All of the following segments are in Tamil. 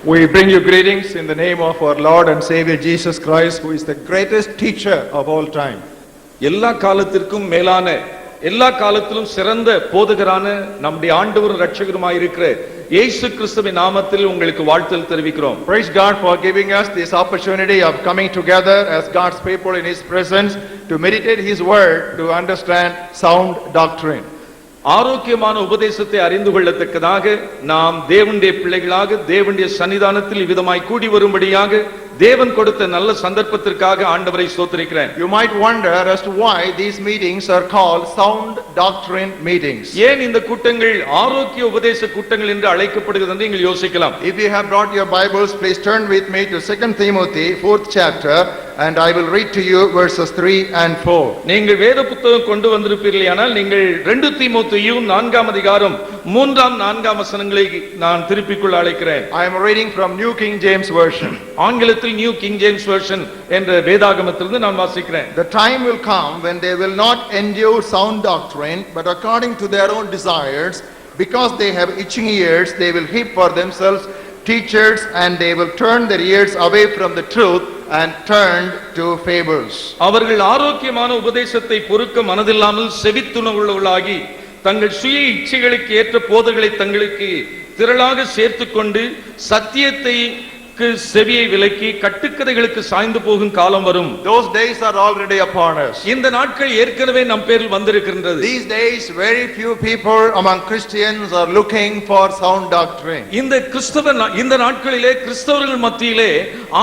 We bring you greetings in the name of our Lord and Savior Jesus Christ, who is the greatest teacher of all time. எல்லா காலத்திற்கும் மேலான, எல்லா காலத்திலும் சிறந்த போதகரான நம்முடைய ஆண்டவரும் இரட்சகருமாய் இருக்கிற இயேசு கிறிஸ்துவின் நாமத்தில் உங்களுக்கு வாழ்த்துதல் தெரிவிக்கிறோம். Praise God for giving us this opportunity of coming together as God's people in His presence to meditate His word, to understand sound doctrine. ஆரோக்கியமான உபதேசத்தை அறிந்து கொள்ளத்தக்கதாக நாம் தேவனுடைய பிள்ளைகளாக தேவனுடைய சன்னிதானத்தில் இவ்விதமாய் கூடி வரும்படியாக தேவன் கொடுத்த நல்ல சந்தர்ப்பத்திற்காக ஆண்டவரை ஸ்தோத்திரிக்கிறேன். You might wonder as to why these meetings are called sound doctrine meetings. ஏன் இந்த கூட்டங்கள் ஆரோக்கிய உபதேச கூட்டங்கள் என்று அழைக்கப்படுகிறது என்று நீங்கள் யோசிக்கலாம். If you have brought your Bibles, please turn with me to 2 Timothy 4th chapter and I will read to you verses 3 and 4. நீங்கள் வேத புத்தகம் கொண்டு வந்திருப்பீர்களானால் நீங்கள் 2 தீமோத்தேயு 4ஆம் அதிகாரம் 3ஆம் 4ஆம் வசனங்களை நான் திருப்பிக் கொள்ள அழைக்கிறேன். I am reading from New King James version. ஆங்கிலத்தில் நியூ கிங் ஜேம்ஸ் வெர்ஷன் என்ற வேதாகமத்திலிருந்து நான் வாசிக்கிறேன். The time will come when they will not endure sound doctrine, but according to their own desires, because they have itching ears, they will heap for themselves teachers, and they will turn their ears away from the truth and turn to fables. அவர்கள் ஆரோக்கியமான உபதேசத்தை பொறுக்க மனதில்லாமல் செவித்துணவுள்ளவர்களாகி தங்கள் சுய இச்சைகளுக்கு ஏற்ற போதகளை தங்களுக்கு திரளாக சேர்த்துக்கொண்டு சத்தியத்தை செவியை விலக்கி கட்டுக்கதைகளுக்கு சாய்ந்து போகும் காலம் வரும். Those days are already upon us. இந்த நாட்கள் ஏற்கனவே நம் பேரில் வந்திருக்கின்றது. These days very few people among Christians are looking for sound doctrine. இந்த நாட்களிலே கிறிஸ்தவர்கள் மத்தியிலே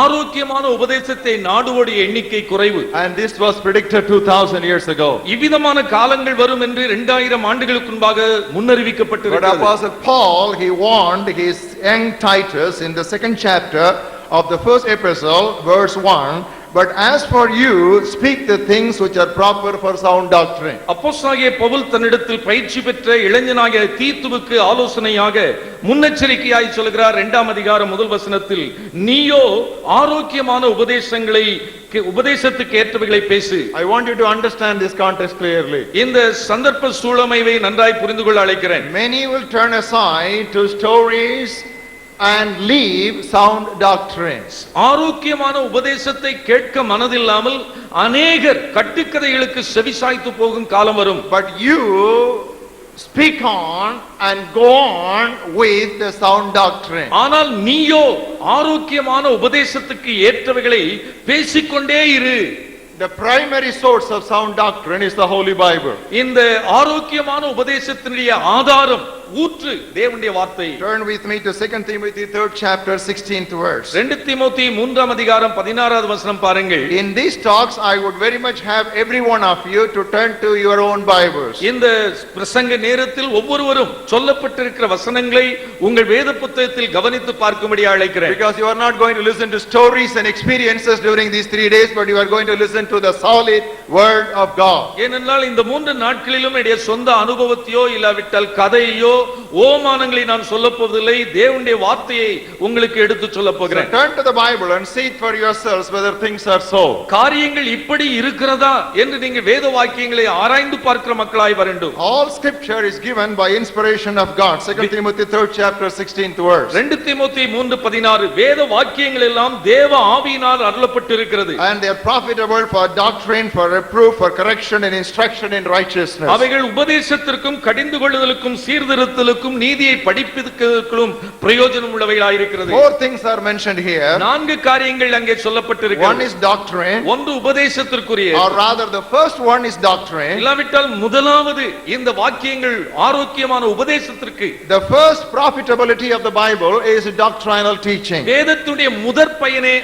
ஆரோக்கியமான உபதேசத்தை நாடுவோட எண்ணிக்கை குறைவு. And this was predicted 2000 years ago. இவ்விதமான காலங்கள் வரும் என்று 2000 ஆண்டுகளுக்கு முன்பாக முன்னறிவிக்கப்பட்டிருக்கிறது. But Apostle Paul, he warned his young Titus in the 2nd chapter of the 1st epistle, verse 1, but as for you, speak the things which are proper for sound doctrine. அப்போஸ்தலனாகிய பவுல் தன்னிடத்தில் பயிற்சி பெற்ற இளைஞனாகிய தீத்துவுக்கு ஆலோசனையாக முன்னெச்சரிக்கையாய் சொல்கிறார். 2ஆம் அதிகாரம் 1 வசனத்தில், நீயோ ஆரோக்கியமான உபதேசத்துக்கு ஏற்றவைகளை பேசு. I want you to understand this context clearly. இந்த சந்தர்ப்ப சூழமைவை நன்றாய் புரிந்து கொள்ள அழைக்கிறேன். Many will turn aside to stories and leave sound doctrines. ஆரோக்கியமான உபதேசத்தை கேட்க மனதில்லாமல் அநேகர் கட்டுக்கதைகளுக்கு செவிசாய்த்து போகும் காலம் வரும். But you speak on and go on with the sound doctrine. ஆனால் நீயோ ஆரோக்கியமான உபதேசத்துக்கு ஏற்றவைகளை பேசிக்கொண்டே இரு. The primary source of sound doctrine is the Holy Bible. இந்த ஆரோக்கியமான உபதேசத்தினுடைய ஆதாரம் ஊற்று தேவனுடைய வார்த்தை. Turn with me to 2 Timothy 3rd chapter 16th verse. 2 தீமோத்தேயு 3ஆம் அதிகாரம் 16வது வசனம் பாருங்கள். In these talks I would very much have every one of you to turn to your own Bibles. இந்த பிரசங்க நேரத்தில் ஒவ்வொருவரும் சொல்லப்பட்டிருக்கிற வசனங்களை உங்கள் வேத புத்தகத்தில் கவனித்து பார்க்கும்படி அழைக்கிறேன். Because you are not going to listen to stories and experiences during these 3 days, but you are going to listen to the solid word of God. ஏனென்றால் இந்த 3 நாட்களிலும் என்னுடைய சொந்த அனுபவத்தையோ இல்லாவிட்டால் கதையோ ஓமானங்களை நான் சொல்லப் போவதில்லை, தேவனுடைய வார்த்தையை உங்களுக்கு எடுத்து சொல்லப் போகிறேன். So turn to the Bible and see it for yourselves whether things are so. காரியங்கள் இப்படி இருக்கிறதா என்று நீங்க வேத வாக்கியங்களை ஆராய்ந்து பார்க்கிற மக்களாய் வரணும். All scripture is given by inspiration of God. 2 Timothy 3rd chapter 16th verse. 2 தீமோத்தேயு 3:16 வேத வாக்கியங்கள் எல்லாம் தேவ ஆவியினால் அருளப்பட்டிருக்கிறது. And they are profitable for doctrine, for reproof, for correction and instruction in righteousness. அவைகள் உபதேசத்திற்கும் கடிந்து கொள்ளுதலுக்கும் சீர்திருத்தலுக்கும் நீதியை படிப்பிப்பதற்கும் பிரயோஜனம் உள்ளவைகளாய் இருக்கிறது. 4 things are mentioned here. 4 காரியங்கள் அங்கே சொல்லப்பட்டிருக்கிறது. One is doctrine. ஒன்று உபதேசத்திற்குரிய, or rather the first one is doctrine. இல்லாவிட்டால் முதலாவது இந்த வாக்கியங்கள் ஆரோக்கியமான உபதேசத்திற்கு. The first profitability of the Bible is doctrinal teaching. வேதத்துடைய முதற் பயனே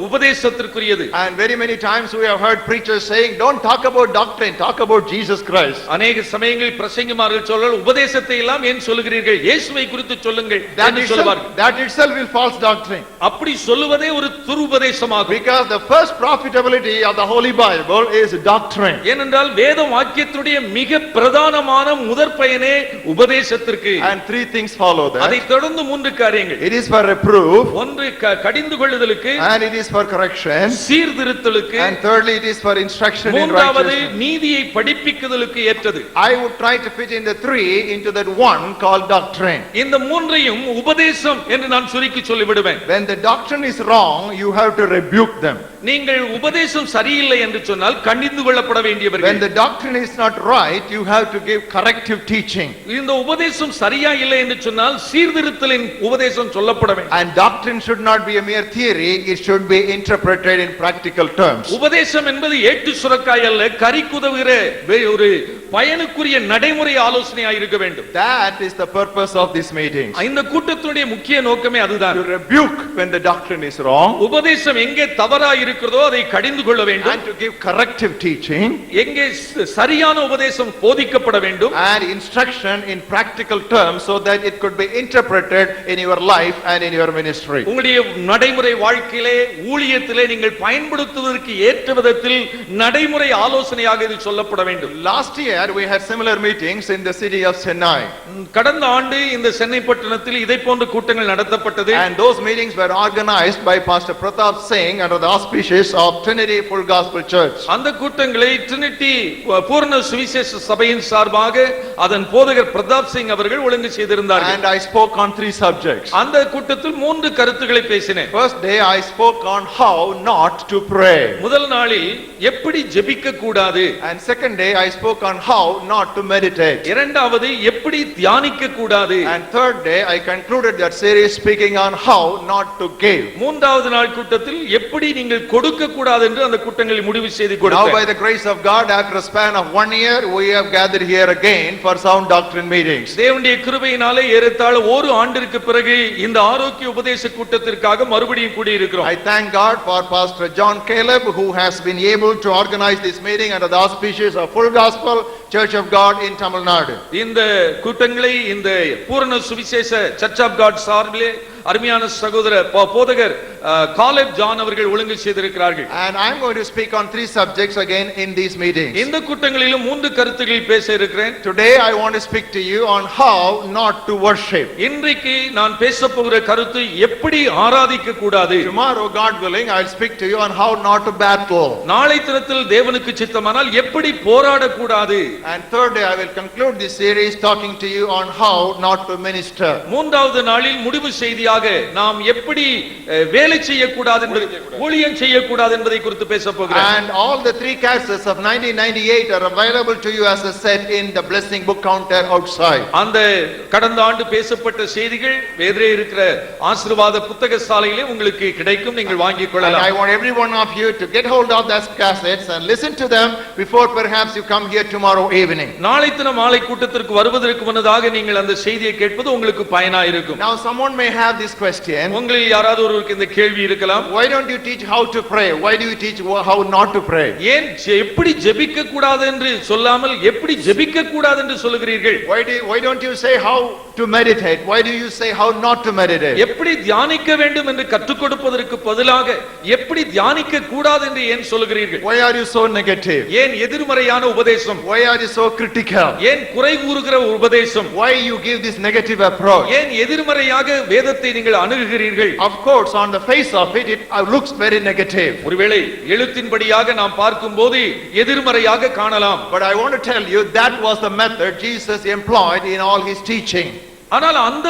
உபதேசத்திற்குரியது. And very many times we have heard preachers saying, don't talk about doctrine, talk about Jesus Christ. அநேக சமயங்களில் பிரசங்கிமார்கள் சொல்றார்கள், உபதேசத்தை எல்லாம் ஏன் சொல்லுகிறீர்கள், இயேசுவை குறித்து சொல்லுங்கள் என்று சொல்வார்கள். That itself is false doctrine. அப்படி சொல்லுவதே ஒரு துருபதேசமாகும். Because the first profitability of the Holy Bible is doctrine. ஏனென்றால் வேத வாக்கியத்துடைய மிக பிரதானமான முதற் பயனே உபதேசத்திற்கு. And 3 things follow that. அதை தொடர்ந்து 3 காரியங்கள். It is for reproof. ஒன்று கடிந்து கொள்ளுதலுக்கு. And it is for correction. சீர்திருத்தலுக்கு. And thirdly it is for instruction in righteousness. மூன்றாவது நீதியை படிப்பிக்குதலுக்கு ஏற்றது. I would try to fit in the 3 into that one called doctrine. இந்த மூன்றையும் உபதேசம் என்று நான் சுருக்கி சொல்லிவிடுவேன். When the doctrine is wrong, you have to rebuke them. நீங்கள் உபதேசம் சரியில்லை என்று சொன்னால் கண்டித்து கொள்ளப்பட When வேண்டியவர்கள். the doctrine is not right, you have to give corrective teaching. இந்த உபதேசம் சரியா இல்லை என்று சொன்னால் சீர்திருத்தலின் உபதேசம் சொல்லப்பட வேண்டும். And doctrine should not be a mere theory, it should be interpreted in practical terms. உபதேசம் என்பது ஏட்டு சுரக்காய் அல்ல, கறி குதவுகிற ஒரு பயனுக்குரிய நடைமுறை ஆலோசனையா இருக்க வேண்டும். That is the purpose of this meeting. இந்த கூட்டத்தினுடைய முக்கிய நோக்கமே அதுதான். To rebuke when the doctrine is wrong. உபதேசம் எங்கே தவறா இருக்கிறதோ அதை கடிந்து கொள்ள வேண்டும். And to give corrective teaching. எங்கே சரியான உபதேசம் போதிக்கப்பட வேண்டும். And instruction in practical terms so that it could be interpreted in your life and in your ministry. உங்களுடைய நடைமுறை வாழ்க்கையிலே ஊழியத்திலே நீங்கள் பயன்படுத்துவதற்கு ஏற்ற விதத்தில் நடைமுறை ஆலோசனையாக இது சொல்லப்பட வேண்டும். Last year we had similar meetings in the city of Chennai. கடந்த ஆண்டு இந்த சென்னை பட்டணத்தில் இதை போன்ற கூட்டங்கள் நடத்தப்பட்டது. And those meetings were organized by Pastor Pratap Singh under the auspices of Trinity Full Gospel Church. அந்த கூட்டங்களை ட்ரினிட்டி பூரண சுவிசேஷ சபையின் சார்பாக அதன் போதகர் பிரதாப் சிங் அவர்கள் ஒழுங்கு செய்திருந்தார்கள். And I spoke on 3 subjects. அந்த கூட்டத்தில் 3 கருத்துக்களை பேசினேன். First day I spoke on how not to pray. முதல் நாளில் எப்படி ஜெபிக்க கூடாது. And second day I spoke on how not to meditate. இரண்டாவது எப்படி தியானிக்க கூடாது. And third day I concluded that series speaking on how not to give. மூன்றாவது நாள் கூட்டத்தில் எப்படி நீங்கள் கொடுக்க கூடாது என்று அந்த கூட்டங்களில் முடிவு செய்து Now கொடுத்தேன். by the grace of God, after a span of 1 year we have gathered here again for sound doctrine meetings. தேவனுடைய கிருபையினாலே ஏறத்தாழ ஒரு ஆண்டிற்கு பிறகு இந்த ஆரோக்கிய உபதேச கூட்டத்திற்காக மறுபடியும் கூடி இருக்கிறோம். I thank God for Pastor John Caleb who has been able to organize this meeting under the auspices of Full Gospel Church of God in Tamil Nadu. இந்த கூட்டங்களை இந்த பூரண சுவிசேஷ சர்ச் ஆஃப் காட் சார்பிலே அருமையான சகோதர போதகர் காலேப் ஜான் அவர்கள் ஒழுங்கு செய்திருக்கிறார்கள். And I am going to speak on 3 subjects again in these meetings. இந்த கூட்டங்களிலும் 3 கருத்துக்கள் பேச இருக்கிறேன். Today I want to speak to you on how not to worship. இன்றைக்கு நான் பேச போகிற கருத்து எப்படி ஆராதிக்க கூடாது. Tomorrow God willing I will speak to you on how not to battle. நாளை தினத்தில் தேவனுக்கு சித்தமானால் எப்படி போராட கூடாது. And third day I will conclude this series talking to you on how not to minister. மூன்றாவது நாளில் முடிவு செய்தியாக நாம் எப்படி வேலை செய்யக்கூடாது என்பது ஊழியம் செய்யக்கூடாது என்பதை குறித்து பேச போகிறேன். And all the 3 cassettes of 1998 are available to you as a set in the blessing book counter outside. அந்த கடந்த ஆண்டு பேசப்பட்ட செய்திகள் வேதே இருக்கிற ஆசீர்வாத புத்தக சாலையிலே உங்களுக்கு கிடைக்கும், நீங்கள் வாங்கிக் And கொள்ளலாம். I want every one of you to get hold of those cassettes and listen to them before perhaps you come here tomorrow evening. நாளை தினம் மாலை கூட்டத்திற்கு வருவதற்கு முன்னதாக நீங்கள் அந்த செய்தியை கேட்பது உங்களுக்கு பயனா இருக்கும். Now someone may have this question. உங்களில் யாராவது ஒருவருக்கு இந்த கேள்வி இருக்கலாம். Why don't you teach how to pray? Why do you teach how not to pray? ஏன் எப்படி ஜெபிக்க கூடாது என்று சொல்லாமல் எப்படி ஜெபிக்க கூடாது என்று சொல்லுகிறீர்கள்? Why don't you say how to meditate? Why do you say how not to meditate? எப்படி தியானிக்க வேண்டும் என்று கற்றுக் கொடுப்பதற்கு பதிலாக எப்படி தியானிக்க கூடாது என்று ஏன் சொல்லுகிறீர்கள்? Why are you so negative? ஏன் எதிர்மறையான உபதேசம்? Why are you so critical? ஏன் குறை கூறுகிற உபதேசம்? Why you give this negative approach? ஏன் எதிர்மறையாக வேதத்தை நீங்கள் அணுகுகிறீர்கள்? Of course, on the face of it, it looks very negative. ஒருவேளை எழுத்தின்படியாக நாம் பார்க்கும்போது எதிர்மறையாக காணலாம். But I want to tell you that was the method Jesus employed in all his teaching. ஆனால் அந்த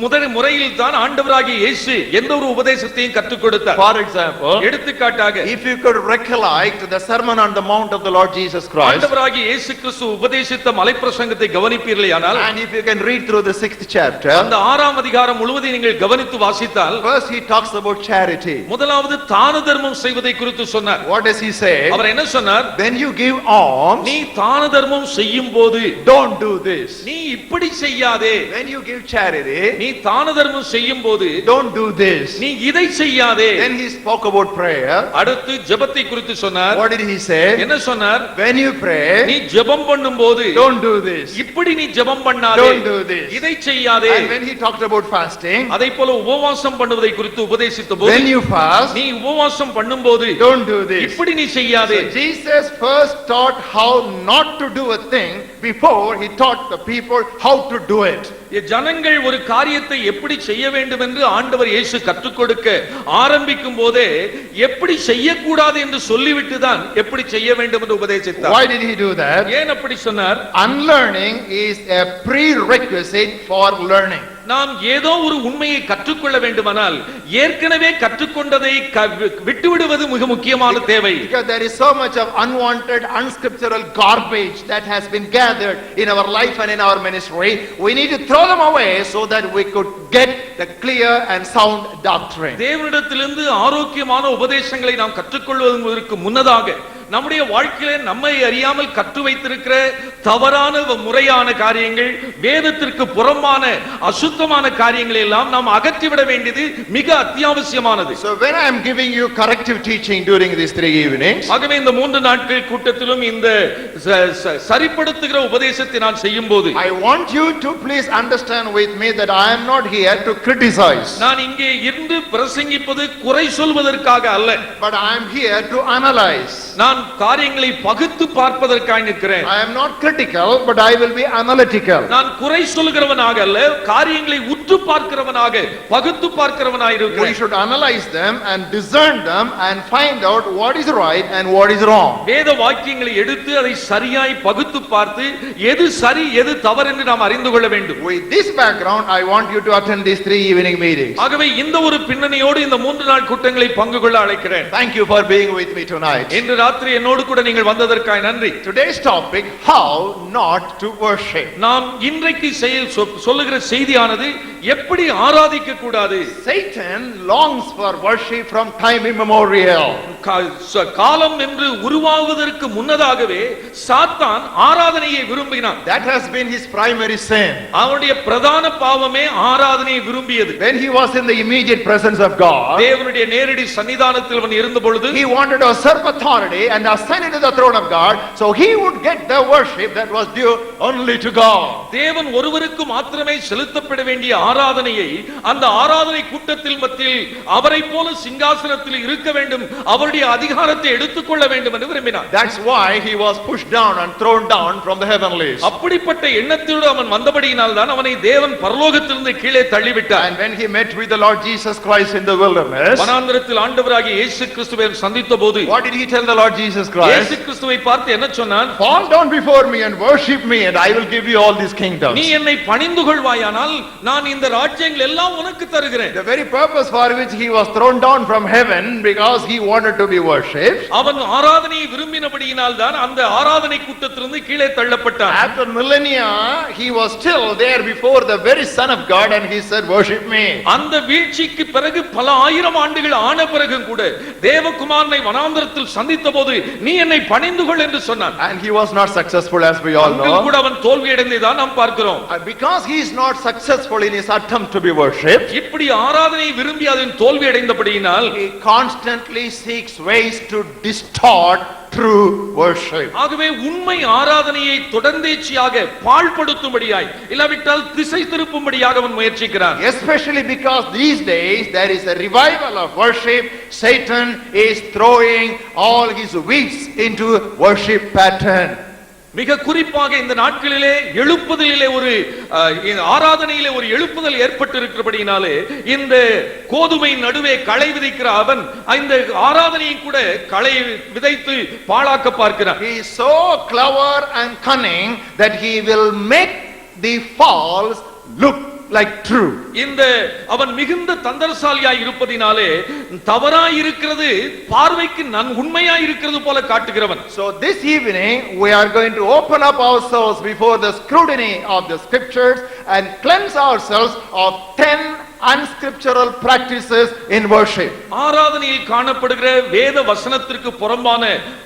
முதல் முறையில் தான் ஆண்டவராகிய இயேசு எந்த ஒரு உபதேசத்தையும் கற்றுக் கொடுத்தார். For example, எடுத்துக்காட்டாக if you could recollect the sermon on the mount of the Lord Jesus Christ, ஆண்டவராகிய இயேசு கிறிஸ்து உபதேசித்த மலைப்பிரசங்கத்தை கவனிப்பீர்களேயானால், and if you can read through the 6th chapter, அந்த 6ஆம் அதிகாரம் முழுவதும் நீங்கள் கவனித்து வாசித்தால், first he talks about charity. முதலாவது தான தர்மம் செய்வதை குறித்து சொன்னார். What does he say? அவர் என்ன சொன்னார்? When you give alms, நீ தான தர்மம் செய்யும் போது don't do this. நீ இப்படி செய்யாதே. When you give charity, நீ தான தர்மம் செய்யும் போது don't do this. நீ இதை செய்யாதே. Then he spoke about prayer. அடுத்து ஜெபத்தை குறித்து சொன்னார். What did he say? என்ன சொன்னார்? When you pray, நீ ஜெபம் பண்ணும்போது don't do this. இப்படி நீ ஜெபம் பண்ணாதே. Don't do this. இதை செய்யாதே. And when he talked about fasting, அதைப்போல உபவாசம் பண்ணுவதை குறித்து உபதேசித்தபோது, when you fast, நீ உபவாசம் பண்ணும்போது don't do this. இப்படி நீ செய்யாதே. So Jesus first taught how not to do a thing before he taught the people how to do it. ஜனங்கள் ஒரு காரியத்தை எப்படி செய்ய வேண்டும் என்று ஆண்டவர் இயேசு கற்றுக் கொடுக்க ஆரம்பிக்கும் போதே எப்படி செய்யக்கூடாது என்று சொல்லிவிட்டு தான் எப்படி செய்ய வேண்டும் என்று உபதேசித்தார். Why did he do that? ஏன் அப்படி சொன்னார்? Unlearning is a prerequisite for learning. நாம் ஏதோ ஒரு உண்மையை கற்றுக்கொள்ள வேண்டுமானால் ஏற்கனவே கற்றுக்கொண்டதை விட்டுவிடுவது மிக முக்கியமான தேவை. Because there is so much of unwanted, unscriptural garbage that has been gathered in our life and in our ministry. We need to throw them away so that we could get the clear and sound doctrine. தேவனிடத்திலிருந்து ஆரோக்கியமான உபதேசங்களை நாம் கற்றுக்கொள்வதற்கு முன்னதாக நம்முடைய வாழ்க்கையிலே நம்மை அறியாமல் கற்று வைத்திருக்கிற தவறான முறையான காரியங்கள், வேதத்திற்கு புறம்பான அசுத்தமான காரியங்களை எல்லாம் நாம் அகற்றிவிட வேண்டியது மிக அத்தியாவசியமானது. So when I am giving you corrective teaching during these 3 evenings, ஆகவே இந்த 3 நாட்கள் கூட்டத்திலும் இந்த சரிப்படுத்துகிற உபதேசத்தை நான் செய்யும்போது I want you to please understand with me that I am not here to criticize. நான் இங்கே இருந்து பிரசங்கிப்பது குறை சொல்வதற்காக அல்ல, but I am here to analyze. நான் காரியங்களை பகுத்து பார்ப்பதற்காக நிற்கிறேன். I am not critical, but I will be analytical. நான் குறை சொல்கிறவனாக அல்ல, காரியங்களை உற்று பார்க்கிறவனாக, பகுத்து பார்க்கிறவனாக இருக்கிறேன். We should analyze them and discern them and find out what is right and what is wrong. வேத வாக்கியங்களை எடுத்து அதை சரியாய் பகுத்து பார்த்து எது சரி எது தவறு என்று நாம் அறிந்து கொள்ள வேண்டும். With this background, I want you to attend these 3 evening meetings. ஆகவே இந்த ஒரு பின்னணியோடு இந்த 3 நாள் கூட்டங்களை பங்கு கொள்ள அழைக்கிறேன். Thank you for being with me tonight. இன்று ராத்திரி என்னோடு கூட நீங்கள் வந்ததற்காக நன்றி. Today's topic, how not to worship. நாம் இன்றைக்கு சொல்லுகிற செய்தியானது எப்படி ஆராதிக்க கூடாது. Satan longs for worship from time immemorial. காலம் என்று உருவாகுவதற்கு முன்னதாகவே சாத்தான் ஆராதனையை விரும்பினான். That has been his primary sin. அவனுடைய பிரதான பாவமே ஆராதனையை விரும்பியது. When he was in the immediate presence of God, தேவனுடைய நேரடி சன்னிதானத்தில் அவன் இருந்த பொழுது he wanted to usurp authority and ascend into the throne of God, so he would get the worship that was due only to God. தேவன் ஒருவருக்கு மாத்திரமே செலுத்தப்பட வேண்டிய ஆராதனையை அந்த ஆராதனை கூட்டத்தில் மத்தியில் அவரை போல சிங்காசனத்தில் இருக்க வேண்டும், அவருடைய அதிகாரத்தை எடுத்துக்கொள்ள வேண்டும் என்று விரும்பினார். That's why he was pushed down and thrown down from the heavenlies. அப்படிப்பட்ட எண்ணத்தோடு அவன் வந்தபடியினால் தான் அவனை தேவன் பரலோகத்திலிருந்து கீழே தள்ளிவிட்டார். And when he met with the Lord Jesus Christ in the wilderness, வனாந்தரத்தில் ஆண்டவராகிய இயேசு கிறிஸ்துவை சந்தித்தபோது what did he tell the Lord Jesus Christ? இயேசு கிறிஸ்துவை பார்த்து என்ன சொன்னான்? Fall down before me and worship me and I will give you all these kingdoms. நீ என்னை பணிந்து கொள்வாயானால் நான் இந்த ராஜ்யங்கள் எல்லாம் உனக்கு தருகிறேன். The very purpose for which he was thrown down from heaven, because he wanted to be worshipped. அவன் ஆராதனையை விரும்பினபடியினால் தான் அந்த ஆராதனை கூட்டத்திலிருந்து கீழே தள்ளப்பட்டான். After millennia, he was still there before the very Son of God and he said, worship me. அந்த வீழ்ச்சிக்கு பிறகு பல ஆயிரம் ஆண்டுகள் ஆன பிறகும் கூட தேவகுமாரனை வனாந்தரத்தில் சந்தித்த போது நீ என்னை பணிந்து கொள் என்று சொன்னான். And he was not successful, as we all know. கூட அவன் தோல்வி அடைந்ததான் நாம் பார்க்கிறோம். Because he is not successful in his attempt to be worshipped, இப்படி ஆராதனையை விரும்பி அதன் தோல்வி அடைந்தபடியினால் he constantly seeks ways to distort true worship. ஆகவே உண்மை ஆராதனையை தொடர்ந்தேச்சியாக பாழ்படுத்தும்படியாய் இல்லாவிட்டால் திசை திருப்பும்படியாக அவன் முயற்சிக்கிறான். Especially because these days there is a revival of worship. Satan is throwing all his weeds into worship pattern. மிக குறிப்பாக இந்த நாட்களிலே எழுப்புதலிலே ஒரு ஆராதனையிலே ஒரு எழுப்புதல் ஏற்பட்டு இருக்கிறபடினாலே இந்த கோதுமை நடுவே களை விதைக்கிற அவன் இந்த ஆராதனையை கூட களை விதைத்து பாழாக்க பார்க்கிறான். He is so clever and cunning that he will make the false look like true. இந்த அவன் மிகுந்த தந்திரசாலியாய் இருப்பதினாலே தவறாய் இருக்கிறது பார்வைக்கு உண்மையாய் இருக்கிறது போல காட்டுகிறவன். So this evening we are going to open up ourselves before the scrutiny of the scriptures and cleanse ourselves of 10 unscriptural practices in worship. ஆராதனையில் காணப்படுகிற வேத வசனத்திற்கு புறம்பான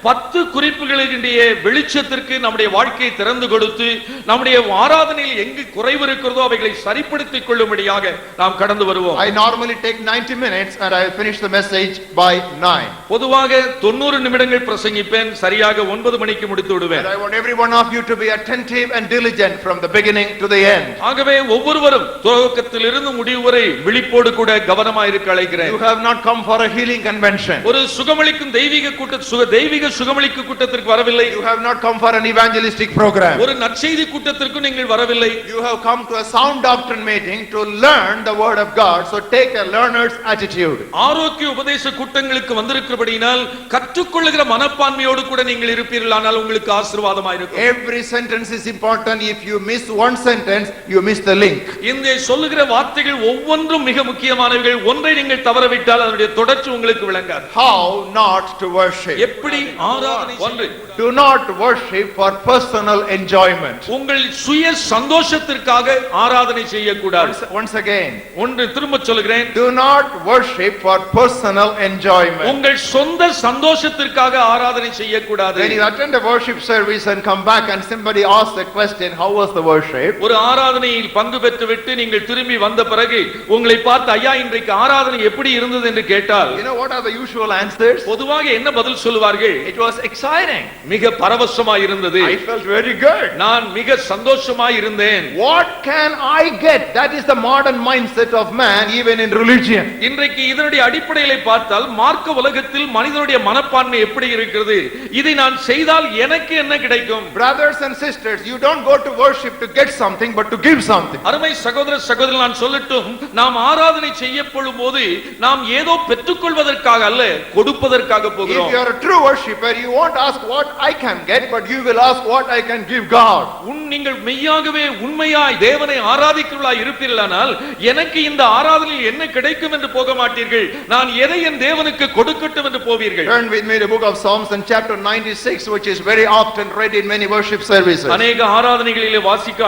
10 குறிப்புகளினுடைய வெளிச்சத்திற்கு நம்முடைய வாழ்க்கையை திறந்து கொடுத்து நம்முடைய ஆராதனையில் எங்கு குறைவு இருக்கிறதோ அவைகளை சரிப்படுத்திக் கொள்ளும்படியாக நாம் கடந்து வருவோம். I normally take 90 minutes and I will finish the message by 9. பொதுவாக 90 நிமிடங்கள் பிரசங்கிப்பேன், சரியாக 9 மணிக்கு முடித்து விடுவேன். And I want every one of you to be attentive and diligent from the beginning to the end. ஆகவே ஒவ்வொருவரும் துவக்கத்திலிருந்து முடிவு வரை விழிப்போடு கூட கவனமாய் இருக்க அழைக்கிறேன். You have not come for a healing convention. ஒரு சுகமளிக்கும் தெய்வீக சுகமளிக்கும் கூட்டத்திற்கு வரவில்லை. You have not come for an evangelistic program. ஒரு நற்செய்தி கூட்டத்திற்கு நீங்கள் வரவில்லை. You have come to a sound doctrine meeting to learn the word of God. So take a learner's attitude. ஆரோக்கிய உபதேச கூட்டங்களுக்கு வந்திருக்கிறபடியினால் கற்றுக்கொள்ளுகிற மனப்பான்மையோடு கூட நீங்கள் இருப்பீர்களானால் உங்களுக்கு ஆசீர்வாதமாக இருக்கும். Every sentence is important. If you miss one sentence, you miss the link. இந்த சொல்லுகிற வார்த்தைகள் ஒவ்வொன்றும் மிக முக்கியமானவைகள். ஒன்றை நீங்கள் தவறவிட்டால் அதனுடைய தொடர்ச்சி உங்களுக்கு விளங்காது. How not to worship? எப்படி ஆராதனை? ஒன்று, do not worship for personal enjoyment. உங்கள் சுய சந்தோஷத்திற்காக ஆராதனை செய்யக்கூடாது. Once again, ஒன்று திரும்ப சொல்கிறேன், do not worship for personal enjoyment. உங்கள் சொந்த சந்தோஷத்திற்காக ஆராதனை செய்யக்கூடாது. When you attend a worship service and come back and somebody asks the question, how was the worship? ஒரு ஆராதனையில் பங்கு பெற்றுவிட்டு நீங்கள் திரும்பி வந்த பிறகு உங்களை பார்த்து ஐயா இன்றைக்கு ஆராதனை எப்படி இருந்தது என்று கேட்டால், you know what are the usual answers? பொதுவாக என்ன பதில் சொல்லுவார்கள்? It was exciting. மிக பரவசமாய் இருந்தது. I felt very good. நான் மிக சந்தோஷமாய் இருந்தேன். What can I get? That is the modern mindset of man even in religion. இன்றைக்கு இதனுடைய அடிப்படையிலே பார்த்தால் மார்க்க உலகத்தில் மனிதனுடைய மனப்பான்மை எப்படி இருக்கிறது? இதை நான் செய்தால் எனக்கு என்ன கிடைக்கும்? Brothers and sisters, you don't go to worship to get something but to give something. அருமை சகோதர சகோதரி, நான் சொல்லட்டும், நாம் ஆராதனை செய்யப்படும் போது நாம் ஏதோ பெற்றுக்கொள்வதற்காக அல்ல, கொடுப்பதற்காக போகிறோம். If you are a true worshipper, you won't ask what I can get, but you will ask what I can give God. நீங்கள் மெய்யாகவே உண்மையாய் தேவனை ஆராதிக்கிறவர்களாய் இருப்பீர்களானால் எனக்கு இந்த ஆராதனையில் என்ன கிடைக்கும் என்று போக மாட்டீர்கள், நான் எதை என் தேவனுக்கு கொடுக்கட்டும் என்று போவீர்கள். Turn with me to the book of Psalms and chapter 96, which is very often read in many worship services. அநேக ஆராதனைகளிலே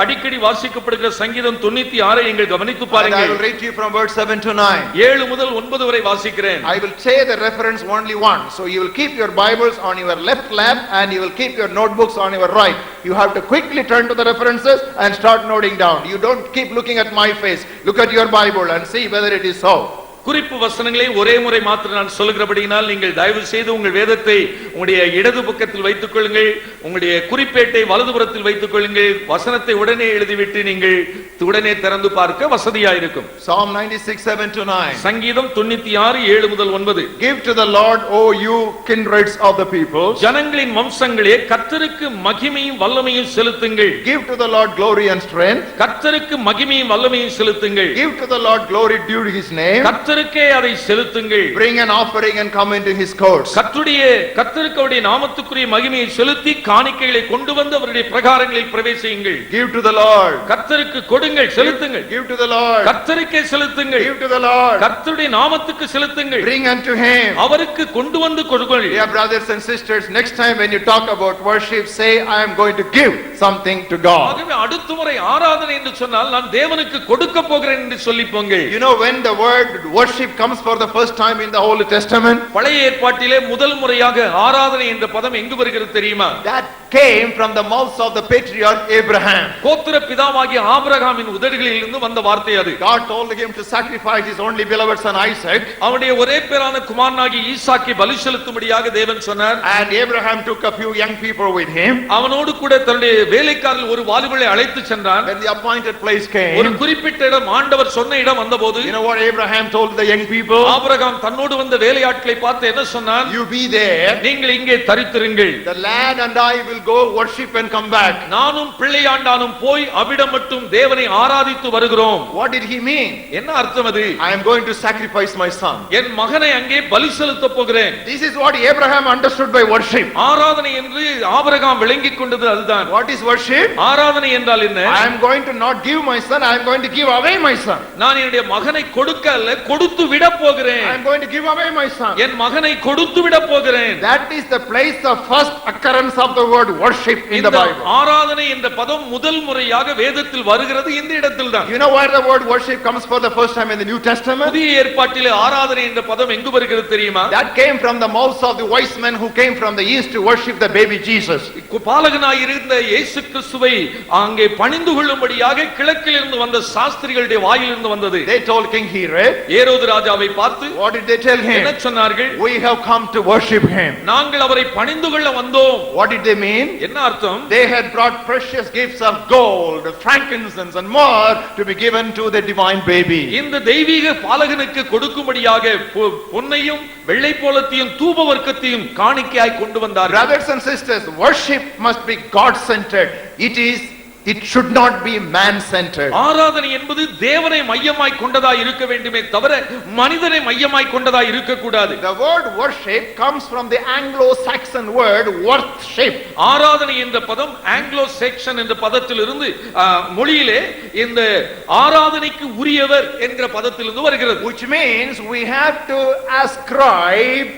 அடிக்கடி வாசிக்கப்படுகிற சங்கீதம் 96 நீங்கள் கவனித்து And I பாருங்கள். will read to you from verse 7 to 9. 7 முதல் 9 வரை வாசிக்கிறேன். I will say the reference only once. So you will keep your Bibles on your left lap and you will keep your notebooks on your right. You have to quickly turn to the references and start noting down. You don't keep looking at my face. Look at your Bible and see whether it is so. குறிப்பு வசனங்களை ஒரே முறை மாத்திரம் நான் சொல்லுகிறபடியினால் நீங்கள் தயவு செய்து உங்கள் வேதத்தை உங்களுடைய இடது பக்கத்தில் வைத்துக் கொள்ளுங்கள், உங்களுடைய குறிப்பேட்டை வலதுபுறத்தில் வைத்துக் கொள்ளுங்கள். வசனத்தை உடனே எழுதிவிட்டு நீங்கள் உடனே திறந்து பார்க்க வசதியா இருக்கும். Psalm 96, 7 to 9. சங்கீதம் 96 7 முதல் 9. Give to the Lord, O you kindreds of the people. ஜனங்களின் வம்சங்களே கர்த்தருக்கு மகிமையும் வல்லமையும் செலுத்துங்கள். Give to the Lord glory and strength. கர்த்தருக்கு மகிமையும் வல்லமையும் செலுத்துங்கள். Give to the Lord glory due to his name. கர்த்தருக்கே அதை செலுத்துங்கள். Bring an offering and come into his courts. கர்த்தருக்கு அவருடைய நாமத்துக்குரிய மகிமையை செலுத்தி காணிக்கைகளை கொண்டு வந்து அவருடைய பிரகாரங்களில் பிரவேசியுங்கள். Give to the Lord. கர்த்தருக்கு கொடுங்கள், செலுத்துங்கள். Give to the Lord. கர்த்தருக்கே செலுத்துங்கள். Give to the Lord. கர்த்தருடைய நாமத்துக்கு செலுத்துங்கள். Bring unto him. அவருக்கு கொண்டு வந்து கொடுங்கள். Dear brothers and sisters, next time when you talk about worship, say I am going to give something to God. ஆகவே அடுத்த முறை ஆராதனை என்று சொன்னால் நான் தேவனுக்கு கொடுக்க போகிறேன் என்று சொல்லி போங்கள். You know when the word worship comes for the first time in the Holy Testament, பழைய ஏற்பாட்டிலே முதல் முறையாக ஆராதனை என்ற பதம் எங்கு வருகிறது தெரியுமா? that came from the mouths of the patriarch Abraham. கோத்திர பிதாவாகிய ஆபிரகாமின் உதடுகளில் இருந்து வந்த வார்த்தை அது. God told him to sacrifice his only beloved son Isaac. அவனுடைய ஒரே பேரான குமாரனாகிய ஈசாக்கை பலி செலுத்தும்படியாக தேவன் சொன்னார். And Abraham took a few young people with him. அவனோடு கூட தன்னுடைய வேலைக்காரர்கள் ஒரு வாலிபனை அழைத்து சென்றான். When the appointed place came, ஒரு குறிப்பிட்ட இடம் ஆண்டவர் சொன்ன இடம் வந்தபோது, you know what Abraham told the young people? Abraham தன்னோடு வந்த வேலையாட்களை பார்த்து என்ன சொன்னான்? You be there. நீங்கள் இங்கே தரித்திருங்கள். The lad and I will go worship and come back. நானும் பிள்ளையாண்டானும் போய் அவிடம் மட்டும் தேவனை ஆராதித்து வருகிறோம். What did he mean? என்ன அர்த்தம் அது? I am going to sacrifice my son. என் மகனை அங்கே பலி செலுத்த போகிறேன். This is what Abraham understood by worship. ஆராதனை என்று ஆபிரகாம் விளங்கிக் கொண்டது அதுதான். What is worship? ஆராதனை என்றால் என்ன? I am going to not give my son, I am going to give away my son. நான் என்னுடைய மகனை கொடுக்க அல்ல, கொடுத்து விட போகிறேன். I am going to give away my son. என் மகனை கொடுத்து விட போகிறேன். That is the place, the first occurrence of the word worship in the Bible. ஆராதனை என்ற பதம் முதல் முறையாக வேதத்தில் வருகிறது இந்த இடத்தில் தான். You know where the word worship comes for the first time in the New Testament? புதிய ஏற்பாட்டிலே ஆராதனை என்ற பதம் எங்கு வருகிறது தெரியுமா? That came from the mouths of the wise men who came from the east to worship the baby Jesus. பாலகனாய் இருந்த இயேசு கிறிஸ்துவை அங்கே பணிந்து கொள்ளும்படியாக கிழக்கில் இருந்து வந்த சாஸ்திரிகளுடைய வாயிலிருந்து வந்தது. They told King Herod, ஏரோது ராஜாவை பார்த்து what did they tell him? என்ன சொன்னார்கள்? We have come to worship him. நாங்கள் அவரை பணிந்து கொள்ள வந்தோம். What did they mean? mean? என்ன அர்த்தம்? They had brought precious gifts of gold, frankincense and myrrh to be given to the divine baby. இந்த தெய்வீக பாலகனுக்கு கொடுக்கும்படியாக பொன்னையும் வெள்ளை போலத்தையும் தூப வர்க்கத்தையும் காணிக்கையாய் கொண்டு வந்தார்கள். Brothers and sisters, worship must be God-centered. It should not be man-centered. ஆராதனை என்பது தேவனை மையமாய் கொண்டதாய் இருக்க வேண்டுமே தவிர மனிதனை மையமாய் கொண்டதாய் இருக்க கூடாது. The word worship comes from the Anglo-Saxon word worship. ஆராதனை என்ற பதம் ஆங்கிலோ சாக்சன் என்ற பதத்திலிருந்து மொழியிலே இந்த ஆராதனைக்கு உரியவர் என்கிற பதத்திலிருந்து வருகிறது. Which means we have to ascribe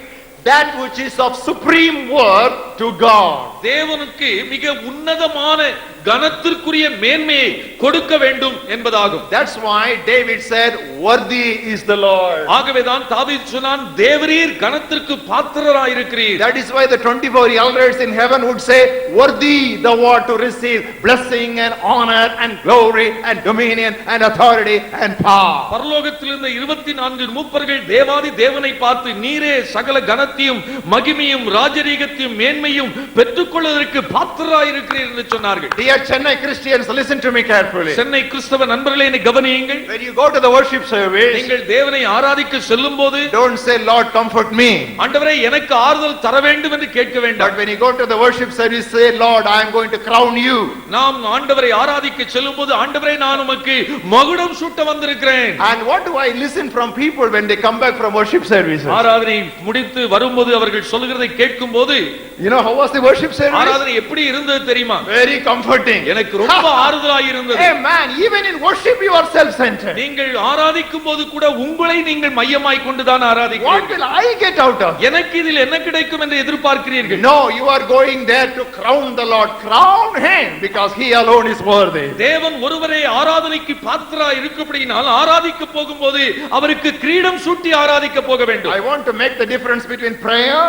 that which is of supreme worth to God. தேவனுக்கு மிக உன்னதமான கனத்திற்குரிய மேன்மையை கொடுக்க வேண்டும் என்பதாகும். That's why David said, worthy is the Lord. ஆகவேதான் தாவீது சொன்னான், தேவரீர் கனத்திற்கு பாத்திரராய் இருக்கிறீர். That is why the 24 elders in heaven would say, worthy the Lord to receive blessing and honor and glory and dominion and authority and power. பரலோகத்தில் இருந்த 24 மூப்பர்கள் தேவாதி தேவனை பார்த்து, நீரே சகல கனத்தையும் மகிமையும் ராஜரீகத்தையும் மேன்மையும் பெற்றுக்கொள்வதற்கு பாத்திரராய் இருக்கிறீர் என்று சொன்னார்கள். Dear Chennai Christians, listen to me carefully. Chennai கிறிஸ்தவ நண்பர்களே, என்னை கவனியுங்கள். When you go to the worship service, நீங்கள் தேவனை ஆராதிக்க செல்லும்போது don't say, Lord, comfort me. ஆண்டவரே எனக்கு ஆறுதல் தர வேண்டும் என்று கேட்க வேண்டாம். But when you go to the worship service, say, Lord, I am going to crown you. நாம் ஆண்டவரை ஆராதிக்க செல்லும்போது, ஆண்டவரே நான் உமக்கு மகுடம் சூட்ட வந்திருக்கிறேன். And what do I listen from people when they come back from worship services? ஆராதனை முடித்து வரும்போது அவர்கள் சொல்லுகிறதை கேட்கும்போது, You know how was the worship service? ஆராதனை எப்படி இருந்தது தெரியுமா? Very comforting. எனக்கு ரொம்ப ஆறுதலாய் இருந்தது. Hey man, even in worship you are self-centered. நீங்கள் ஆராதிக்கும் போது கூட உங்களை நீங்கள் மையமாய் கொண்டுதான் What ஆராதிக்கிறீர்கள். will I get out of it? எனக்கு இதில் என்ன கிடைக்கும் என்று எதிர்பார்க்கிறீர்கள்? No, you are going there to crown the Lord. Crown him because he alone is worthy. தேவன் ஒருவரே ஆராதனைக்கு பாத்திரராய் இருக்கப்படினால் ஆராதிக்க போகும்போது அவருக்கு கிரீடம் சூட்டி ஆராதிக்க போக வேண்டும். I want to make the difference between prayer,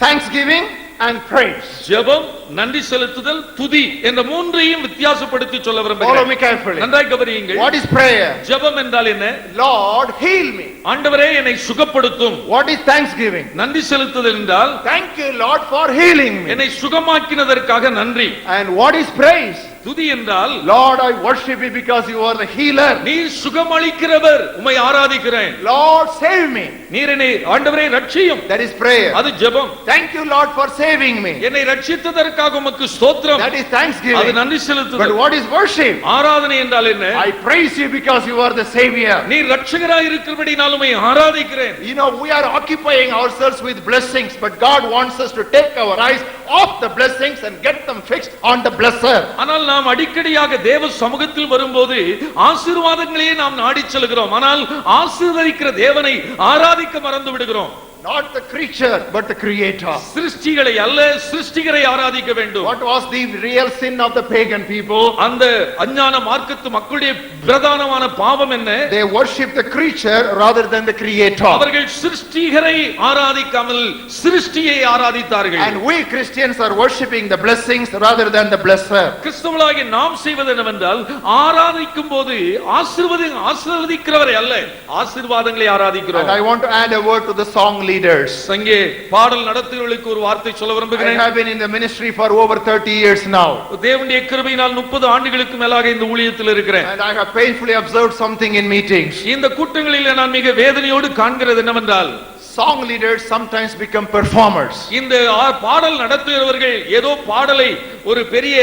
thanksgiving and praise. ஜெபம், நன்றி செலுத்துதல், துதி என்ற மூன்றையும் வித்தியாசப்படுத்தி சொல்ல Follow me விரும்புகிறேன். carefully. நன்றாய் கவனியுங்கள். What is prayer? ஜெபம் என்றால் என்ன? Lord, heal me. ஆண்டவரே என்னை சுகப்படுத்தும். What is thanksgiving? நன்றி செலுத்துதல் என்றால் Thank you, Lord, for healing me. என்னை சுகமாக்கினதற்காக நன்றி. And what is praise? துதி என்றால், Lord, I worship you because you are the healer. நீர் சுகமளிக்கிறவர், உம்மை ஆராதிக்கிறேன். Lord, save me. நீர் என்னை ஆண்டவரே ரட்சியும். That is prayer. அது ஜெபம். Thank you, Lord, for saving me. என்னை ரட்சித்ததற்காக உமக்கு ஸ்தோத்திரம். That is அது thanksgiving. நன்றி But செலுத்துதல். what is worship? ஆராதனை என்றால் என்ன? I praise you because you are the savior. நீர் ரட்சகராய் இருக்கிறபடியால் உம்மை ஆராதிக்கிறேன். You know, we are occupying ourselves with blessings, but God wants us to take our eyes off the blessings and get them fixed on the blesser. ஆனால் நாம் அடிக்கடியாக தேவ சமூகத்தில் வரும்போது ஆசீர்வாதங்களையே நாம் நாடிச் செல்கிறோம். ஆனால் ஆசீர்வதிக்கிற தேவனை ஆராதிக்க மறந்து விடுகிறோம். Not the creature, but the creator. சிருஷ்டிகளை அல்ல, சிருஷ்டிகரை ஆராதிக்க வேண்டும். What was the real sin of the pagan people? அந்த அஞ்ஞான மார்க்கத்து மக்களுடைய பிரதானமான பாவம் என்ன? They worship the creature rather than the creator. அவர்கள் சிருஷ்டிகரை ஆராதிக்காமல் சிருஷ்டியை ஆராதித்தார்கள். And we Christians are worshiping the blessings rather than the blesser. கிறிஸ்தவர்களாகிய நாம் செய்வது என்னவென்றால், ஆராதிக்கும் போது ஆசீர்வதிக்கிறவரை அல்ல, ஆசீர்வாதங்களை ஆராதிக்கிறோம். And I want to add a word to the song leaders. சங்கே பாடல் நடத்துகிறவர்களுக்கு ஒரு வார்த்தை சொல்ல I விரும்புகிறேன். have been in the ministry for over 30 years now. தேவனுடைய கிருபையினால் 30 ஆண்டுகளுக்கு மேலாக இந்த ஊழியத்தில் இருக்கிறேன். And I have painfully observed something in meetings. இந்த கூட்டங்களில் நான் மிக வேதனையோடு காண்கிறது என்னவென்றால், Song leaders sometimes become performers. இந்த பாடல் நடத்துகிறவர்கள் ஏதோ பாடலை ஒரு பெரிய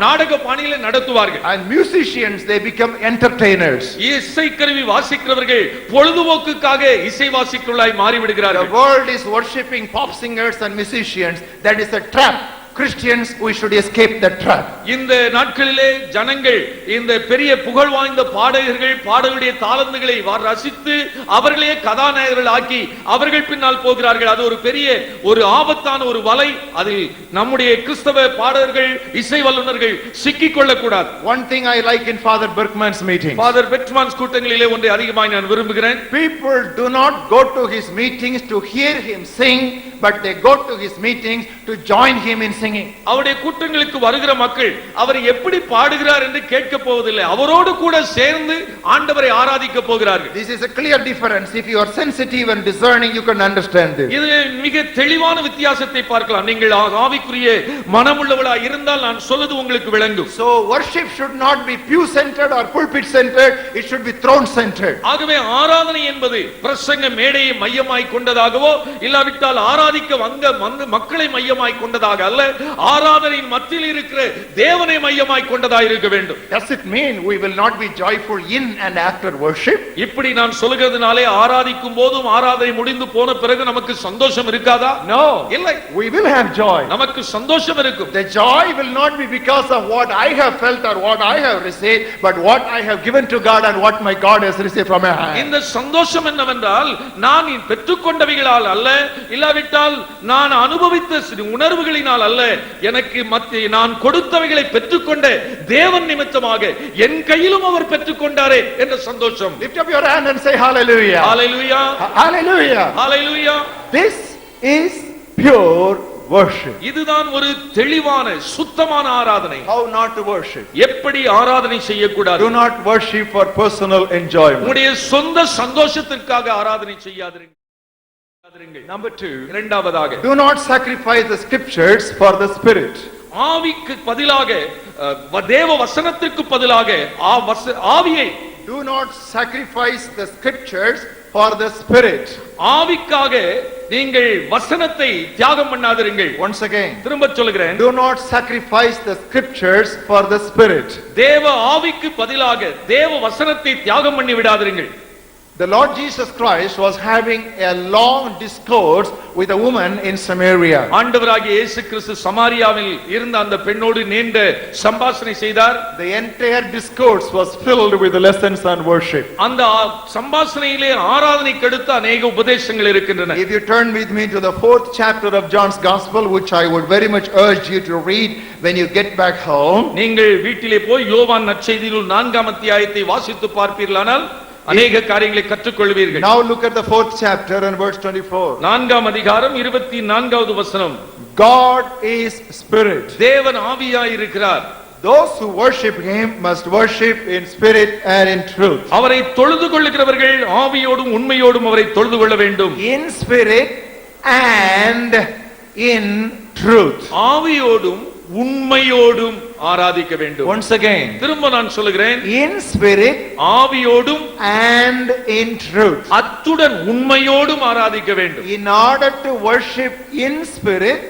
நாடக பாணியில நடத்துவார்கள். And musicians, they become entertainers. இசைக்கருவி வாசிக்கிறவர்கள் பொழுதுபோக்குக்காக இசை வாசிக்கிறவர்களாய் மாறிவிடுகிறார்கள். The world is worshipping pop singers and musicians. That is a trap. Christians, we should escape that trap. இந்த நாட்களிலே ஜனங்கள் இந்த பெரிய புகழ் வாய்ந்த பாடகர்கள் பாடலுடைய தாளந்துகளை ரசித்து அவர்களே கதாநாயகர்கள் ஆக்கி அவர்கள் பின்னால் போகிறார்கள். அது ஒரு பெரிய ஒரு ஆபத்தான ஒரு வலை. அதில் நம்முடைய கிறிஸ்தவ பாடகர்கள் இசை வல்லுநர்கள் சிக்கிக் கொள்ளக்கூடாது. One thing I like in Father Berkman's meetings. Father Berkman's கூட்டங்களிலே ஒன்றை அதிகமாக நான் விரும்புகிறேன். People do not go to his meetings to hear him sing, but they go to his meetings to join him in singing. அவருடைய கூட்டங்களுக்கு வருகிற மக்கள் அவர் எப்படி பாடுகிறார் என்று கேட்க போவதில்லை, அவரோடு கூட சேர்ந்து ஆண்டவரை ஆராதிக்க போகிறார்கள். This is a clear difference. If you are sensitive and discerning, you can understand this. இது மிக தெளிவான வித்தியாசத்தை பார்க்கலாம். நீங்கள் ஆவிக்குரிய மனமுள்ளவளாய் இருந்தால் நான் சொல்வது உங்களுக்கு விளங்கும். So worship should not be pew centered or pulpit centered, it should be throne centered. ஆகவே ஆராதனை என்பது பிரசங்க மேடையை மையமாய் கொண்டதாகவோ இல்லாவிட்டால் ஆராதிக்க வந்த மக்களை மையமாய் கொண்டதாக அல்ல, ஆராதனையின் மத்தியில் இருக்கிற தேவனை மையமாய் கொண்டதாக இருக்க வேண்டும். Does it mean we will not be joyful in and after worship? இப்படி நான் சொல்கிறதுனாலே ஆராதிக்கும் போதும் ஆராதனை முடிந்து போன பிறகு நமக்கு சந்தோஷம் இருக்காதா? No. இல்லை, We will have joy. நமக்கு சந்தோஷம் இருக்கும். The joy will not be because of what I have felt or what I have received, but what I have given to God and what my God has received from my hand. இந்த சந்தோஷம் என்னவென்றால் நான் பெற்றுக்கொண்டவைகளால் அல்ல, இல்லாவிட்டால் நான் அனுபவித்த உணர்வுகளினால் அல்ல, எனக்கு நான் கொடுத்தவைகளை பெற்றுக்கொண்ட தேவன் நிமித்தமாக என் கையிலும் அவர் பெற்றுக்கொண்டாரே என்ற சந்தோஷம். Lift up your hand and say hallelujah. Hallelujah, Hallelujah. Hallelujah. This is pure worship. இதுதான் ஒரு தெளிவான சுத்தமான ஆராதனை. How not to worship? எப்படி ஆராதனை செய்யக்கூடாது? Do not worship for personal enjoyment. உங்களுடைய சொந்த சந்தோஷத்திற்காக ஆராதனை செய்யாதீர்கள். Number 2, இரண்டாவதாக do not sacrifice the scriptures for the spirit. ஆவிக்கு பதிலாக தேவ வசனத்திற்கு பதிலாக ஆவியை Do not sacrifice the scriptures for the spirit. ஆவிக்காக நீங்கள் வசனத்தை தியாகம் பண்ணாதீர்கள். Once again, திரும்ப சொல்கிறேன், do not sacrifice the scriptures for the spirit. தேவ ஆவிக்கு பதிலாக தேவ வசனத்தை தியாகம் பண்ணி விடாதீர்கள். The Lord Jesus Christ was having a long discourse with a woman in Samaria. ஆண்டவராகிய இயேசு கிறிஸ்து சமாரியாவில் இருந்த அந்த பெண்ணோடு நீண்ட சம்பாஷணை செய்தார். The entire discourse was filled with lessons on worship. அந்த சம்பாஷணையிலே ஆராதனைக்கு அடுத்த அநேக உபதேசங்கள் இருக்கின்றன. If you turn with me to the 4th chapter of John's Gospel, which I would very much urge you to read when you get back home. நீங்கள் வீட்டிலே போய் யோவான் நற்செய்தியில் 4ஆம் அத்தியாயத்தை வாசித்து பார்ப்பீர்களானால் அநேக காரியங்களை கற்றுக்கொள்வீர்கள். Now look at the 4th chapter and verse 24. 4ஆம் அதிகாரம் 24வது வசனம். God is spirit. தேவன் ஆவியாய் இருக்கிறார். Those who worship him must worship in spirit and in truth. அவரை தொழுது கொள்ளுகிறவர்கள் ஆவியோடும் உண்மையோடும் அவரை தொழுது கொள்ள வேண்டும். In spirit and in truth. ஆவியோடும் உண்மையோடும் ஆராதிக்க வேண்டும். Once again, திரும்ப நான் சொல்கிறேன், in spirit ஆவியோடும் and in truth. அத்துடன் உண்மையோடும் ஆராதிக்க வேண்டும். In order to worship in spirit,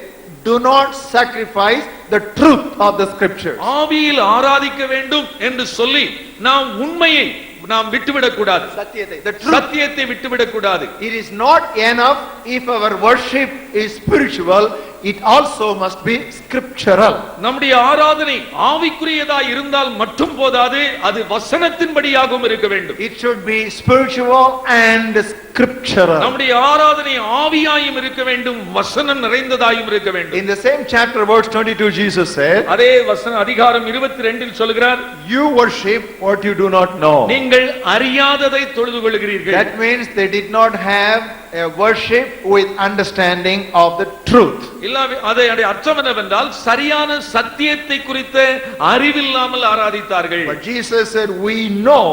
do not sacrifice the truth of the scriptures. ஆவியில் ஆராதிக்க வேண்டும் என்று சொல்லி நாம் உண்மையை நாம் விட்டுவிடக் கூடாது. சத்தியத்தை விட்டுவிடக் கூடாது. It is not enough if our worship is spiritual, it also must be scriptural. நம்முடைய ஆராதனை ஆவிக்குரியதா இருந்தால் மட்டும் போதாது, அது வசனத்தின்படியாகவும் இருக்க வேண்டும். It should be spiritual and scriptural. நம்முடைய ஆராதனை ஆவியாயும் இருக்க வேண்டும், வசனம் நிறைந்ததாயும் இருக்க வேண்டும். In the same chapter verse 22 Jesus said, அதே வசனம் அதிகாரம் 22இல் சொல்கிறார், you worship what you do not know. நீங்கள் அறியாததை தொழுது கொள்கிறீர்கள். That means they did not have a worship with understanding of the truth. அதை அர்த்தம் என்னவென்றால் சரியான சத்தியத்தை குறித்த அறிவில்லாமல் ஆராதித்தார்கள். But Jesus said, we know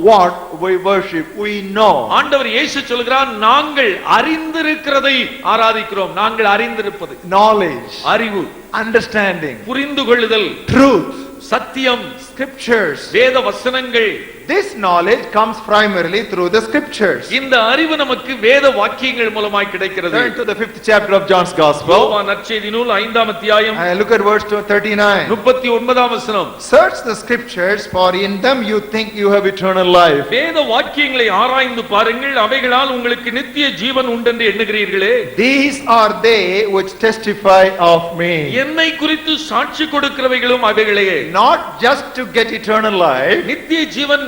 what we worship. We know. ஆண்டவர் இயேசு சொல்கிறார், நாங்கள் அறிந்திருக்கிறதை ஆராதிக்கிறோம். நாங்கள் அறிந்திருப்பது Knowledge, அறிவு, understanding, புரிந்து கொள்ளுதல், truth, சத்தியம், scriptures. வேத வசனங்கள். This knowledge comes primarily through the scriptures. இந்த அறிவு நமக்கு வேத வாக்கியங்கள் மூலமாய் கிடைக்கிறது. Turn to the 5th chapter of John's Gospel. யோவான் நற்செய்தி நூல் 5ஆம் அத்தியாயம் And look at verse 39. 39ஆம் வசனம். Search the scriptures, for in them you think you have eternal life. வேத வாக்கியங்களை ஆராய்ந்து பாருங்கள், அவைகளால் உங்களுக்கு நித்திய ஜீவன் உண்டென்று எண்ணுகிறீர்களே. These are they which testify of me. என்னை குறித்து சாட்சி கொடுக்கிறவைகளும் அவைகளே. Not just to get eternal life, நித்திய ஜீவன்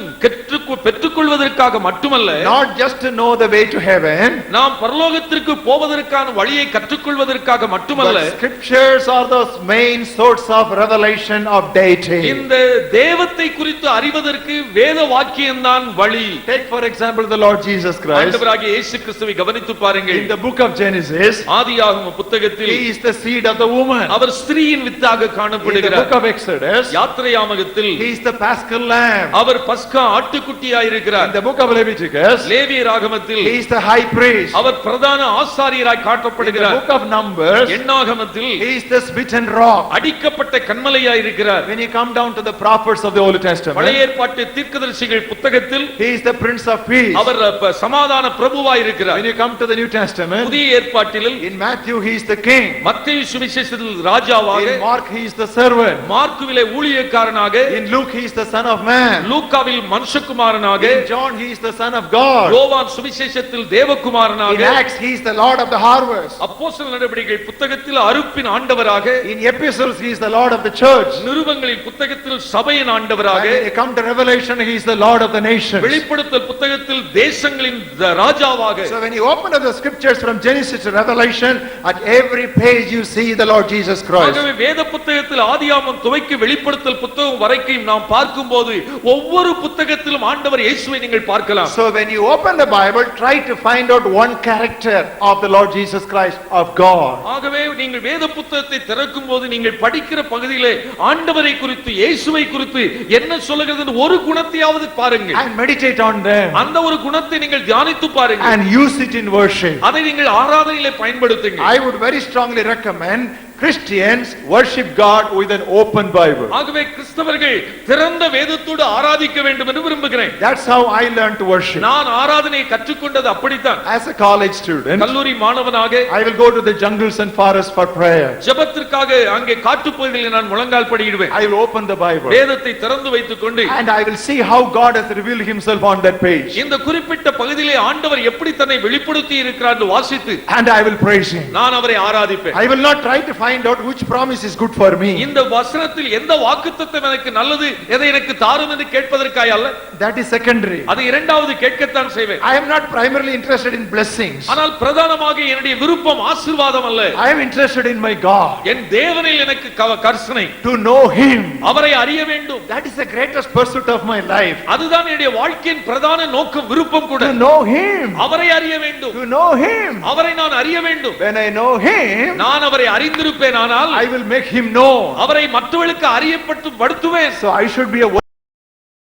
பெற்றுக்கொள்வதற்காக மட்டுமல்ல, not just to know the way to heaven, நாம் பரலோகத்திற்கு போவதற்கான வழியை கற்றுக்கொள்வதற்காக மட்டுமல்ல, but scriptures are the main source of revelation of deity. இந்த தேவத்தை குறித்து அறிவதற்கு வேத வாக்கியம்தான் வழி. Take for example the Lord Jesus Christ. ஆண்டவராகிய இயேசு கிறிஸ்துவை கவனித்து பாருங்கள். In the book of Genesis, ஆதியாகம புத்தகத்தில் he is the seed of the woman. அவர் ஸ்திரீயின் வித்தாக In the காணப்படுகிறார். book of Exodus, யாத்திரையாமத்தில் he is the paschal lamb. அவர் பஸ்கா ஆட்டுக்குட்டியாய் In இருக்கிறார். the book of Leviticus, லேவியராகமத்தில் he is the high priest. அவர் பிரதான ஆசாரியராய் In the காட்டப்படுகிறார். book of Numbers, எண்ணாகமத்தில் he is the smitten rock. அடிக்கப்பட்ட கன்மலையாய் இருக்கிறார். When you come down to the prophets of the Old Testament, பழைய ஏற்பாட்டு தீர்க்கதரிசிகள் புத்தகத்தில் he is the prince of peace. அவர் சமாதான பிரபுவாய் இருக்கிறார். When you come to the New Testament, புதிய ஏற்பாட்டில் in Matthew he is the king. மத்தேயு சுவிசேஷத்தில் ராஜாவாக, In Mark he is the servant. மார்க்குவிலே ஊழியக்காரனாக, In Luke he is the son of man. லூக்காவில் மனுஷகுமாரனாக, In John he is the son of God. யோவான் சுவிசேஷத்தில் In தேவகுமாரனாக, Acts he is the Lord of the harvest. அப்போஸ்தலர் நடவடிக்கைகள் புத்தகத்தில் அறுப்பின் ஆண்டவராக, In epistles he is the Lord of the church. நிருபங்களின் புத்தகத்தில் சபையின் ஆண்டவராக, And when you come to Revelation he is the Lord of the nations. வெளிப்படுத்தல் புத்தகத்தில் தேசங்களின் ராஜாவாக. So when you open up the scriptures from Genesis to Revelation, at every page you see the Lord Jesus Christ. ஆகவே வேத புத்தகத்தில் ஆதியாகமம் துவக்கி வெளிப்படுத்தல் புத்தகம் வரைக்கும் நாம் பார்க்கும்போது ஒவ்வொரு புத்தகத்திலும் ஆண்டவர் இயேசுவை நீங்கள் பார்க்கலாம். So when you open the Bible, try to find out one character of the Lord Jesus Christ, of God. ஆகவே நீங்கள் வேத புத்தகத்தை திறக்கும் போது நீங்கள் படிக்கிற பகுதியிலே ஆண்டவரை குறித்து, இயேசுவை குறித்து என்ன சொல்லுகிறது ஒரு குணத்தையாவது பாருங்கள். And meditate on them. அந்த ஒரு குணத்தை நீங்கள் தியானித்து பாருங்கள். And use it in worship. அதை நீங்கள் ஆராதனையிலே பயன்படுத்துங்கள். I would very strongly recommend Christians worship God with an open Bible. ஆகவே கிறிஸ்தவர்கள் திறந்த வேதத்தோடு ஆராதிக்க வேண்டும் என்று விரும்புகிறேன். That's how I learned to worship. நான் ஆராதனையை கற்றுக்கொண்டது அப்படித்தான். As a college student, கல்லூரி மாணவனாக I will go to the jungles and forests for prayer. ஜெபத்திற்காக அங்கே காட்டுப்பகுதிகளில் நான் முழங்கால் படியிடுவேன். I will open the Bible. வேதத்தை திறந்து வைத்துக் கொண்டு And I will see how God has revealed himself on that page. இந்த குறிப்பிட்ட பகுதியிலே ஆண்டவர் எப்படி தன்னை வெளிப்படுத்தி இருக்கிறார் என்று வாசித்து And I will praise him. நான் அவரை ஆராதிப்பேன். I will not try to find out which promise is good for me. இந்த வசனத்தில் எந்த வாக்குத்தத்தம் எனக்கு நல்லது, எதை எனக்கு தாரும் என்று கேட்பதற்காக அல்ல. That is secondary. அது இரண்டாவது கேட்கத்தான் செய்வேன். I am not primarily interested in blessings. ஆனால் பிரதானமாக என்னுடைய விருப்பம் ஆசீர்வாதம் அல்ல. I am interested in my God. என் தேவனில் எனக்கு கர்சனை, To know him. அவரை அறிய வேண்டும். That is the greatest pursuit of my life. அதுதான் என்னுடைய வாழ்க்கையின் பிரதான நோக்கம், விருப்பம் கூட. To know him. அவரை அறிய வேண்டும். To know him. அவரை நான் அறிய வேண்டும். When I know him, நான் அவரை அறிந்திருப்பேன், ஆனால் I will make him known. அவரை மற்றவர்களுக்கு அறியப்படுத்துவேன். So I should be a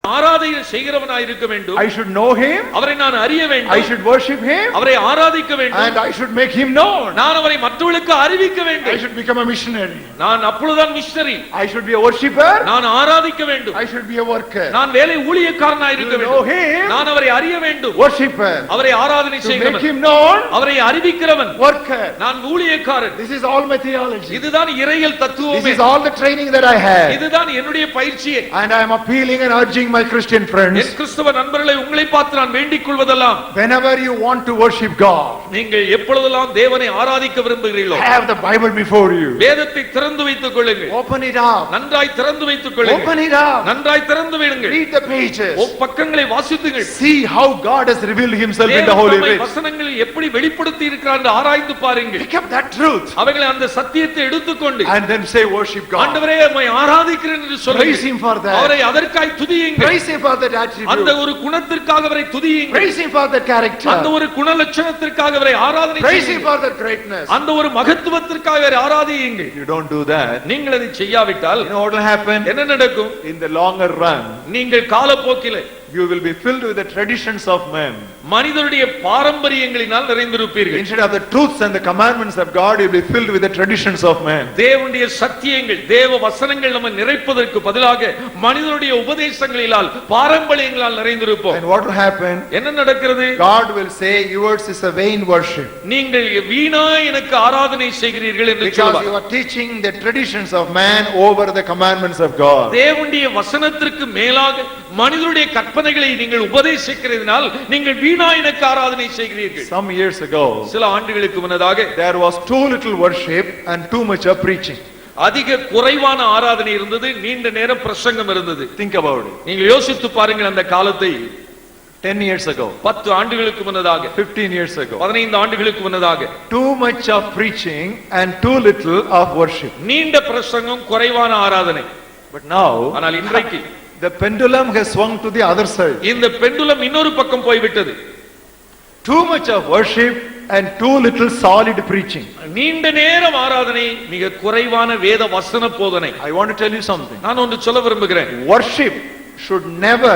ஆராதனை செய்கிறவனாய் இருக்க வேண்டும். I should know him. அவரை நான் அறிய I வேண்டும். should worship him. அவரை ஆராதிக்க வேண்டும். And I should make him known. நான் அவரை மற்றவர்களுக்கு அறிவிக்க I வேண்டும். should become a missionary. நான் அப்பொழுதுதான் missionary. I should be a worshipper. நான் ஆராதிக்க வேண்டும். I should be a worker. நான் வேலை ஊழியக்காரனாய் இருக்க To know வேண்டும். him. நான் அவரை அறிய வேண்டும். Worshipper. அவரை ஆராதனை To make செய்கிறவன், him known. அவரை அறிவிக்கிறவன். Worker. நான் ஊழியக்காரன். This is all my theology. இதுதான் இறையியல் This தத்துவமே. is all the training that I have. இதுதான் என்னுடைய பயிற்சியே. And I am appealing and urging my Christian friends. என் கிறிஸ்தவ நண்பர்களை உங்களை பார்த்து நான் வேண்டிக் கொள்வதெல்லாம், Whenever you want to worship God, நீங்கள் எப்பொழுதெல்லாம் தேவனை ஆராதிக்க விரும்புகிறீர்களோ have the Bible before you. வேதத்தை திறந்து வைத்துக் கொள்ளுங்கள். Open it up. நன்றாய் திறந்து வைத்துக் கொள்ளுங்கள். Open it up. நன்றாய் திறந்து விடுங்கள். Read the pages. பக்கங்களை வாசித்துங்கள். See how God has revealed himself in the தேவன் Holy தம்மை Writ. வசனங்களில் எப்படி வெளிப்படுத்தி இருக்கிறார் என்று ஆராய்ந்து பாருங்கள். Pick up that truth அவைகளை அந்த சத்தியத்தை எடுத்துக்கொண்டு and then say worship God. ஆண்டவரே உம்மை ஆராதிக்கிறேன் என்று Praise சொல்லுங்கள். him for that. அவரை அதற்காய் துதியுங்கள். Praise him for that அந்த attribute. ஒரு குணத்திற்காக அவரை துதியுங்கள். Praise him for that அந்த character. ஒரு குண லட்சணத்திற்காக அவரை ஆராதனை Praise him செய்யுங்கள். for that greatness. அந்த ஒரு மகத்துவத்திற்காக அவரை ஆராதியுங்கள். You don't do that. நீங்கள் அதை செய்யாவிட்டால் You know what will happen? என்ன நடக்கும்? In the longer run, நீங்கள் காலப்போக்கிலே you will be filled with the traditions of men. மனிதருடைய பாரம்பரியங்களினால் நிறைந்திருப்பீர்கள். Instead of the truths and the commandments of God, you will be filled with the traditions of men. தேவனுடைய சத்தியங்கள், தேவ வசனங்கள் நம்ம நிறைப்பதற்கு பதிலாக மனிதனுடைய உபதேசங்களினால், பாரம்பரியங்களால் நிறைந்திருப்போம். And what will happen? என்ன நடக்கிறது? God will say, yours is a vain worship. நீங்கள் வீணா எனக்கு ஆராதனை செய்கிறீர்கள் என்று Because you சொல்வார். are teaching the traditions of man over the commandments of God. தேவனுடைய வசனத்திற்கு மேலாக மனிதனுடைய கற்பனைகளை நீங்கள் உபதேசிக்கிறதினால் நீங்கள் வீணா எனக்கு ஆராதனை செய்கிறீர்கள். Some years ago, சில ஆண்டுகளுக்கு முன்னதாக there was too little worship and too much of preaching. அதிக குறைவான ஆராதனை இருந்தது, நீண்ட நேரம் பிரசங்கம் இருந்தது. Think about it. நீங்கள் யோசித்து பாருங்கள் அந்த காலத்தை. 10 years ago, 10 ஆண்டுகளுக்கு முன்னதாக, 15 years ago, 15 ஆண்டுகளுக்கு முன்னதாக, too much of preaching and too little of worship. நீண்ட பிரசங்கம், குறைவான ஆராதனை. But now, ஆனால் இன்றைக்கு the pendulum has swung to the other side. இந்த பெண்டுலம் இன்னொரு பக்கம் போய்விட்டது. Too much of worship and too little solid preaching. நீண்ட நேரம் ஆராதனை, மிக குறைவான வேத வசன போதனை. I want to tell you something. நான் ஒன்று சொல்ல விரும்புகிறேன். Worship should never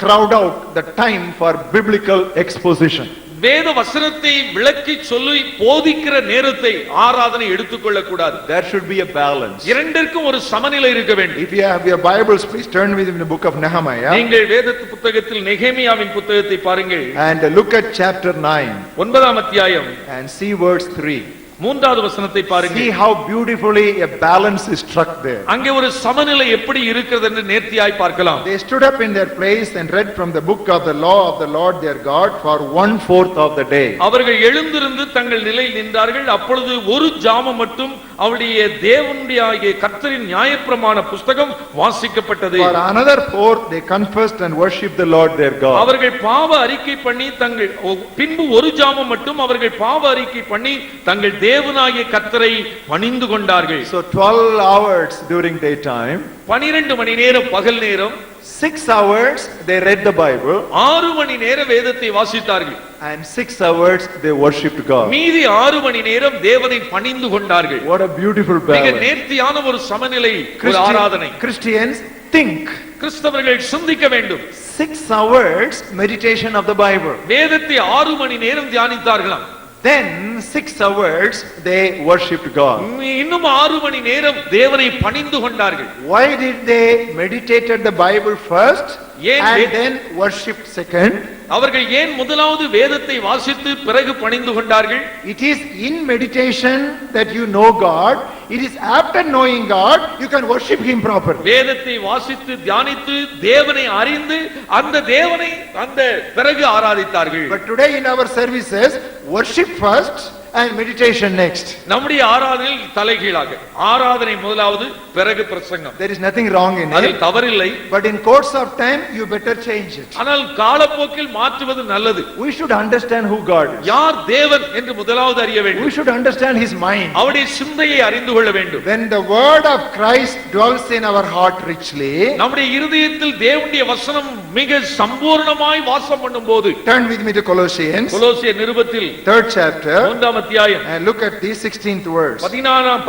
crowd out the time for biblical exposition. வேத வசனத்தை விளக்கி சொல்லி போதிக்கிற நேரத்தை ஆராதனை எடுத்துக்கொள்ள கூடாது. There should be a balance. இரண்டிற்கும் ஒரு சமநிலை இருக்க வேண்டும். If you have your Bibles, please turn with me in the book of Nehemiah நீங்கள் வேதத்து புத்தகத்தில் நெகேமியாவின் புத்தகத்தை பாருங்கள். and look at chapter 9 9ஆம் அத்தியாயம் and see verse 3. மூன்றாவது வசனத்தை See பாருங்கள். how beautifully a balance is struck there. அங்கே ஒரு சமநிலை எப்படி இருக்கிறது என்று நேர்த்தியாய் பார்க்கலாம். They stood up in their place and read from the book of the law of the Lord their God for 1/4 of the day. அவர்கள் எழுந்திருந்து தங்கள் நிலையில் நின்றார்கள். அப்பொழுது ஒரு ஜாமம் மட்டும் அவருடைய தேவனுடைய கர்த்தரின் நியாயப்பிரமாண புஸ்தகம் வாசிக்கப்பட்டது. For another 4 they confessed and worshipped the Lord their God. அவர்கள் பாவ அறிக்கை பண்ணி தங்கள் பின்பு ஒரு ஜாமம் மட்டும் அவர்கள் பாவ அறிக்கை பண்ணி தங்கள் தேவனாகிய கர்த்தரை பணிந்து கொண்டார்கள். So 12 hours during daytime, 12 மணி நேரம் பகல் நேரம், 6 hours they read the Bible, 6 மணி நேரம் வேதத்தை வாசித்தார்கள். and 6 hours they worshipped God. மீதி 6 மணி நேரம் தேவனை பணிந்து கொண்டார்கள். What a beautiful மிக balance. நேர்த்தியான ஒரு சமநிலை, ஒரு ஆராதனை. Christians think. கிறிஸ்தவர்கள் சிந்திக்க வேண்டும். 6 hours meditation of the Bible. வேதத்தை 6 மணி நேரம் தியானித்தார்களாம். Then 6 hours they worshipped God. இன்னும் 6 மணி நேரம் தேவனை பணிந்து கொண்டார்கள். Why did they meditated the Bible first ஏன் and then worshipped second? அவர்கள் ஏன் முதலாவது வேதத்தை வாசித்து பிறகு பணிந்து கொண்டார்கள்? It is in meditation that you know God. It is after knowing God you can worship Him properly. வேதத்தை வாசித்து தியானித்து தேவனை அறிந்து அந்த தேவனை அந்த பிறகு ஆராதித்தார்கள். But today in our services, worship first and meditation next. நம்முடைய ஆராதனையில் தலைகீழாக, ஆராதனை முதலாவது பிறகு பிரசங்கம். There is nothing wrong in அதில் it. தவறில்லை. But in course of time, you better change it. ஆனால் காலப்போக்கில் மாற்றுவது நல்லது. We should understand who God is. யார் தேவன் என்று முதலாவது அறிய We வேண்டும். should understand His mind. அவருடைய சிந்தையை அறிந்து கொள்ள வேண்டும். When the word of Christ dwells in our heart richly, நம்முடைய இருதயத்தில் தேவனுடைய வசனம் மிக சம்பூர்ணமாய் வாசம் பண்ணும்போது, turn with me to Colossians, கொலோசியர் நிருபத்தில் 3rd chapter, 3ஆம் அத்தியாயம் and look at the 16th verse. 16ஆம்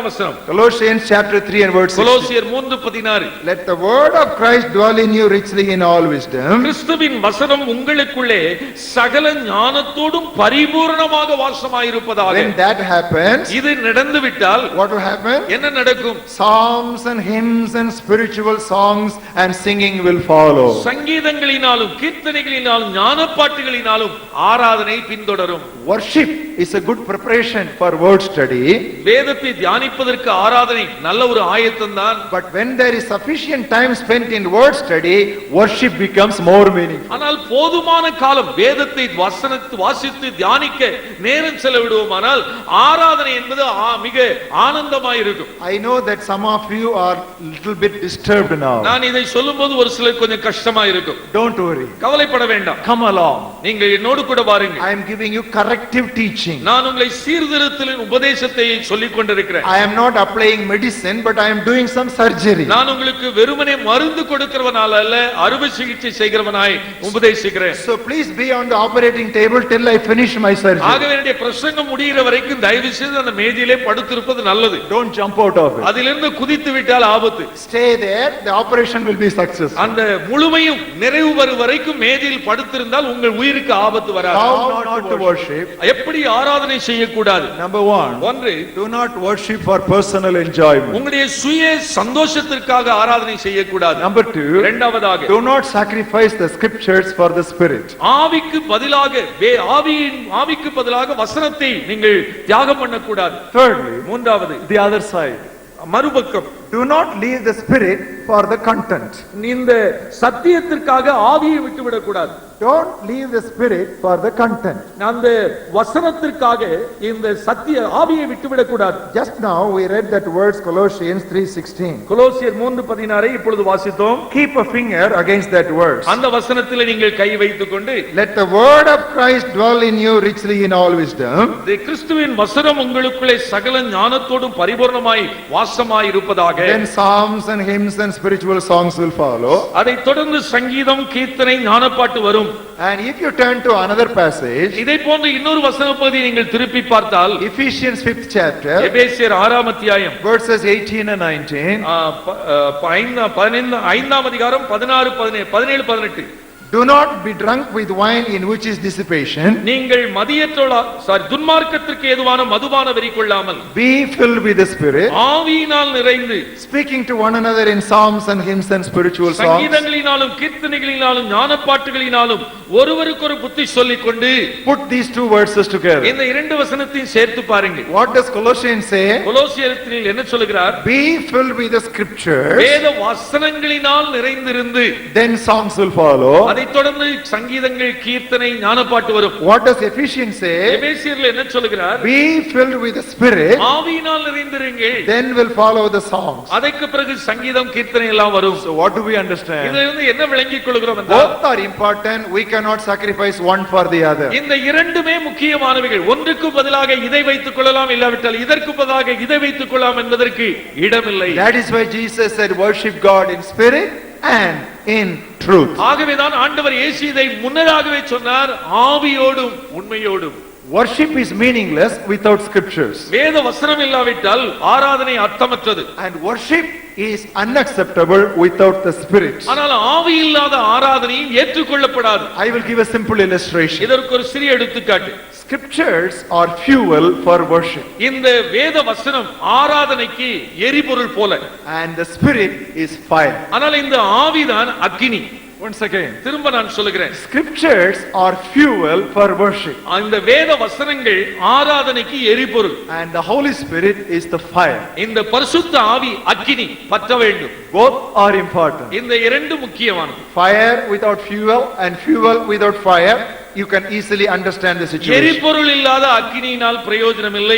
வசனம். Colossians chapter 3 and verse 16. கொலோசியர் 3:16. Let the word of Christ dwell in you richly in all wisdom. கிறிஸ்துவின் வசனம் உங்களுக்குள்ளே சகல ஞானத்தோடும் பரிபூரணமாக வாசமாயிருப்பதாக. When that happens, இது நடந்து விட்டால் what will happen? என்ன நடக்கும்? Psalms and hymns and spiritual songs and singing will follow. சங்கீதங்களினாலும் கீர்த்தனைகளினாலும் ஞானப்பாட்டுகளினாலும் ஆராதனை பின்தொடரும். Worship is a good preparation for word study. வேதத்தை தியானிப்பதற்கு ஆராதனை நல்ல ஒரு ஆயத்தம்தான். But when there is sufficient time spent in word study, worship becomes more meaningful. ஆனால் போதுமான காலம் வேதத்தை வாசித்து தியானிக்க நேரம் செலவிடுவோமானால் ஆராதனை என்பது மிக ஆனந்தமாயிருக்கும். I know that some of you are little bit disturbed now. நான் இதை சொல்லும்போது ஒரு சிலர் கொஞ்சம் கஷ்டமா இருக்கும். Don't worry. கவலைப்பட வேண்டாம். Come along. நீங்கள் என்னோடு கூட வாருங்கள். I am giving you corrective teaching. நான் உங்களை சீர்திருத்தலின் உபதேசத்தை சொல்லிக் கொண்டிருக்கிறேன். I am not applying medicine, but I am doing some surgery. நான் உங்களுக்கு வெறுமனே மருந்து கொடுக்கிறவனால அல்ல, அறுவை சிகிச்சை செய்கிறவனாய் உபதேசிக்கிறேன். So please be on the operating table till I finish my surgery. ஆகவே என்னுடைய பிரசங்கம் முடிகிற வரைக்கும் தயவு செய்து அந்த மேஜையிலே படுத்திருப்பது நல்லது. Don't jump out of it. அதிலிருந்து குதித்து விட்டால் ஆபத்து. Stay there, the operation will be successful. அந்த முழுமையும் நிறைவு வரும் வரைக்கும் மேஜையில் படுத்திருந்தால் உங்கள் உயிருக்கு ஆபத்து வராது. How not to worship? எப்படி ஆராதனை செய்யக்கூடாது? Number 1, ஒன்று, do not worship for personal enjoyment. உங்களுடைய சுய சந்தோஷத்திற்காக ஆராதனை செய்யக்கூடாது. Number 2, இரண்டாவதாக, do not sacrifice the scriptures for the spirit. ஆவிக்கு பதிலாக வசனத்தை நீங்கள் தியாகம் பண்ணக்கூடாது. Thirdly, மூன்றாவது, the other side, மறுபக்கம் Do not leave the spirit for the content. இந்த சத்தியத்திற்காக ஆவியை விட்டுவிடக் கூடாது. Don't leave the spirit for the content. அந்த வசனத்திற்காக இந்த சத்திய ஆவியை விட்டுவிடக் கூடாது. Just now we read that verse Colossians 3:16. கொலோசியர் 3:16 இப்பொழுது வாசித்தோம். Keep a finger against that verse. அந்த வசனத்தில் நீங்கள் கை வைத்துக் கொண்டு Let the word of Christ dwell in you richly in all wisdom. கிறிஸ்துவின் வசனம் உங்களுக்குள்ளே சகல ஞானத்தோடும் பரிபூர்ணமாய் வாசமாய் இருப்பதாக. Then psalms and hymns and spiritual songs will follow. அதைத் தொடர்ந்து சங்கீதம், கீர்த்தனை, ஞானப்பாட்டு வரும். And if you turn to another passage, இதை போன்ற இன்னொரு வசன பகுதியை நீங்கள் திருப்பி பார்த்தால் Ephesians 5th chapter, எபேசியர் 6ஆம் அத்தியாயம் verses 18 and 19. 5ஆம் அதிகாரம் 16, 17, 18. Do not be drunk with wine in which is dissipation. நீங்கள் துன்மார்க்கத்திற்கு ஏதுவான மதுபான வெறி கொள்ளாமல் Be filled with the Spirit, ஆவியினால் நிறைந்து speaking to one another in psalms and hymns and spiritual songs. சங்கீதங்களினாலும் கீர்த்தனைகளினாலும் ஞானப்பாட்டுகளினாலும் ஒருவருக்கொரு புத்தி சொல்லிக் கொண்டு. Put these two verses together. இந்த இரண்டு வசனத்தையும் சேர்த்து பாருங்க. What does Colossians say? கொலோசியரில் என்ன சொல்கிறார்? Be filled with the scriptures. வேத வசனங்களினால் நிறைந்திருந்து. Then songs will follow. அதைத் தொடர்ந்து சங்கீதங்கள், கீர்த்தனை, ஞானப்பாட்டு வரும். What does Ephesians say? எபேசியரில் என்ன சொல்கிறார்? Be filled with the Spirit. ஆவியினால் நிறைந்திருங்கள். Then will follow the songs. அதற்கு பிறகு சங்கீதம், கீர்த்தனை எல்லாம் வரும். So what do we understand? இதிலிருந்து என்ன விளங்கிக் கொள்கிறோம் என்றால் Both are important. We cannot sacrifice one for the other. இந்த இரண்டுமே முக்கியமானவைகள். ஒன்றுக்கு பதிலாக இதை வைத்துக் கொள்ளலாம், இல்லாவிட்டால் இதற்கு பதிலாக இதை வைத்துக் கொள்ளலாம் என்பதற்கு இடமில்லை. That is why Jesus said, worship God in spirit and in truth. ஆகவேதான் ஆண்டவர் இயேசு இதை முன்னதாகவே சொன்னார், ஆவியோடும் உண்மையோடும். Worship is meaningless without scriptures. வேத வசனம் இல்லாவிட்டால் ஆராதனை அர்த்தமற்றது. And worship is unacceptable without the Spirit. ஆனால் ஆவி இல்லாத ஆராதனையும் ஏற்றுக்கொள்ளப்படாது. I will give a simple illustration. இதற்கு ஒரு சிறிய எடுத்துக்காட்டு. Scriptures are fuel for worship. இந்த வேத வசனம் ஆராதனைக்கு எரிபொருள் போல. And the Spirit is fire. ஆனால் இந்த ஆவிதான் அக்கினி. Once again, திரும்ப நான் சொல்லுகிறேன். Scriptures are fuel for worship. இந்த வேத வசனங்கள் ஆராதனைக்கு எரிபொருள். And the Holy Spirit is the fire. இந்த பரிசுத்த ஆவி அக்கினி, பற்ற வேண்டும். Both are important. இந்த இரண்டு முக்கியமானது. Fire without fuel and fuel without fire, you can easily understand the situation. எரிபொருள் இல்லாத அக்கினியினால் பிரயோஜனம் இல்லை,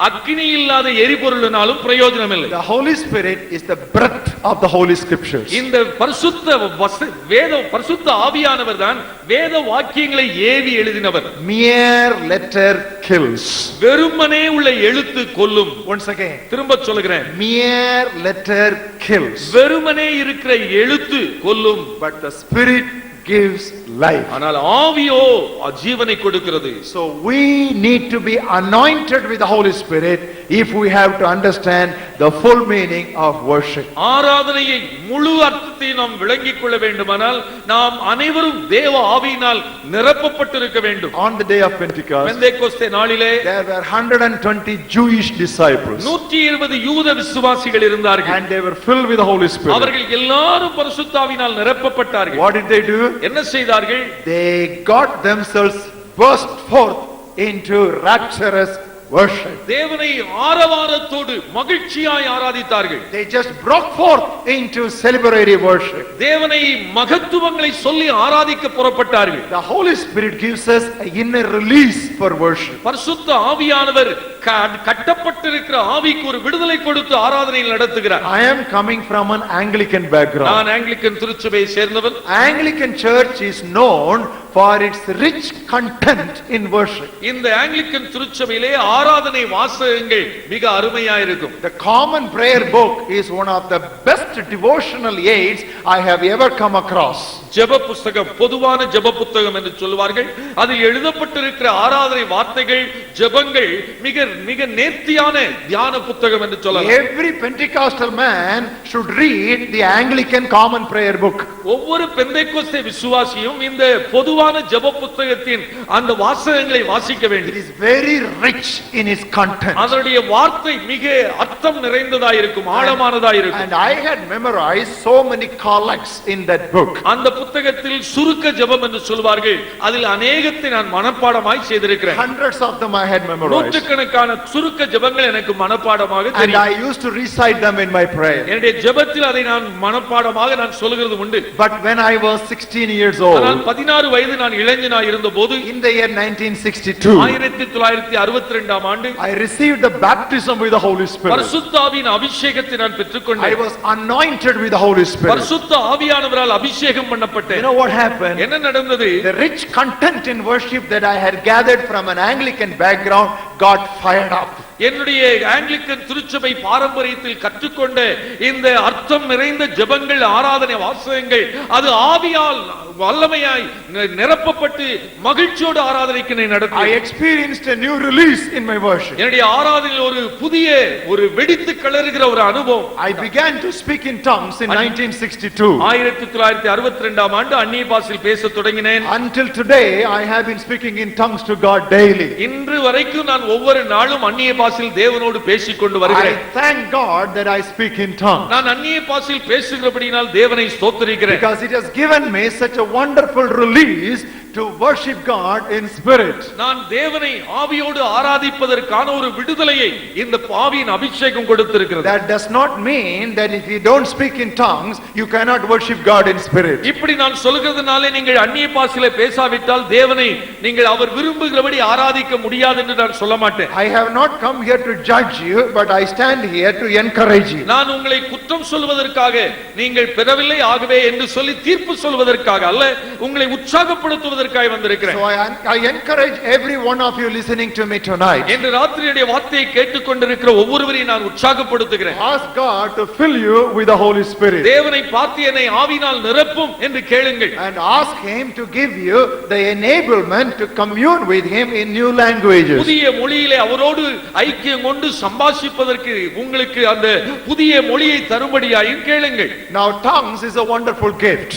அக்கினி இல்லாத எரிபொருளினாலும் பிரயோஜனம் இல்லை. The Holy Spirit is the breath of the Holy Scriptures. இந்த பரிசுத்த ஆவியானவர் தான் வேத வாக்கியங்களை ஏவி எழுதினவர். Mere letter kills. வெறுமனே உள்ள எழுத்து கொல்லும். Once again, திரும்ப சொல்லுகிறேன். mere letter kills. வெறுமனே இருக்கிற எழுத்து கொல்லும். But the Spirit gives life. ஆனால் ஆவியோ ஜீவனை கொடுக்கிறது. So we need to be anointed with the Holy Spirit if we have to understand the full meaning of worship. ஆராதனையை முழு அர்த்தத்தை நாம் விளங்கிக் கொள்ள வேண்டுமானால் நாம் அனைவரும் தேவ ஆவியினால் நிரப்பப்பட்டிருக்க வேண்டும். On the day of Pentecost, Pentecost நாளிலே there were 120 Jewish disciples. 120 யூத விசுவாசிகள் இருந்தார்கள். And they were filled with the Holy Spirit. அவர்கள் எல்லாரும் பரிசுத்த ஆவியினால் நிரப்பப்பட்டார்கள். What did they do? என்ன செய்தார்கள்? They got themselves burst forth into rapturous worship. தேவனை ஆரவாரத்தோடு மகிழ்ச்சியாய் ஆராதித்தார்கள். They just broke forth into celebratory worship. தேவனை மகத்துவங்களை சொல்லி ஆராதிக்க புறப்பட்டார்கள். The Holy Spirit gives us an inner release for worship. பரிசுத்த ஆவியானவர் கட்டப்பட்டிருக்கிற ஆவிக்கு ஒரு விடுதலை கொடுத்து ஆராதனையில் நடத்துகிறார். I am coming from an Anglican background. நான் ஆங்கிலிக்கன் திருச்சபையை சேர்ந்தவன். Anglican church is known for its rich content in worship. இந்த ஆங்கிலிக்கன் திருச்சபையிலே ஆராதனை வாசகங்கள் மிக அருமையா இருக்கும். The common prayer book is one of the best devotional aids I have ever come across. ஜெப புத்தகம், பொதுவான ஜெப புத்தகம் என்று சொல்வார்கள். அதில் எழுதப்பட்டிருக்கிற ஆராதனை வார்த்தைகள், ஜெபங்கள் மிக மிக நேர்த்தியான தியான புத்தகம் என்று சொல்லலாம். Every Pentecostal man should read the Anglican common prayer book. ஒவ்வொரு பெந்தேகோஸ்தே விசுவாசியும் இந்த பொதுவான ஜெப புத்தகத்தின் அந்த வாசகங்களை வாசிக்க வேண்டும். It is very rich in its content. அதனுடைய வார்த்தை மிக அர்த்தம் நிறைந்ததா இருக்கும், ஆழமானதா இருக்கும். And I had memorized so many collects in that book. அந்த புத்தகத்தில் சுருக்க ஜெபம் என்று சொல்வார்கள். அதில் அநேகத்தை நான் மனப்பாடமாய் செய்திருக்கிறேன். Hundreds of them I had memorized. நூற்றுக்கணக்கான சுருக்க ஜெபங்கள் எனக்கு மனப்பாடமாக And தெரியும். I used to recite them in my prayer. என்னுடைய ஜெபத்தில் அதை நான் மனப்பாடமாக நான் சொல்கிறது உண்டு. But when I was 16 years ஆனால் old, 16 வயது நான் இளைஞனாய் இருந்தபோது in the year 1962, 1962ஆம் ஆண்டு I received the baptism with the Holy Spirit. பரிசுத்த ஆவியின் அபிஷேகத்தை நான் I பெற்றுக்கொண்டேன். was anointed with the Holy Spirit. பரிசுத்த ஆவியானவரால் அபிஷேகம் You பண்ணப்பட்டேன். know what happened? என்ன நடந்தது? The rich content in worship that I had gathered from an Anglican background got fired up. என்னுடைய ஆங்கிலிக்கன் திருச்சபை பாரம்பரியத்தில் கற்றுக்கொண்ட இந்த அர்த்தம் நிறைந்த ஜெபங்கள், ஆராதனை வாசகங்கள், அது ஆவியால் வல்லமையாய் நிரப்பப்பட்டு மகிழ்ச்சியோடு ஆராதனைக்கு I நடத்தி experienced a new release in my worship. என்னுடைய ஆராதனையில் ஒரு வெடித்து கிளறுகிற ஒரு அனுபவம். I began to speak in tongues in 1962. 1962ஆம் ஆண்டு அந்நிய பாஷையில் பேசத் தொடங்கினேன். Until today, I have been speaking in tongues to God daily. இன்று வரைக்கும் நான் ஒவ்வொரு நாளும் அந்நிய பாஷையில் தேவனோடு பேசிக்கொண்டு I வருகிறேன். thank God that I speak in tongues, நான் அந்நிய பாஷையில் பேசுகிறபடியினால் தேவனை ஸ்தோத்திரிக்கிறேன். because it has given me such a wonderful release to worship God in spirit. நான் தேவனை ஆவியோடு ஆராதிப்பதற்கான ஒரு விடுதலையை இந்த ஆவியின் அபிஷேகம் கொடுத்திருக்கிறது. That does not mean that if you don't speak in tongues, you cannot worship God in spirit. இப்படி நான் சொல்கிறதுனாலே நீங்கள் அந்நிய பாஷையிலே பேசாவிட்டால் தேவனை நீங்கள் அவர் விரும்புகிறபடி ஆராதிக்க முடியாது என்று நான் சொல்ல மாட்டேன். I have not come here to judge you, but I stand here to encourage you. நான் உங்களை குற்றம் சொல்வதற்காக நீங்கள் பெறவில்லை ஆகவே என்று சொல்லி தீர்ப்பு சொல்வதற்காக அல்ல, உங்களை உற்சாகப்படுத்துவதற்காக வந்திருக்கிறேன். So I encourage every one of you listening to me tonight. என்று ராத்திரியுடைய வார்த்தையை கேட்டுக்கொண்டிருக்கிற ஒவ்வொருவரையும் நான் உற்சாகப்படுத்துகிறேன். Ask God to fill you with the Holy Spirit. தேவனை பார்த்து என்னை ஆவியினால் நிரப்பும் என்று கேளுங்கள். And ask Him to give you the enablement to commune with Him in new languages. புதிய மொழியிலே அவரோடு ஐக்கியம் கொண்டு சம்பாஷிப்பதற்கு உங்களுக்கு அந்த புதிய மொழியை தரும்படியாயும் கேளுங்கள். Now tongues is a wonderful gift.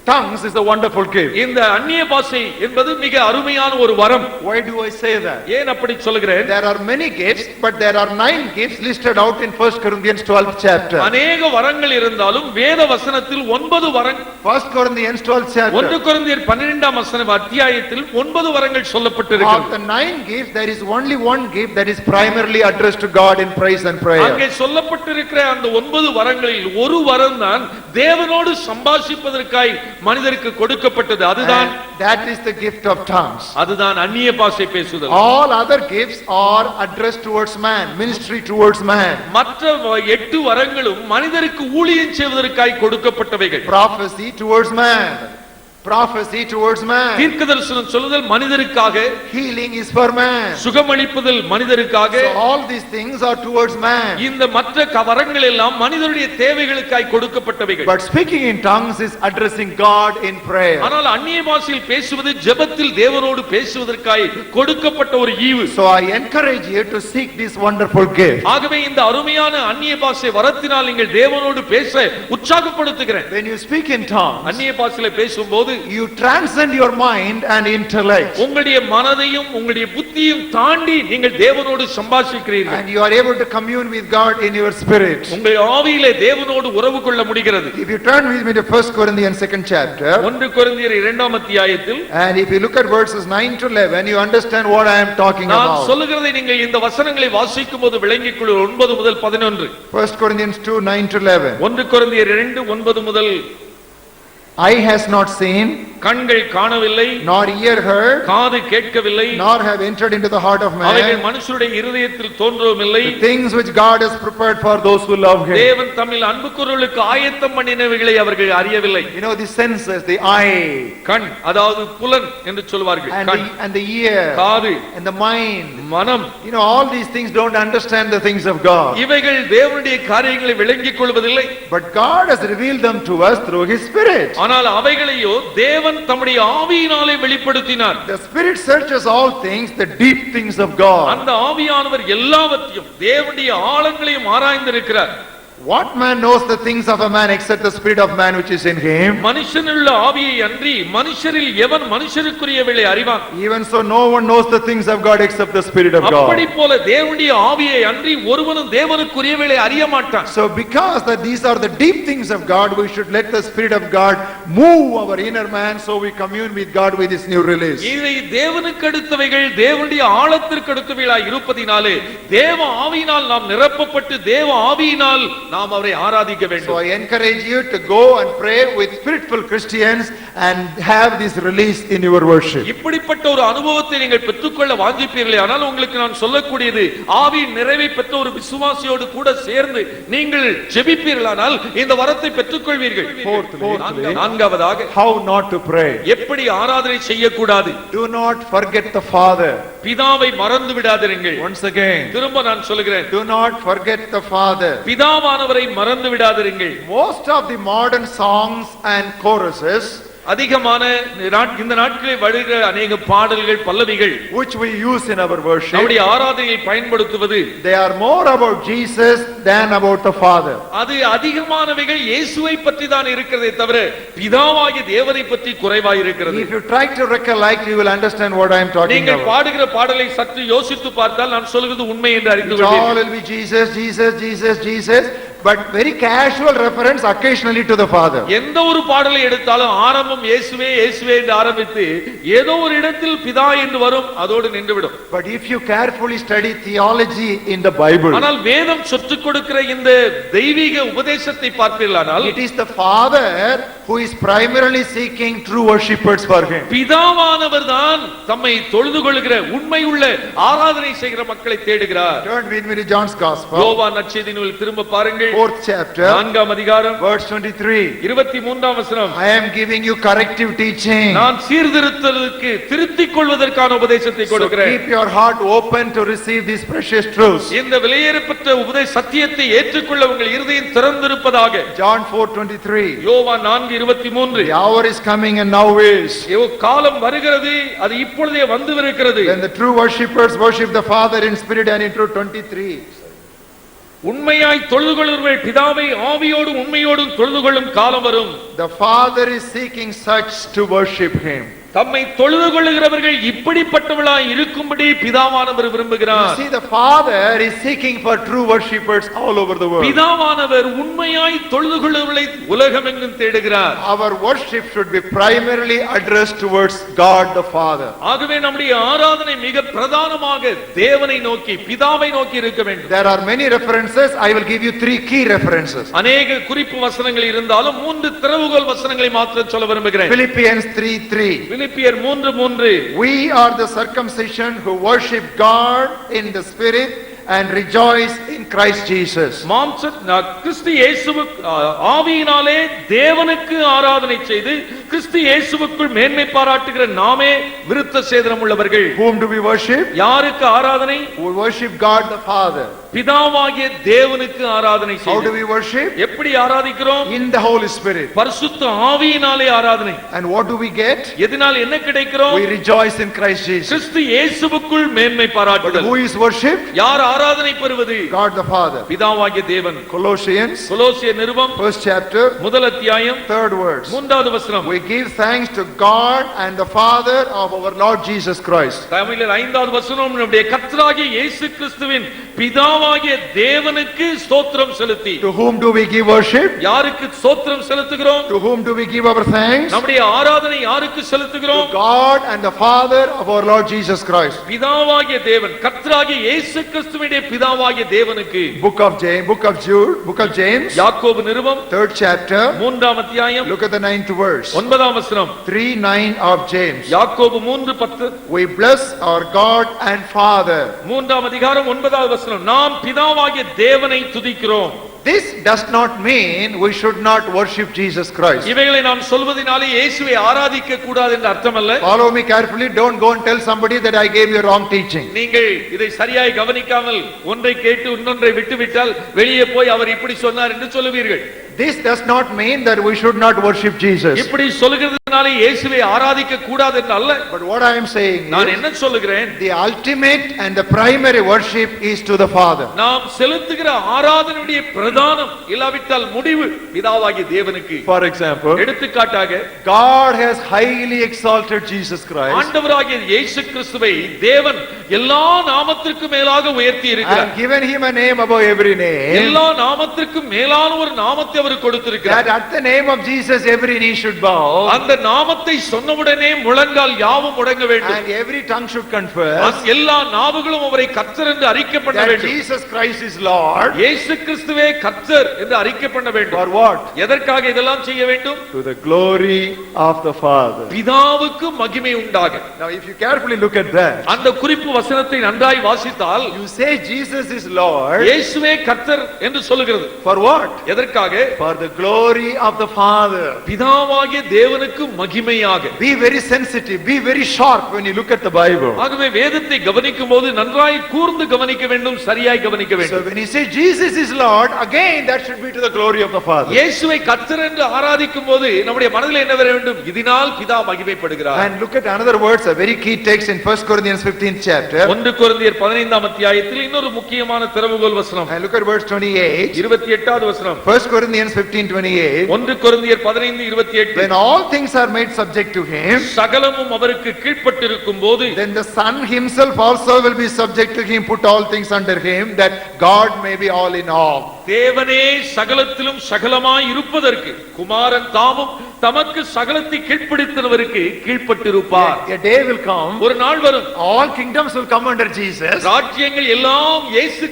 Tongues is a wonderful gift. இந்த அந்நிய பாஷை என்பது மிக அருமையான ஒரு வரம். Why do I say that? ஏன் அப்படி சொல்கிறேன்? There are many gifts, but there are 9 gifts listed out in 1 Corinthians 12th chapter. அநேக வரங்கள் இருந்தாலும் வேத வசனத்தில் 9 வரங்கள் 1 Corinthians 12th chapter. 1 கொரிந்தியர் 12ஆம் அத்தியாயத்தில் 9 வரங்கள் Of சொல்லப்பட்டிருக்கிறது. the 9 gifts, there is only one gift that is primarily addressed to God in praise and prayer. அங்கே சொல்லப்பட்டிருக்கிற அந்த 9 வரங்களில் ஒரு வரம் தான் தேவனோடு சம்பாஷிப்பதற்காய் மனிதருக்கு கொடுக்கப்பட்டது. அதுதான் And that is the gift of tongues. அதுதான் அந்நிய பாஷை பேசுதல். All other gifts are addressed towards man, ministry towards man. மற்ற 8 வரங்களும் மனிதருக்கு ஊழியம் செய்வதற்காய் கொடுக்கப்பட்டவைகள். Prophecy towards man. Prophecy towards man. தீர்க்கதரிசனம் சொல்லுதல் மனிதருக்காக, Healing is for man. சுகமளிப்புதல் மனிதருக்காக. So all these things are towards man. இந்த மற்ற வரங்கள் எல்லாம் மனிதருடைய தேவைகளுக்காய் கொடுக்கப்பட்டவைகள். But speaking in tongues is addressing God in prayer. ஆனால் அந்நிய பாஷையில் பேசுவது ஜெபத்தில் தேவனோடு பேசுவதற்காய் கொடுக்கப்பட்ட ஒரு ஈவு. So I encourage you to seek this wonderful gift. ஆகவே இந்த அருமையான அந்நிய பாஷை வரத்தினால் நீங்கள் தேவனோடு பேச உற்சாகப்படுத்துகிறேன். When you speak in tongues, அந்நிய பாஷையில பேசும்போது you transcend your mind and intellect. உங்களுடைய மனதையும் உங்களுடைய புத்தியும் தாண்டி நீங்கள் தேவனோடு சம்பாஷிக்கிறீர்கள். And you are able to commune with God in your spirit. உங்கள் ஆவியிலே தேவனோடு உறவு கொள்ள முடிகிறது. If you turn with me to 1 Corinthians 2nd chapter, 1 கொரிந்தியர் 2ஆம் அத்தியாயத்தில் and if you look at verses 9 to 11, you understand what I am talking நான் about. சொல்லுகிறதை நீங்கள் இந்த வசனங்களை வாசிக்கும் போது விளங்கிக் கொள்ள 9 முதல் 11. 1 Corinthians 2, 9 to 11. 1 கொரிந்தியர் 2 9 முதல் Eye has not seen, கண்கள் காணவில்லை, nor ear heard, காது கேட்கவில்லை, nor have entered into the heart of அவைகள் man, மனுஷருடைய இருதயத்தில் தோன்றவுமில்லை. the things which God has prepared for those who love Him. தேவன் தம்மில் அன்புக்குரியவர்களுக்கு ஆயத்தம் பண்ணினவைகளை அவர்கள் அறியவில்லை. You know the senses, the eye, கண் அதாவது புலன் என்று சொல்வார்கள். கண், and the ear, காது, and the mind. மனம், You know, all these things don't understand the things of God. இவைகள் தேவனுடைய காரியங்களை விளங்கிக் கொள்வதில்லை. But God has revealed them to us through His Spirit. ஆனால் அவைகளையோ தேவன் தம்முடைய ஆவியினாலே வெளிப்படுத்தினார். The Spirit searches all things, the deep things of God. அந்த ஆவியானவர் எல்லாவற்றையும் தேவனுடைய ஆழங்களையும் ஆராய்ந்திருக்கிறார். What man knows the things of a man except the spirit of man which is in him? மனுஷனுள்ள ஆவியை அன்றி மனுஷரில் எவன் மனுஷருக்குரியவைகளை அறிவான்? Even so, no one knows the things of God except the spirit of God. அப்படி போல தேவனுடைய ஆவியை அன்றி ஒருவனும் தேவனுக்குரியவைகளை அறிய மாட்டான். So because that these are the deep things of God, we should let the spirit of God move our inner man, so we commune with God with this new release. இதை தேவனுக்கு அடுத்தவைகள் தேவனுடைய ஆழத்திற்கு அடுத்தவைகளாய் இருப்பதினாலே தேவ ஆவியினால் நாம் நிரப்பப்பட்டு தேவ ஆவியினால் நாம் அவரை ஆராதிக்க So வேண்டும். I encourage you to go and pray with spiritful Christians and have this release in your worship. இப்படிப்பட்ட ஒரு அனுபவத்தை நீங்கள் பெற்றுக்கொள்ள வாஞ்சிப்பீர்களே ஆனால் உங்களுக்கு நான் சொல்லக்கூடியது ஆவியின் நிறைவை பெற்ற ஒரு விசுவாசியோடு கூட சேர்ந்து நீங்கள் ஜெபிப்பீர்களானால் இந்த வரத்தை பெற்றுக்கொள்வீர்கள். Fourthly, நான்காவதாக how not to pray. எப்படி ஆராதனை செய்யக்கூடாது? Do not forget the Father. பிதாவை மறந்து விடாதிருங்கள். Once again, திரும்ப நான் சொல்கிறேன், do not forget the Father. பிதாவானவரை மறந்து விடாதிருங்கள். Most of the modern songs and choruses அதிகமான இந்த நாட்களில் வருகிற அநேக பாடல்கள் பல்லவிகள் which we use in our worship, நம்முடைய ஆராதனையை பயன்படுத்துவது they are more about Jesus than about the Father. அது அதிகமானவைகள் இயேசுவை பற்றி தான் இருக்கிறதே தவிர பிதாவாகிய தேவனை பற்றி குறைவாய் இருக்கிறது. If you try to recollect, you will understand what I am talking நீங்கள் about. பாடுகிற பாடலை சற்று யோசித்து பார்த்தால் நான் சொல்கிறது உண்மை என்று அறிந்து It all கொள்வீர்கள். will be Jesus, Jesus, Jesus, Jesus, but very casual reference occasionally to the Father. எந்த ஒரு பாடலை எடுத்தாலும் ஆரம்பம் இயேசுவே இயேசுவே என்று ஆரம்பித்து ஏதோ ஒரு இடத்தில் பிதா என்று வரும், அதோடு நின்றுவிடும். But if you carefully study theology in the Bible, ஆனால் வேதம் சொல்லிக் கொடுக்கிற இந்த தெய்வீக உபதேசத்தை பார்ப்பீர்களானால் it is the Father who is primarily seeking true worshippers for him. பிதாவானவர் தான் தம்மை தொழுது கொள்கிற உண்மையுள்ள ஆராதனை செய்கிற மக்களை தேடுகிறார். Turn with me to John's Gospel, யோவான் நற்செய்தி நூல் திரும்ப பாருங்கள். 4th chapter, 4ஆம் அதிகாரம் verse 23. 23ஆம் வசனம். I am giving you corrective teaching. நான் சீர்திருத்தலுக்கு திருத்திக் கொள்வதற்கான உபதேசத்தை So கொடுக்கிறேன். keep your heart open to receive these precious truths. இந்த விலையேறப்பட்ட உபதேச சத்தியத்தை ஏற்றுக்கொள்ள உங்கள் இருதயம் திறந்திருப்பதாக. John 4:23. யோவான் 4:23. The hour is coming and now is, காலம் வருகிறது, அது இப்பொழுதே வந்து இருக்கிறது. when the true worshippers worship the Father in spirit and in truth. 23. உண்மையாய் தொழுது கொள்ளுங்கள் பிதாவை ஆவியோடும் உண்மையோடும் தொழுது கொள்ளும் காலம் வரும். The Father is seeking such to worship him. தம்மை தொழுது கொள்ளுகிறவர்கள் இப்படிப்பட்டவர்களாய் இருக்கும்படி பிதாவானவர் விரும்புகிறார். See, the Father is seeking for true worshippers all over the world. பிதாவானவர் உண்மையாய் தொழுது கொள்ளுகிறவர்களை உலகமெங்கும் தேடுகிறார். Our worship should be primarily addressed towards God the Father. ஆகவே நம்முடைய ஆராதனை மிக பிரதானமாக தேவனை நோக்கி பிதாவை நோக்கி இருக்க வேண்டும். There are many references. I will give you 3 key references. அநேக குறிப்பு வசனங்கள் இருந்தாலும் 3 திறவுகோல் வசனங்களை மாத்திரம் சொல்ல விரும்புகிறேன். Philippians 3:3. பிலிப்பியர் 3:3. We are the circumcision who worship God in the spirit and rejoice in Christ Jesus. கிறிஸ்து இயேசுவுக்கு ஆவியினாலே தேவனுக்கு ஆராதனை செய்து கிறிஸ்து இயேசுவுக்குள் மேன்மை பாராட்டுகிற நாமே விருத்த சேதனம் உள்ளவர்கள். Whom do we worship? யாருக்கு ஆராதனை? We worship God the Father. பிதாவாகிய தேவனுக்கு ஆராதனை How do செய்து we worship? எப்படி ஆராதிக்கிறோம்? In the Holy Spirit. பரிசுத்த ஆவியினாலே ஆராதனை. And what do we get? எதனால் என்ன கிடைக்கிறோம்? We rejoice in Christ Jesus. கிறிஸ்து இயேசுவுக்குள் மேன்மை But பாராட்டுதல். who is worshipped? யார் ஆராதனை பெறுவது? God the Father. பிதாவாகிய தேவன். Colossians, கொலோசியர் நிருபம் 1st chapter, 1 அத்தியாயம் 3rd verse. 3வது வசனம். We give thanks to God and the Father of our Lord Jesus Christ. தமிழில் 5வது வசனம் நம்முடைய கர்த்தராகிய இயேசு கிறிஸ்துவின் பிதாவாகிய தேவனுக்கு ஸ்தோத்திரம் செலுத்தி. To whom do we give worship? யாருக்கு ஸ்தோத்திரம் செலுத்துகிறோம்? To whom do we give our thanks? நம்முடைய ஆராதனை யாருக்கு To செலுத்துகிறோம்? God and the Father of our Lord Jesus Christ. பிதாவாகிய தேவன் கர்த்தராகிய இயேசு கிறிஸ்துவினுடைய பிதாவாகிய தேவனுக்கு. Book of James, Book of James, யாக்கோபு நிருபம் 3rd chapter. 3ஆம் அத்தியாயம் Look at the 9th verse. 9ஆம் வசனம். 3:9 of James. யாக்கோபு 3:10. We bless our God and Father. 3ஆம் அதிகாரம் 9வது வசனம். நாம் பிதாவாகிய தேவனை துதிக்கிறோம். This does not mean we should not worship Jesus Christ. இவைகளை நாம் சொல்வதினாலே இயேசுவை ஆராதிக்க கூடாது என்ற அர்த்தம் அல்ல. Follow me carefully. Don't go and tell somebody that I gave you wrong teaching. நீங்கள் இதை சரியாய் கவனிக்காமல் ஒன்றை கேட்டு இன்னொன்றை விட்டுவிட்டால் வெளியே போய் அவர் இப்படி சொன்னார் என்று சொல்லுவீர்கள். This does not mean that we should not worship Jesus. இப்படி சொல்லுகிறதுனால இயேசுவை ஆராதிக்க கூடாது என்று அல்ல. But what I am saying நான் is, என்ன சொல்லுகிறேன், the ultimate and the primary worship is to the Father. நாம் செலுத்துகிற ஆராதனையுடைய பிரதானம் இல்லாவிட்டால் முடிவு பிதாவாகிய தேவனுக்கு. For example, எடுத்துக்காட்டாக God has highly exalted Jesus Christ ஆண்டவராகிய இயேசு கிறிஸ்துவை தேவன் எல்லா நாமத்திற்கும் மேலாக உயர்த்தி இருக்கிறார். and given him a name above every name, எல்லா நாமத்திற்கும் மேலான ஒரு நாமத்தை அவர் கொடுத்திருக்கிறார். that at the name of Jesus every knee should bow அந்த நாமத்தை சொன்னவுடனே முழங்கால் யாவும் முடங்க வேண்டும். and every tongue should confess எல்லா நாவுகளும் அவரை கர்த்தர் என்று அறிக்கை பண்ண that வேண்டும். Jesus Christ is Lord. இயேசு கிறிஸ்துவே கர்த்தர் என்று அறிக்கை பண்ண வேண்டும். For what? எதற்காக இதெல்லாம் செய்ய வேண்டும்? To the glory of the Father. பிதாவுக்கு மகிமை உண்டாக. Now if you carefully look at that, அந்த குறிப்பு வசனத்தை நன்றாய் வாசித்தால் you say Jesus is Lord. இயேசுவே கர்த்தர் என்று சொல்லுகிறது. For what? எதற்காக? For the glory of the Father. பிதாவாகிய தேவனுக்கு மகிமையாக. Be very sensitive, be very sharp when you look at the Bible. ஆகவே வேதத்தை கவனிக்கும் போது நன்றாய் கூர்ந்து கவனிக்க வேண்டும், சரியாய் கவனிக்க So வேண்டும். when you say Jesus is Lord, again that should be to the glory of the Father. இயேசுவை கர்த்தர் என்று ஆராதிக்கும் போது நம்முடைய மனதில் என்ன வர வேண்டும்? இதனால் பிதா மகிமைப்படுகிறார். And look at another words, a very key text in 1 Corinthians 15th chapter. 1 கொரிந்தியர் 15ஆம் அத்தியாயத்தில் இன்னொரு முக்கியமான திறவுகோல் வசனம். And look at verse 28. 28வது வசனம். 1 Corinthians 15:28. 1 கொரிந்தியர் 15:28. When all things are made subject to him, சகலமும் அவருக்கு கீழ்ப்பட்டிருக்கும் போது then the Son himself also will be subject to him, put all things under him, that God may be all in all. தேவனே சகலத்திலும் சகலமாய் இருப்பதற்கு குமாரன் தாமும் தமக்கு சகலத்தை கீழ்ப்படுத்தினவருக்கு கீழ்ப்பட்டிருப்பார். A day will come, ஒரு நாள் வரும், all kingdoms will come under Jesus. ராஜ்யங்கள் எல்லாம் இயேசு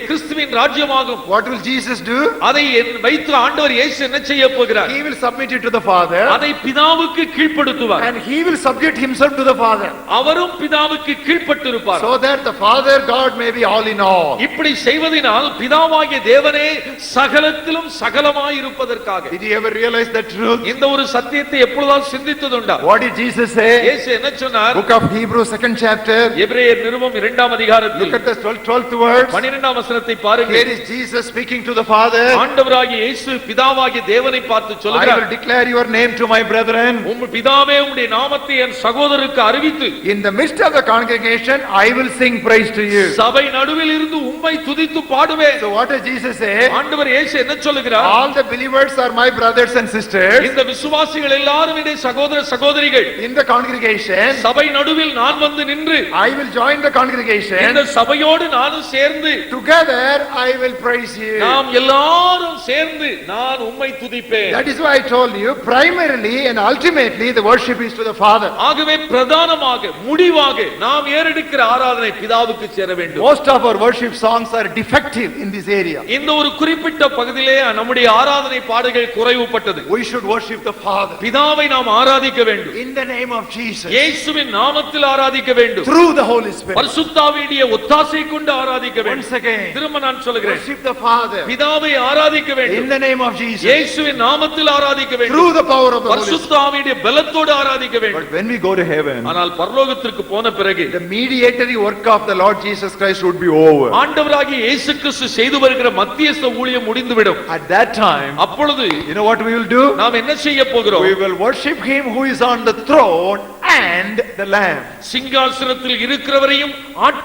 கிறிஸ்துவின் ராஜ்யமாகும். What will Jesus do? அதை வைத்து ஆண்டவர் இயேசு என்ன செய்ய போகிறார்? He will submit it to the Father, அதை பிதாவுக்கு கீழ்ப்படுத்துவார். and he will subject himself to the Father, அவரும் பிதாவுக்கு கீழ்ப்பட்டிருப்பார். so that the Father God may be all in all. இப்படி செய்வதனால் பிதாவாகிய தேவனே சகலத்திலும் சகலமாய் இருப்பதற்காக. Did you ever realize that truth? இந்த ஒரு சத்தியத்தை எப்பொழுதாவது சிந்தித்ததுண்டா? What did Jesus say? இயேசு என்ன சொன்னார்? Book of Hebrews 2nd chapter. எபிரேயர் நிருபம் 2ஆம் அதிகாரத்தில் Look at the 12th words. 12ஆம் வசனத்தை பாருங்கள். Here is Jesus speaking to the Father. ஆண்டவராகிய இயேசு பிதாவாகிய தேவனை பார்த்து I சொல்கிறார், will declare your name to my brethren. உம் பிதாவே உம்முடைய நாமத்தை என் சகோதரருக்கு அறிவித்து In the midst of the congregation, I will sing praise to you. சபை நடுவில் இருந்து உம்மை துதித்து பாடுவேன். So what does Jesus say? ஆண்டவர் இயேசு என்ன சொல்கிறார்? All the believers are my brothers and sisters. இந்த விசுவாசிகள் எல்லாரும் என்னுடைய சகோதர சகோதரிகள். In the congregation, சபை நடுவில் நான் வந்து நின்று I will join the congregation. இந்த சபையோடு நானும் சேர்ந்து Together, I will praise you. நாம் எல்லாரும் சேர்ந்து நான் உம்மை துதிப்பேன். That is why I told you, primarily and ultimately, the worship is to the Father. ஆகவே பிரதானமாக முடிவாக நாம் ஏறெடுக்கிற ஆராதனை பிதாவுக்கு சேர வேண்டும். Most of our worship songs are defective in this area. இந்த ஒரு குறிப்பிட்ட பகுதியிலே நம்முடைய ஆராதனை பாடுகள் குறைவுபட்டது. We should worship the Father பிதாவை நாம் ஆராதிக்க வேண்டும். in the name of Jesus, இயேசுவின் நாமத்தில் ஆராதிக்க வேண்டும். through the Holy Spirit. பரிசுத்த ஆவியுடைய ஒத்தாசை கொண்டு ஆராதிக்க வேண்டும். Once again, திரும்ப நான் சொல்கிறேன், worship the Father பிதாவை ஆராதிக்க in வேண்டும். the name of Jesus, இயேசுவின் நாமத்தில் ஆராதிக்க வேண்டும். through the power of the Holy Spirit. பரிசுத்த ஆவியுடைய பலத்தோடு ஆராதிக்க வேண்டும். But when we go to heaven, ஆனால் பரலோகத்திற்கு போன பிறகு the mediatory work of the Lord Jesus Christ would be over. ஆண்டவராகிய இயேசு கிறிஸ்து செய்து வருகிற மத்தியஸ்த ஊழியம் முடிந்துவிடும். At that time, அப்பொழுது you know what we will do? நாம் என்ன செய்ய போகிறோம்? We will worship him who is on the throne and the Lamb. சிங்காசனத்தில் இருக்கிறவரையும்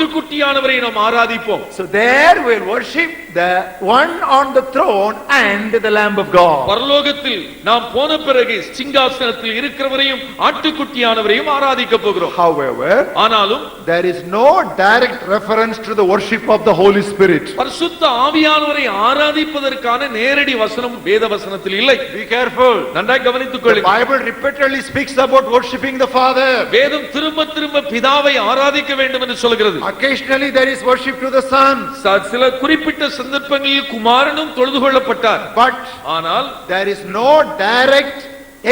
ஆட்டுக்குட்டியானவரையும் நாம் ஆராதிப்போம். So there we will worship the one on the throne and the Lamb of God. பரலோகத்தில் நாம் போன பிறகு சிங்காசனத்தில் இருக்கிறவரையும் ஆட்டுக்குட்டியானவரையும் ஆராதிக்க போகிறோம். However, ஆனாலும் there is no direct reference to the worship of the Holy Spirit. பரிசுத்த ஆவியானவரை ஆராதிப்பதற்கான நேரடி வசனம் வேத வசனத்தில் இல்லை. Be careful. நன்றாக கவனித்துக் The கொள்ளுங்கள். Bible repeatedly speaks about worshiping the Father. வேதம் திரும்ப திரும்ப பிதாவை ஆராதிக்க வேண்டும் என்று சொல்கிறது. Occasionally there is worship to the Son. சில குறிப்பிட்ட சந்தர்ப்பங்களில் குமாரனும் தொழுது கொள்ளப்பட்டார். But ஆனால் there is no direct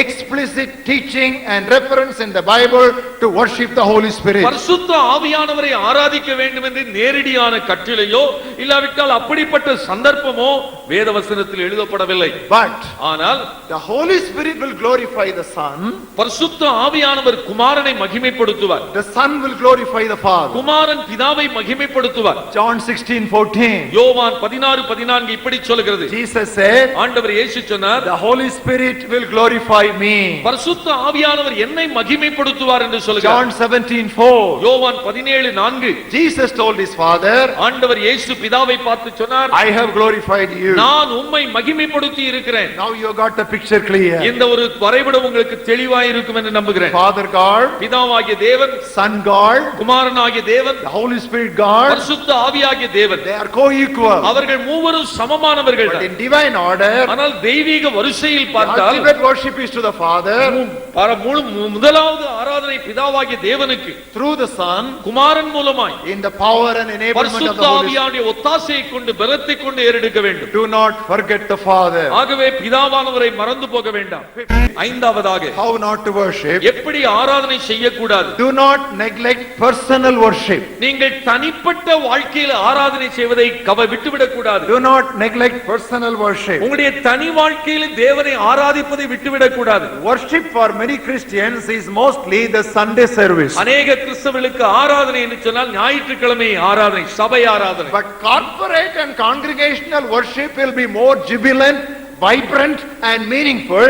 explicit teaching and reference in the Bible to worship the Holy Spirit. பரிசுத்த ஆவியானவரை ஆராதிக்க வேண்டும் என்று நேரடியான கட்டளையோ இல்லாவிட்டால் அப்படிப்பட்ட சந்தர்ப்பமோ வேதவசனத்தில் எழுதப்படவில்லை. But ஆனால் the Holy Spirit will glorify the Son. பரிசுத்த ஆவியானவர் குமாரனை மகிமைப்படுத்துவார். The Son will glorify the Father. குமாரன் பிதாவை மகிமைப்படுத்துவார். John 16:14. யோவான் 16:14 இப்படி சொல்கிறது. Jesus said, ஆண்டவர் இயேசு சொன்னார், the Holy Spirit will glorify me. பரிசுத்த ஆவியானவர் என்னை மகிமைப்படுத்துவார் என்று சொல்கிறார். John 17:4. யோவான் 17:4. Jesus told his Father, ஆண்டவர் இயேசு பிதாவை பார்த்து சொன்னார், I have glorified you. நான் உம்மை மகிமைப்படுத்தி இருக்கிறேன். Now you got the picture clear. இந்த ஒரு வரைபடம் உங்களுக்கு தெளிவாய் இருக்கும் என்று நம்புகிறேன். Father God, பிதாவாகிய தேவன், Son God, குமாரனாகிய தேவன், the Holy Spirit God, பரிசுத்த ஆவியாகிய தேவன், they are co-equal. அவர்கள் மூவரும் சமமானவர்கள். But in divine order, ஆனால் தெய்வீக வரிசையில் the பார்த்தால் ultimate worship is to the Father, முதலாவது ஆராதனை பிதாவாகிய தேவனுக்கு through the Son, குமாரன் மூலமாய் in the power and enablement of பரிசுத்த the Holy Spirit. ஆவியானுடைய ஒத்தாசையை கொண்டு பலத்தை கொண்டு ஏறெடுக்க வேண்டும். Do not forget the Father. ஆகவே பிதாவானவரை மறந்து போக வேண்டாம். ஐந்தாவதாக How not to worship? எப்படி ஆராதனை செய்யக்கூடாது. Do not neglect personal worship. நீங்கள் தனிப்பட்ட வாழ்க்கையில் ஆராதனை செய்வதை விட்டுவிடக் கூடாது. Do not neglect personal worship. உங்களுடைய தனி வாழ்க்கையில் தேவனை ஆராதிப்பதை விட்டுவிடக் கூடாது. Worship for many Christians is mostly the Sunday service. அநேக கிறிஸ்தவர்களுக்கு ஆராதனை என்று சொன்னால் ஞாயிற்றுக்கிழமை ஆராதனை, சபை ஆராதனை. But corporate and congregational worship will be more jubilant, vibrant and meaningful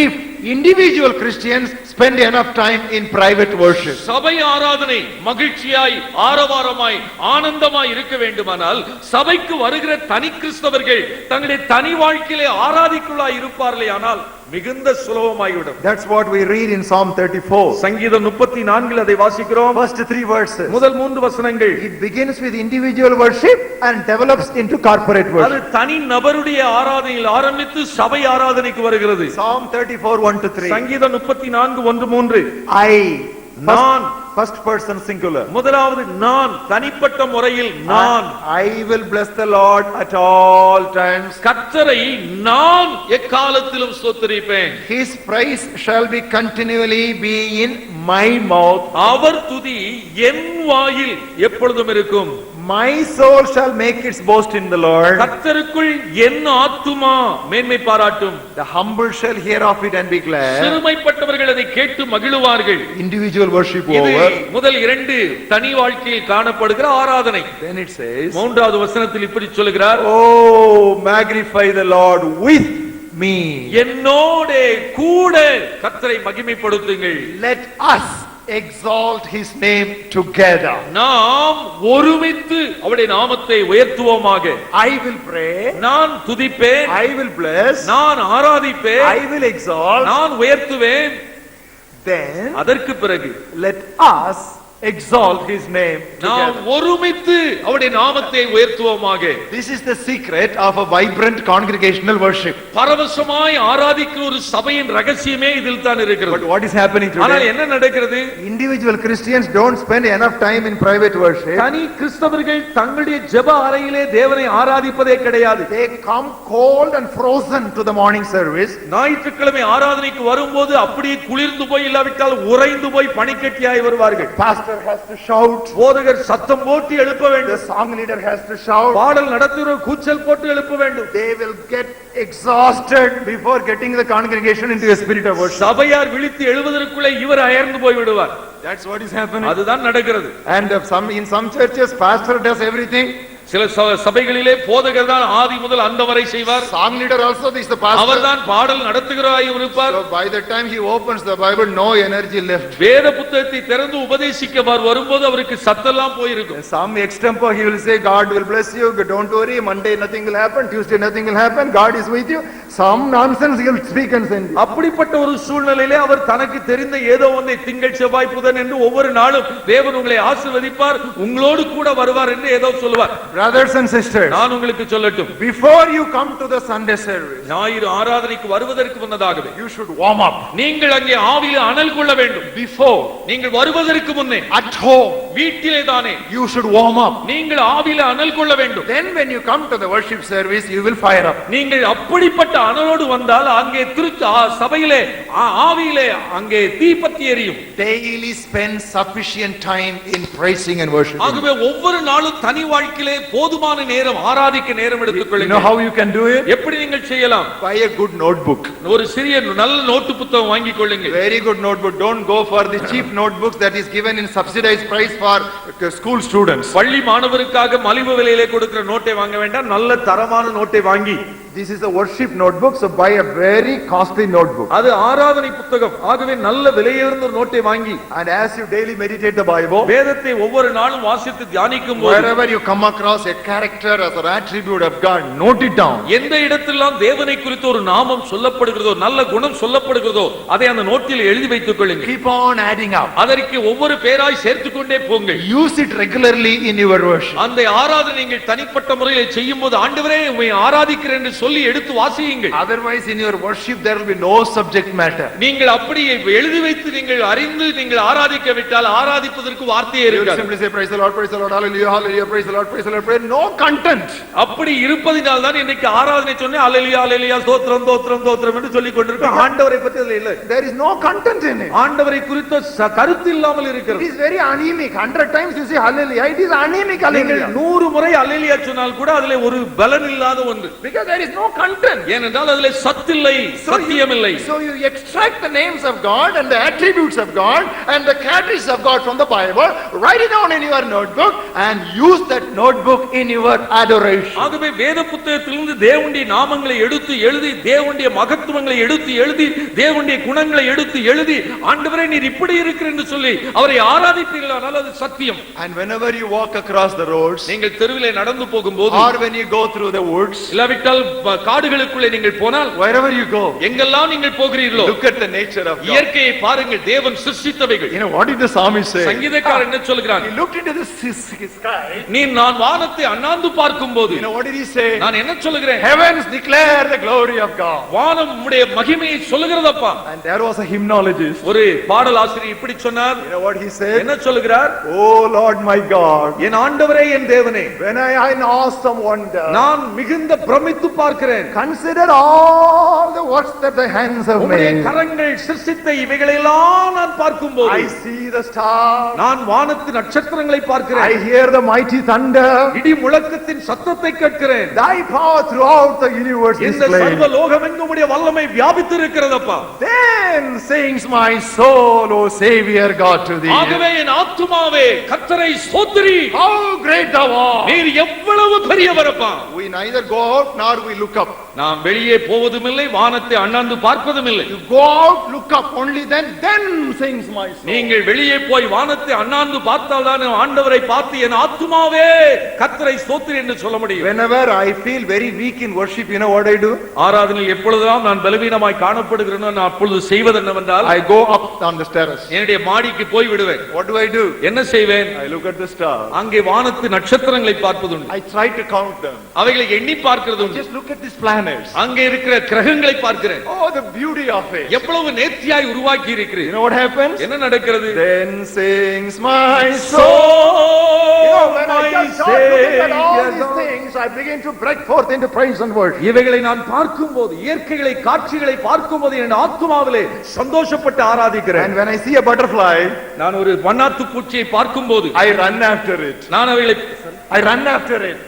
if individual Christians spend enough time in private worship. சபை ஆராதனை மகிழ்ச்சியாய் ஆரவாரமாய் ஆனந்தமாய் இருக்க வேண்டுமானால் சபைக்கு வருகிற தனி கிறிஸ்தவர்கள் தங்களுடைய தனி வாழ்க்கையிலே ஆராதிக்குள்ளாய் இருப்பார்களே ஆனால் மிகுந்த சுலபமாகிவிடும். That's what we read in Psalm 34. சங்கீதம் 34 அதை வாசிக்கிறோம். First 3 verses. முதல் 3 வசனங்கள். It begins with individual worship and develops into corporate அது worship. தனி நபருடைய ஆராதனையில் ஆரம்பித்து சபை ஆராதனைக்கு வருகிறது. Psalm 34:1-3. சங்கீதம் 34:1-3. நான், first person singular. முதலாவது நான், தனிப்பட்ட முறையில் நான். I will bless the Lord at all times. கர்த்தரை நான் எக்காலத்திலும் ஸ்தோத்திரிப்பேன். His praise shall be continually be in my mouth. அவர் துதி என் வாயில் எப்பொழுதும் இருக்கும். My soul shall make its boast in the Lord. கர்த்தருக்குள் என் ஆத்துமா மேன்மை பாராட்டும். The humble shall hear of it and be glad. சிறுமைப்பட்டவர்கள் அதை கேட்டு மகிழுவார்கள். Individual worship இது over. முதல் 2 தனி வாழ்க்கையில் காணப்படுகிற ஆராதனை. Then it says, மூன்றாவது வசனத்தில் இப்படி சொல்கிறார், oh magnify the Lord with me. என்னோடே கூட கர்த்தரை மகிமைப்படுத்துங்கள். Let us exalt his name together. நாம் ஒருமித்து அவருடைய நாமத்தை உயர்த்துவோமாக. I will pray, நான் துதிப்பேன், I will bless, நான் ஆராதிப்பேன், I will exalt. நான் உயர்த்துவேன். Then அதற்கு பிறகு let us exalt his name நாம் together. ஒருமித்து அவருடைய நாமத்தை உயர்த்துவோமாக. This is the secret of a vibrant congregational worship. பரவசமாய் ஆராதிக்கிற ஒரு சபையின் ரகசியமே இதில் தான் But இருக்கிறது. what is happening ஆனால் today? என்ன நடக்கிறது? Individual Christians don't spend enough time in private worship. தனி கிறிஸ்தவர்கள் தங்களுடைய ஜெப அறையிலே தேவனை ஆராதிப்பதே கிடையாது. They come cold and frozen to the morning service. ஞாயிற்றுக்கிழமை ஆராதனைக்கு வரும்போது அப்படியே குளிர்ந்து போய் இல்லாவிட்டால் உறைந்து போய் பனிக்கட்டியாய் வருவார்கள். Pastor has to shout. போதகர் சத்தம் போட்டு எழுப்ப The வேண்டும். song leader has to shout. பாடல் நடத்துகிறவர் கூச்சல் போட்டு எழுப்ப வேண்டும். They will get exhausted before getting the congregation into a spirit of worship. சபையார் விழித்து எழுவதற்குள்ளே இவர் அயர்ந்து போய் விடுவார். That's what is happening. அதுதான் நடக்கிறது. And in some churches, pastor does everything. சில சபைகளிலே போதகர் தான் ஆதி முதல் அந்த வரை செய்வார். Song leader also is the pastor. அவர்தான் பாடல் நடத்துகிறாய் இருப்பார். So by the time he opens the Bible, no energy left. வேத புத்தகத்தை திறந்து உபதேசிக்க வரும்போது அவருக்கு சத்தெல்லாம் போயிருக்கும். Some extempore he will say, God will bless you, don't worry, Monday nothing will happen, Tuesday nothing will happen, God is with you. Some nonsense he will speak and send you. அப்படிப்பட்ட ஒரு சூழ்நிலையிலே அவர் தனக்கு தெரிந்த ஏதோ ஒன்றை திங்கள் செவ்வாய் புதன் என்று ஒவ்வொரு நாளும் தேவன் உங்களை ஆசீர்வதிப்பார், உங்களோடு கூட வருவார் என்று ஏதோ சொல்லுவார். Brothers and sisters, நான் உங்களுக்கு சொல்லட்டும், before you come to the Sunday service, ஞாயிறு ஆராதனைக்கு வருவதற்கு முன்னதாகவே you should warm up. நீங்கள் அங்கே ஆவியில் அனல் கொள்ள வேண்டும். Before, நீங்கள் வருவதற்கு முன்னே at home, வீட்டிலே தானே you should warm up. நீங்கள் ஆவியில் அனல் கொள்ள வேண்டும். Then when you come to the worship service, you will fire up. நீங்கள் அப்படிப்பட்ட அனலோடு வந்தால் அங்கே சபையிலே ஆவியிலே அங்கே தீப்பற்றி எரியும். Daily spend sufficient time in praising and worshiping. ஆகவே ஒவ்வொரு நாளும் தனி வாழ்க்கையிலே போதுமான நேரம் ஆராதிக்க நேரம் எடுத்துக் You know கொள்ளுங்கள். how you can do it? எப்படி நீங்கள் செய்யலாம்? Buy a good notebook. ஒரு சிறிய நல்ல நோட்டு புத்தகம் வாங்கிக் கொள்ளுங்கள். Very good notebook. Don't go for the cheap notebooks that is given in subsidized price for school students. பள்ளி மாணவருக்காக மலிவு விலையிலே கொடுக்கிற நோட்டை வாங்க வேண்டாம், நல்ல தரமான நோட்டை வாங்கி. This is a worship notebook, so buy a very costly notebook. அது ஆராதனை புத்தகம், ஆகவே நல்ல விலையுயர்ந்த நோட்டை வாங்கி. And as you daily meditate the Bible, வேதத்தை ஒவ்வொரு நாளும் வாசித்து தியானிக்கும் போது wherever you come across a character as an attribute of God, note it down. எந்த இடத்திலெல்லாம் தேவனை குறித்து ஒரு நாமம் சொல்லப்படுகிறதோ, நல்ல குணம் சொல்லப்படுகிறதோ, அதை அந்த நோட்டில் எழுதி வைத்துக் கொள்ளுங்கள். Keep on adding up. அதற்கு ஒவ்வொரு பேராய் சேர்த்துக் கொண்டே போங்கள். Use it regularly in your worship. அந்த ஆராதனை நீங்கள் தனிப்பட்ட முறையில் செய்யும் போது, ஆண்டவரே உம்மை ஆராதிக்கிறேன் என்று சொல்லி எடுத்து வாசியுங்கள். Otherwise in your worship there will be no subject matter. நீங்கள் அப்படி எழுதி வைத்து நீங்கள் அறிந்து நீங்கள் ஆராதிக்க விட்டால் ஆராதிப்பதற்கு வார்த்தையே You இருக்காது. simply say praise the Lord, hallelujah, hallelujah, praise the Lord, praise. No content. அப்படி இருப்பதினால் தான் இன்னைக்கு ஆராதனை சொன்னேன் அல்லேலூயா அல்லேலூயா ஸ்தோத்திரம் ஸ்தோத்திரம் ஸ்தோத்திரம் என்று சொல்லிக் கொண்டிருக்கோம். ஆண்டவரை பற்றி அதுல இல்லை. There is no content in it. ஆண்டவரை குறித்த கருத்து இல்லாமல் It இருக்கிறது. is very anemic. 100 times you say hallelujah, it is anemic நீங்கள் hallelujah. 100 முறை அல்லேலூயா சொன்னால் கூட அதிலே ஒரு பலன் இல்லாத ஒன்று. Because there is no content. ஏனென்றால் அதிலே சத்தில்லை, சத்தியமில்லை. So you extract the names of God and the attributes of God and the characteristics of God from the Bible, write it down in your notebook and use that notebook in your adoration. ஆகவே வேத புத்தகத்திலிருந்து தேவனுடைய நாமங்களை எடுத்து எழுதி, தேவனுடைய மகத்துவங்களை எடுத்து எழுதி, தேவனுடைய குணங்களை எடுத்து எழுதி, ஆண்டவரே நீர் இப்படி இருக்கிறீர் என்று சொல்லி அவரை ஆராதிப்பீர்களானால் அது சத்தியம். And whenever you walk across the roads, நீங்கள் தெருவிலே நடந்து போகும்போது, or when you go through the woods, இல்லாவிட்டால் காடுகளுக்குள்ளே நீங்கள் போனால், wherever you go, எங்கெல்லாம் நீங்கள் போகிறீர்களோ, look at the nature of God. இயற்கையை பாருங்கள், தேவன் சிருஷ்டித்தவைகள். You know what did the psalmist say? சங்கீதக்காரன் என்ன சொல்கிறான்? He looked into the sky. நான் வானத்தை அண்ணாந்து பார்க்கும்போது, You know what did he say? நான் என்ன சொல்கிறேன்? Heavens declare the glory of God. வானம் உம்முடைய மகிமையை சொல்லுகிறதப்பா. And there was a hymnologist. ஒரு பாடல் ஆசிரியர் இப்படி சொன்னார். You know what he said? என்ன சொல்லுகிறார்? Oh Lord my God, என் ஆண்டவரே, என் தேவனே, when I in awesome wonder நான் மிகுந்த பிரமித்து பார்க்கிறேன். consider all the works that the hands have உம்முடைய made. கரங்கள் சிருஷ்டித்த இவைகளெல்லாம் நான் பார்க்கும்போது, I see the stars, நான் வானத்து நட்சத்திரங்களை I பார்க்கிறேன். hear the mighty thunder, இடி முழக்கத்தின் சத்தத்தை கேட்கிறேன். thy power throughout the universe இந்த சர்வ displayed. லோகமெங்கும் உம்முடைய வல்லமை வியாபித்து இருக்கிறதப்பா. Then sings my soul, O Savior God, to thee. ஆகவே என் ஆத்துமாவே கர்த்தரை ஸ்தோத்திரி. How great thou art. நீர் எவ்வளவு பெரியவரப்பா. We neither go out nor we look up. நாம் வெளியே போவதும் இல்லை, வானத்தை அண்ணாந்து பார்ப்பதும் இல்லை. You go out, look up, only then sings my soul. நீங்கள் வெளியே போய் வானத்தை அண்ணாந்து பார்த்தால் தான் ஆண்டவரை பார்த்து என் ஆத்துமாவே கர்த்தரை ஸ்தோத்திரி என்று சொல்ல முடியும். Whenever I feel very weak in worship, you know what I do? ஆராதனையில் எப்பொழுதெல்லாம் நான் பலவீனமாய் காணப்படுகிறேனோ நான் அப்பொழுது செய்வது என்னவென்றால், I go up on the terrace. என்னுடைய மாடிக்கு போய் விடுவேன். What do I do? என்ன செய்வேன்? I look at the stars. அங்கே வானத்து நட்சத்திரங்களை பார்ப்பதுண்டு. I try to count them. அவைகளை எண்ணி பார்க்கிறது உண்டு. Just look at these planets. அங்கே இருக்கிற கிரகங்களை பார்க்கிறேன். Oh, the beauty of it. எவ்வளவு நேர்த்தியாய் உருவாக்கி You இருக்கிறீர். know what happens? என்ன நடக்கிறது? Then sings my soul. soul, You know, when I my just start looking at all Savior. these things, I begin to break forth into praise and worship. இவைகளை நான் பார்க்கும்போது, இயற்கைகளை காட்சிகளை பார்க்கும்போது என் ஆத்துமாவிலே சந்தோஷப்பட்டு ஆராதிக்கிறேன். And when I see a butterfly, நான் ஒரு வண்ணாத்து பூச்சியை பார்க்கும்போது I run after it. நான் அவைகளை I run after it.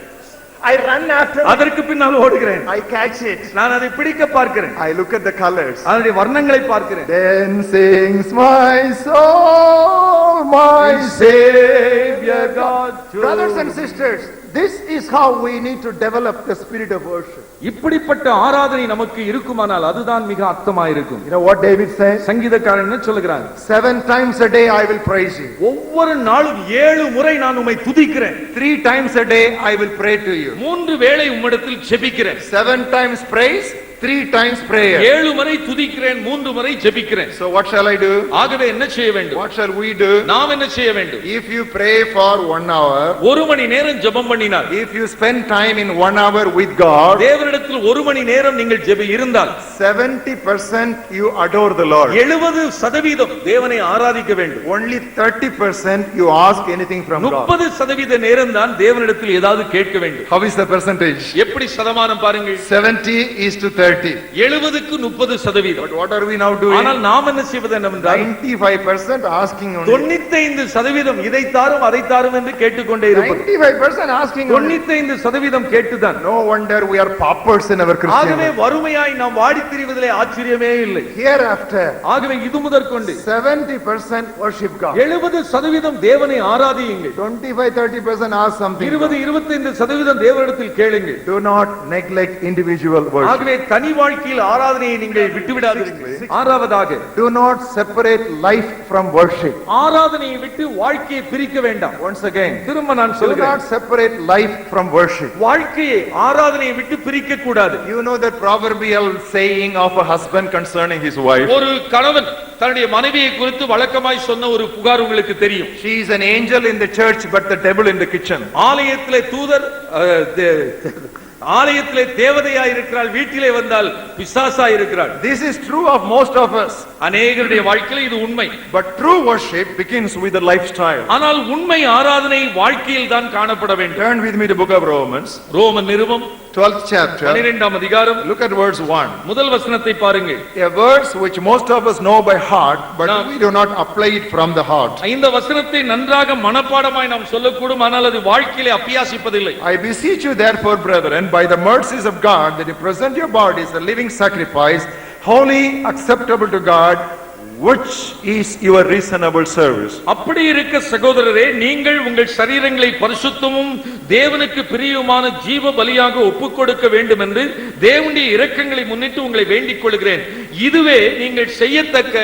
I run after it. அதற்கு பின்னால் ஓடுகிறேன். I catch it. நான் அதை பிடிக்க பார்க்கிறேன். I look at the colors. அதனுடைய வர்ணங்களை பார்க்கிறேன். Then sings my soul, my Savior God. Brothers and sisters, this is how we need to develop the spirit of worship. இப்படிப்பட்ட ஆராதனை நமக்கு இருக்குமானால் அதுதான் மிக அர்த்தமாயிருக்கும். You know what David says? சங்கீதக்காரன் என்ன சொல்லுகிறான்? 7 times a day I will praise you. ஒவ்வொரு நாளும் 7 முறை நான் உம்மை துதிக்கிறேன். 3 times a day I will pray to you. 3 வேளை உம்மிடத்தில் ஜெபிக்கிறேன். 7 times praise, 3 times prayer. 7 முறை துதிக்கிறேன், 3 முறை ஜெபிக்கிறேன். So what shall I do? ஆகவே என்ன செய்ய வேண்டும்? What shall we do? நாம் என்ன செய்ய வேண்டும்? If you pray for 1 hour, 1 மணி நேரம் ஜெபம் பண்ணினார், if you spend time in 1 hour with God, தேவனிடத்தில் 1 மணி நேரம் நீங்கள் ஜெபி இருந்தால் 70% you adore the Lord. 70% தேவனை ஆராதிக்க வேண்டும். Only 30% you ask anything from God. 30% நேரம் தான் தேவனிடத்தில் ஏதாவது கேட்க வேண்டும். How is the percentage? எப்படி சதமானம் பாருங்கள். 70 is to 30. 30. 70க்கு 30%. But what are we now doing? ஆனால் நாம் என்ன செய்வது என்னவென்றால் 95% asking only. 95% இதை தாரும் அதை தாரும் என்று கேட்டுக்கொண்டே இருப்பது. 95% asking only. 95% கேட்டுதான். No wonder we are paupers in our ஆகவே Christianity. வறுமையாய் நாம் வாடித் திரிவதிலே ஆச்சரியமே இல்லை. Hereafter, ஆகவே இது முதற்கொண்டு 70% worship God. 70% தேவனை ஆராதியுங்கள். 25-30% ask something. 20-25% தேவனிடத்தில் கேளுங்கள். Do not neglect individual worship. ஆகவே தனி வாழ்க்கையில் ஆராதனையை நீங்கள் விட்டுவிடாதீர்கள். ஆறாவதாக, Do not separate life from worship. ஆராதனையை விட்டு வாழ்க்கையை பிரிக்க வேண்டாம். Once again, திரும்ப நான் do சொல்கிறேன், not separate life from worship. வாழ்க்கையை ஆராதனையை விட்டு பிரிக்க கூடாது. You know that proverbial saying of a husband concerning his wife. ஒரு கணவன் தன்னுடைய மனைவியை குறித்து வழக்கமாய் சொன்ன ஒரு புகார் உங்களுக்கு தெரியும். She is an angel in the church but the devil in the kitchen. ஆலயத்திலே தூதர், ஆலயத்திலே தேவதையா இருக்கிறாள், வீட்டிலே வந்தால் பிசாசா இருக்கிறாள். This is true of most of us. அநேகருடைய வாழ்க்கையில் இது உண்மை. But true worship begins with a lifestyle. ஆனால் உண்மை ஆராதனை வாழ்க்கையில் தான் காணப்பட வேண்டும். Turn with me to book of Romans, Roman Nirupam 12th chapter. 12ஆம் அதிகாரம், Look at verse 1. முதல் வசனத்தை பாருங்கள். A verse which most of us know by heart, but we do not apply it from the heart. இந்த வசனத்தை நன்றாக மனப்பாடமாய் நாம் சொல்லக்கூடும், ஆனால் அது வாழ்க்கையிலே அபியாசிப்பதில்லை. I beseech you therefore, brethren, by the mercies of God, that you present your bodies a living sacrifice, holy, acceptable to God, which is your reasonable service. அப்படி இருக்க சகோதரரே, நீங்கள் உங்கள் சரீரங்களை பரிசுத்தமும் தேவனுக்கு பிரியமான ஜீவ பலியாக ஒப்புக் கொடுக்க வேண்டும் என்று தேவனுடைய இரக்கங்களை முன்னிட்டு உங்களை வேண்டிக் கொள்கிறேன். இதுவே நீங்கள் செய்யத்தக்க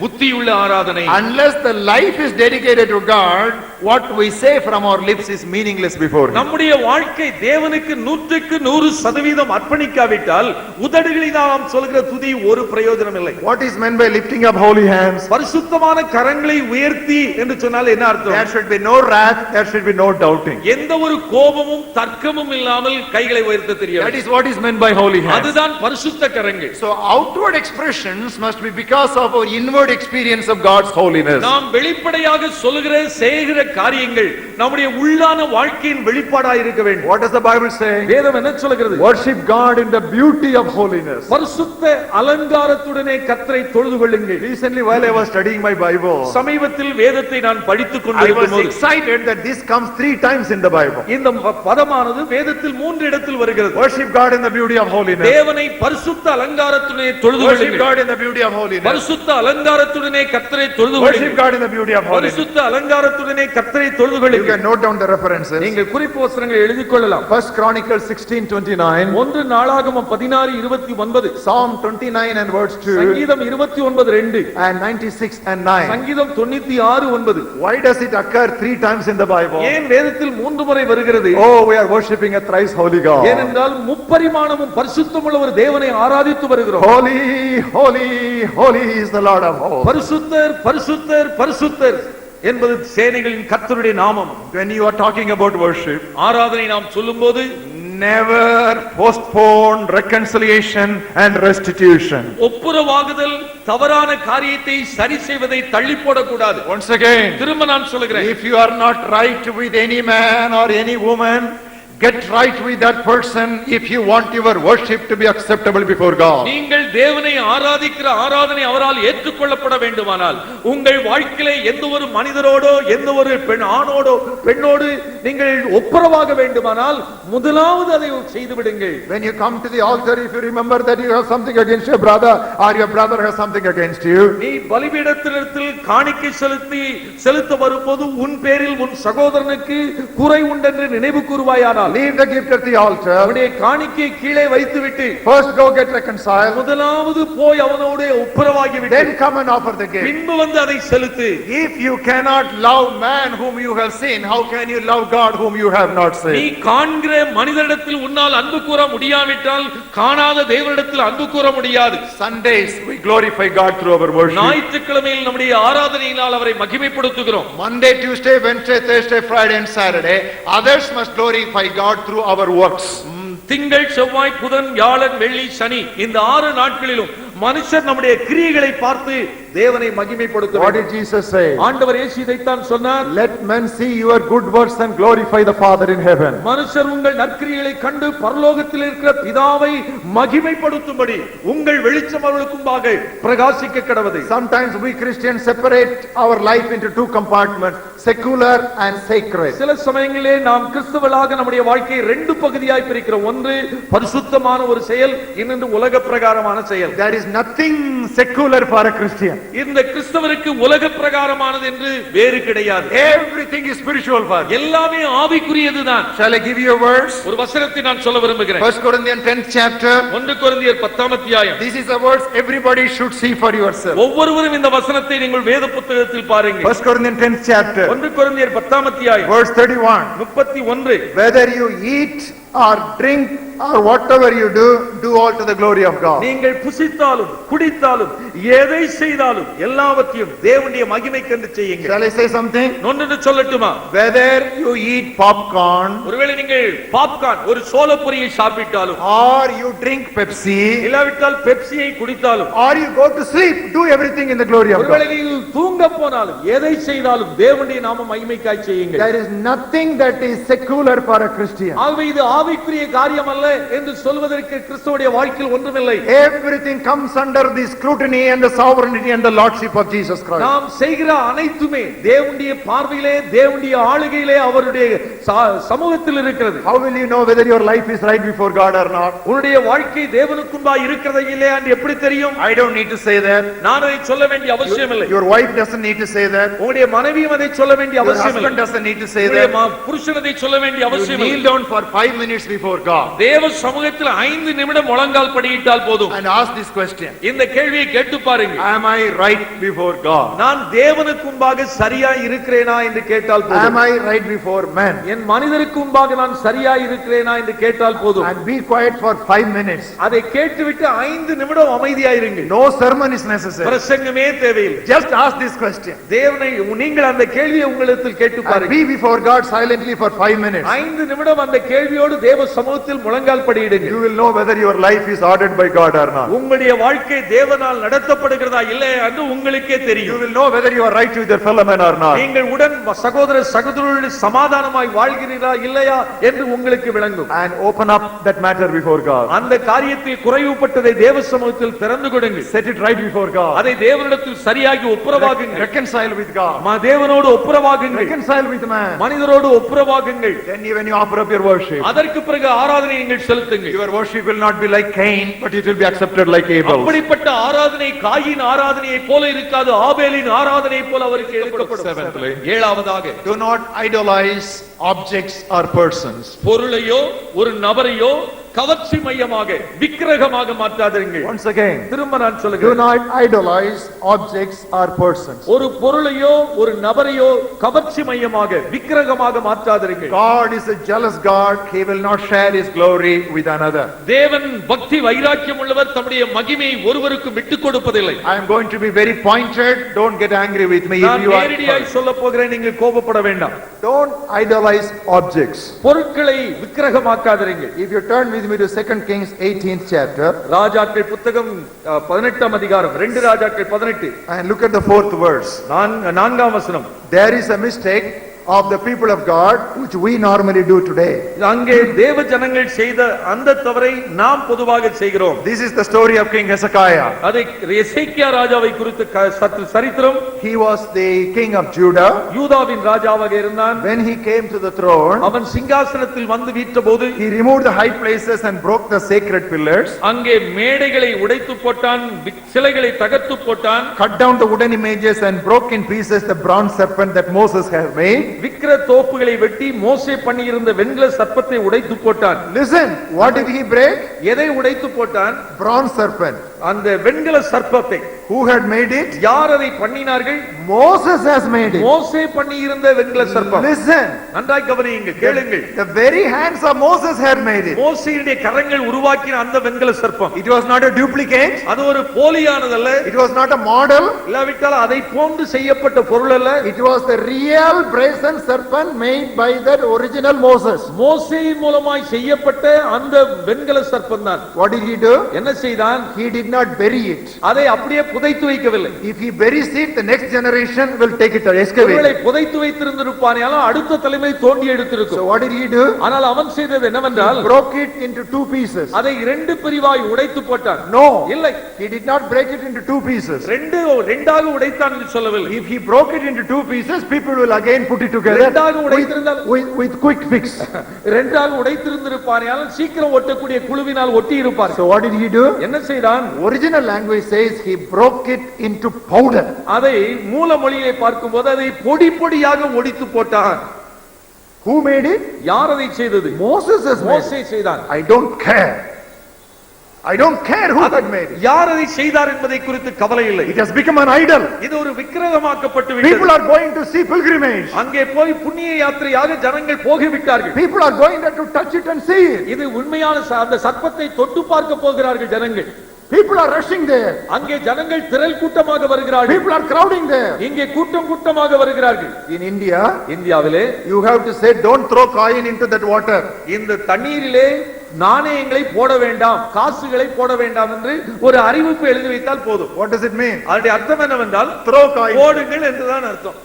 புத்தியுள்ள ஆராதனை. Unless the life is dedicated to God, what we say from our lips is meaningless before Him. நம்முடைய வாழ்க்கை தேவனுக்கு 100% அர்ப்பணிக்காவிட்டால் உதடுகளில் நாம் சொல்கிற துதி ஒரு பிரயோஜனம் இல்லை. What is meant by lifting up holy hands? பரிசுத்தமான கரங்களை உயர்த்தி என்று சொன்னால் என்ன அர்த்தம்? There should be no wrath, there should be no doubting. எந்த ஒரு கோபமும் தர்க்கமும் இல்லாமல் கைகளை உயர்த்த தெரியும். That is what is meant by holy hands. அதுதான் பரிசுத்த கரங்கள். So outward expressions must be because of our inward experience of God's holiness. நாம் வெளிப்படையாக சொல்லுகிற செய்கிற காரியங்கள் நம்முடைய உள்ளான வாழ்க்கையின் வெளிப்பாடாக இருக்க வேண்டும். What does the Bible say? வேதம் என்ன சொல்கிறது? Worship God in the beauty of holiness. பரிசுத்த அலங்காரத்துடனே கர்த்தரை தொழுது கொள்ளுங்கள். Recently while I was studying my Bible, சமீபத்தில் வேதத்தை நான் படித்துக் I was கொண்டிருக்கும்போது excited that this comes 3 times in the Bible. இந்த பதமானது வேதத்தில் 3 இடத்தில் வருகிறது. Worship God in the beauty of holiness. தேவனை பரிசுத்த அலங்காரத்துடனே தொழுது Worship கொள்ளுங்கள். God in the beauty of holiness. பரிசுத்த அலங்காரத்துடனே கர்த்தரை தொழுது Worship கொள்ளுங்கள். God in the beauty of holiness. பரிசுத்த அலங்காரத்துடனே கர்த்தரை தொழுது You கொள்ளுங்கள். can note down the references. நீங்கள் குறிப்பு வசனங்களை எழுதிக் கொள்ளலாம். 1 Chronicles 16:29, 1 நாளாகமம் 16:29, Psalm 29 and verse 2, சங்கீதம் 29:2, and 96 and 9. சங்கீதம் 96:9. Why does it occur 3 times in the Bible? ஏன் வேதத்தில் 3 முறை வருகிறது? Oh, we are worshiping a thrice holy God. ஏனென்றால் முப்பரிமாணமும் பரிசுத்தமுள்ள ஒரு தேவனை ஆராதித்து வருகிறோம். Holy, holy, holy is the Lord of hosts. பரிசுத்தர் பரிசுத்தர் பரிசுத்தர் என்பது சேனைகளின் கர்த்தருடைய நாமம். When you are talking about worship, ஆராதனை நாம் சொல்லும்போது never postpone reconciliation and restitution. ஒப்புரவாகுதல், தவறான காரியத்தை சரி செய்வதை தள்ளி போடக்கூடாது. Once again, திரும்ப நான் சொல்லுகிறேன், if you are not right with any man or any woman, get right with that person if you want your worship to be acceptable before God. நீங்கள் தேவனை ஆராதிக்கிற ஆராதனை அவரால் ஏற்றுக்கொள்ளப்பட வேண்டுமானால் உங்கள் வாழ்க்கையிலே எந்த ஒரு மனிதரோடோ எந்த ஒரு ஆணோடோ பெண்ணோடு நீங்கள் ஒப்புரவாக வேண்டுமானால் முதலாவது அதை செய்து விடுங்கள். When you come to the altar, if you remember that you have something against your brother or your brother has something against you, நீ பலிபீடத்திலிருந்து காணிக்கை செலுத்த வரும்போது உன் பேரில் உன் சகோதரனுக்கு குறை உண்டென்று நினைவு கூறுவாயானால் leave the gift at the altar. அவனுடைய காணிக்கையை கீழே வைத்துவிட்டு First go get reconciled. முதலாவது போய் அவனோடு ஒப்புரவாகி விட்டு Then come and offer the gift. பின்பு வந்து அதை செலுத்து. If you cannot love man whom you have seen, how can you love God whom you have not நீ seen? காண்கிற மனிதனிடத்தில் உன்னால் அன்பு கூற முடியாவிட்டால் காணாத தேவனிடத்தில் அன்பு கூற முடியாது. Sundays we glorify God through our worship. ஞாயிற்றுக்கிழமையில் நம்முடைய ஆராதனையினால் அவரை மகிமைப்படுத்துகிறோம். Monday, Tuesday, Wednesday, Thursday, Friday and Saturday, others must glorify God through our works. திங்கள், செவ்வாய், புதன், வியாழன், வெள்ளி, சனி இந்த 6 நாட்களிலும் மனுஷர் நம்முடைய கிரியைகளை பார்த்து தேவனை மகிமைப்படுத்த What வேண்டும். did Jesus say? ஆண்டவர் இயேசு இதைத்தான் சொன்னார். Let men see your good works and glorify the Father in heaven. மனுஷர் உங்கள் நற்கிரியைகளை கண்டு பரலோகத்தில் இருக்கிற பிதாவை மகிமைப்படுத்தும்படி உங்கள் வெளிச்சம் அவர்களுக்கு முன்பாக பிரகாசிக்க கடவது. Sometimes we Christians separate our life into two compartments, secular and sacred. சில சமயங்களிலே நாம் கிறிஸ்தவர்களாக நம்முடைய வாழ்க்கையை ரெண்டு பகுதியாய் பிரிக்கிறோம். ஒன்று பரிசுத்தமான ஒரு செயல், இன்னொன்று உலக பிரகாரமான செயல். There is nothing secular for a Christian. இந்த கிறிஸ்தவருக்கு உலக பிரகாரமானது என்று வேறு கிடையாது. Everything is spiritual for him. எல்லாமே ஆவிக்குரியதுதான். Shall I give you a verse? ஒரு வசனத்தை நான் சொல்ல விரும்புகிறேன். 1 Corinthians 10th chapter. 1 கொரிந்தியர் 10ஆம் அத்தியாயம். This is a verse everybody should see for yourself. ஒவ்வொருவரும் இந்த வசனத்தை நீங்கள் வேத புத்தகத்தில் பாருங்கள். 1 Corinthians 10th chapter. 1 கொரிந்தியர் 10ஆம் அத்தியாயம். Verse 31. 31. Whether you eat or drink or whatever you do all to the glory of God. நீங்கள் புசித்தாலும் குடித்தாலும் எதை செய்தாலும் எல்லாவற்றையும் தேவனுடைய மகிமைக்கென்று செய்யுங்கள். Shall I say something? ஒன்று சொல்லட்டுமா? Whether you eat popcorn ஒருவேளை நீங்கள் பாப்கார்ன் ஒரு சோளப்பொரியை சாப்பிட்டாலும் or you drink Pepsi இல்லாவிட்டால் பெப்சியை குடித்தாலும் or you go to sleep, do everything in the glory of ஒருவேளை God. நீங்கள் தூங்க போனாலும் எதை செய்தாலும் தேவனுடைய நாம மகிமைக்காய் செய்யுங்கள். There is nothing that is secular for a Christian. ஆகவே இது ஆவிக்குரிய காரியம் அல்ல என்று சொல்வதற்கு கிறிஸ்துவுடைய வாழ்க்கையில் ஒன்றுமில்லை. Everything comes under the scrutiny and the sovereignty and the lordship of Jesus Christ. நாம் செய்கிற அனைத்துமே தேவனுடைய பார்வையிலே தேவனுடைய ஆளுகையிலே அவருடைய சமூகத்தில் இருக்கிறது. How will you know whether your life is right before God or not? உன்னுடைய வாழ்க்கை தேவனுக்கு முன்பாக இருக்கிறதா இல்லையா என்று எப்படி தெரியும்? I don't need to say that. நான் அதை சொல்ல வேண்டிய அவசியம் இல்லை. Your wife doesn't need to say that. உங்களுடைய மனைவியும் அதை சொல்ல வேண்டிய Your அவசியம் இல்லை. husband doesn't need to say that. புருஷன் அதை சொல்ல வேண்டிய You அவசியம் kneel இல்லை. down for 5 minutes before God தேவ சமூகத்தில் 5 நிமிடம் முழங்கால் படியிட்டால் போதும். and ask this question. இந்த கேள்வியை கேட்டு பாருங்க. Am I right before God? நான் தேவனுக்கு முன்பாக சரியா இருக்கிறேனா என்று கேட்டால் போதும். Am I right before men? என் மனிதருக்கு முன்பாக நான் சரியா இருக்கிறேனா என்று கேட்டால் போதும். And be quiet for 5 minutes. அதை கேட்டுவிட்டு 5 நிமிடம் அமைதியா இருங்க. No sermon is necessary. பிரசங்கமே தேவையில்லை. Just ask this question. தேவனை நீங்கள் அந்த கேள்வியை உங்களிடத்தில் கேட்டு And பாருங்க. be before God silently for 5 minutes. 5 நிமிடம் அந்த கேள்வியோடு தேவ சமூகத்தில் முழங்கால் படியிடுங்க. You will know whether your life is ordered by God or not. உங்களுடைய வாழ்க்கை தேவனால் நடத்தப்படுகிறதா இல்லையா என்று உங்களுக்கே You தெரியும். will know whether you are right with your fellow man or not. நீங்கள் உடன் சகோதர சகோதரர்களோடு சமாதானமாய் வாழ்கிறீர்களா இல்லையா என்று உங்களுக்கு விளங்கும். And open up that matter before God. அந்த காரியத்தில் குறைவுபட்டதை தேவ சமூகத்தில் திறந்து கொடுங்கள். Set it right before God. அதை தேவனிடத்தில் சரியாகி ஒப்புரவாகுங்கள். Reconcile with God. தேவனோடு ஒப்புரவாகுங்கள். Reconcile with man. மனிதரோடு ஒப்புரவாகுங்கள். Then even you offer up your worship. அதற்கு பிறகு ஆராதனை நீங்கள் செலுத்துங்கள். Your worship will not be like Cain, but it will be accepted like Abel. அப்படிப்பட்ட ஆராதனை காயின் ஆராதனையை போல இருக்காது, ஆபேலின் ஆராதனை போல அவருக்கு எடுக்கப்படும். Seventhly, ஏழாவதாக, do not idolize objects or persons. பொருளையோ ஒரு நபரையோ கவர்ச்சி மையமாக விக்கிரகமாக மாற்றாதீர்கள். Once again, திரும்ப நான் do சொல்லுகிறேன். not idolize objects or persons. ஒரு பொருளையோ ஒரு நபரையோ கவர்ச்சி மையமாக விக்கிரகமாக மாற்றாதீர்கள். God is a jealous God. He will not share his glory with another. தேவன் பக்தி வைராக்கியம் உள்ளவர், தம்முடைய மகிமையை ஒருவருக்கும் விட்டுக் கொடுப்பதில்லை. I am going to be very pointed. Don't get angry with me if நான் you நேரடியாய் are. சொல்ல போகிறேன், நீங்கள் கோபப்பட வேண்டாம். Don't idolize objects. பொருட்களை விக்கிரகமாக்காதீர்கள். If you turn with me to 2 Kings 18th chapter ராஜாக்கள் புத்தகம் 18ஆம் அதிகாரம், 2 ராஜாக்கள் 18 and look at the 4th verse. 4ஆம் வசனம். There is a mistake of the people of God which we normally do today. அங்கே தேவ ஜனங்கள் செய்த அந்த தவறை நாம் பொதுவாக செய்கிறோம். This is the story of King Hezekiah. அதை எசேக்கியா ராஜாவை குறித்து சரித்திரம். He was the king of Judah. யூதாவின் ராஜாவாக இருந்தான். When he came to the throne, அவன் சிங்காசனத்தில் வந்து வீற்றபோது he removed the high places and broke the sacred pillars, அங்கே மேடைகளை உடைத்து போட்டான், சிலைகளை தகர்த்து போட்டான், cut down the wooden images and broke in pieces the bronze serpent that Moses had made. விக்கிர தோப்புகளை வெட்டி மோசே பண்ணியிருந்த வெண்கல சர்ப்பத்தை உடைத்து போட்டான். Listen, what did he break? எதை உடைத்து போட்டான்? Bronze serpent. அந்த வெண்கல சர்ப்பத்தை. Who had made it? யார் அதை பண்ணினார்கள்? Moses has made it. மோசே பண்ணியிருந்த வெண்கல சர்ப்பம். Listen, நன்றாய் கவனியுங்கள், கேளுங்கள். the very hands of Moses had made it. மோசேயுடைய கரங்கள் உருவாக்கின அந்த வெண்கல சர்ப்பம். It was not a duplicate. அது ஒரு போலியானதல்ல. It was not a model. இல்லாவிட்டால் அதை போன்று செய்யப்பட்ட பொருள் அல்ல. It was the real brazen serpent made by that original Moses. மோசேயின் மூலமாய் செய்யப்பட்ட அந்த வெண்கல சர்ப்பம் தான். What did he do? என்ன செய்தான்? He did not bury it. அதை அப்படியே புதைத்து வைக்கவில்லை. If he buries it, the next generation will take it or excavate ஒருவேளை it. புதைத்து வைத்திருந்திருப்பானேயானால் அடுத்த தலைமுறை தோண்டி So எடுத்திருக்கும். what did he do? ஆனால் அவன் செய்தது He என்னவென்றால் broke it into two pieces. அதை இரண்டு பிரிவாய் உடைத்து போட்டான். No, இல்லை, he did not break it into two pieces. ரெண்டாக உடைத்தான் என்று சொல்லவில்லை. If he broke it into two pieces, people will again put it together ரெண்டாக உடைத்திருந்தால் with quick fix. ரெண்டாக உடைத்திருந்திருப்பானேயானால் சீக்கிரம் ஒட்டக்கூடிய குழுவினால் ஒட்டி இருப்பார். So what did he do? என்ன செய்தான்? Original language says he broke it into powder. அதை மூல மொழியை பார்க்கும்போது அதை பொடி பொடியாக ஒடித்து போட்டான். Who made it? யார் அதை செய்தது? Moses has made மோசே it. செய்தான். I don't care. I don't care who that made it. யார் அதை செய்தார் என்பதை குறித்து கவலை இல்லை. It has become an idol. இது ஒரு விக்கிரகமாக்கப்பட்டு People விட்டது. are going to see pilgrimage. அங்கே போய் புண்ணிய யாத்திரையாக ஜனங்கள் போகிவிட்டார்கள். People are going there to touch it and see it. இது உண்மையான அந்த சர்ப்பத்தை தொட்டு பார்க்க போகிறார்கள் ஜனங்கள். People are rushing there. அங்கே ஜனங்கள் திரள் கூட்டமாக வருகிறார்கள். People are crowding there. இங்கே கூட்டம் கூட்டமாக வருகிறார்கள். In India, இந்தியாவிலே you have to say, don't throw coin into that water. இந்த தண்ணீரிலே நாணயங்களை போட வேண்டாம், காசுகளை போட வேண்டாம் என்று ஒரு அறிவிப்பு எழுதி வைத்தால் போதும். What does it mean? அதனுடைய அர்த்தம் என்னவென்றால் Throw coin. போடுங்கள் என்றுதான் அர்த்தம்.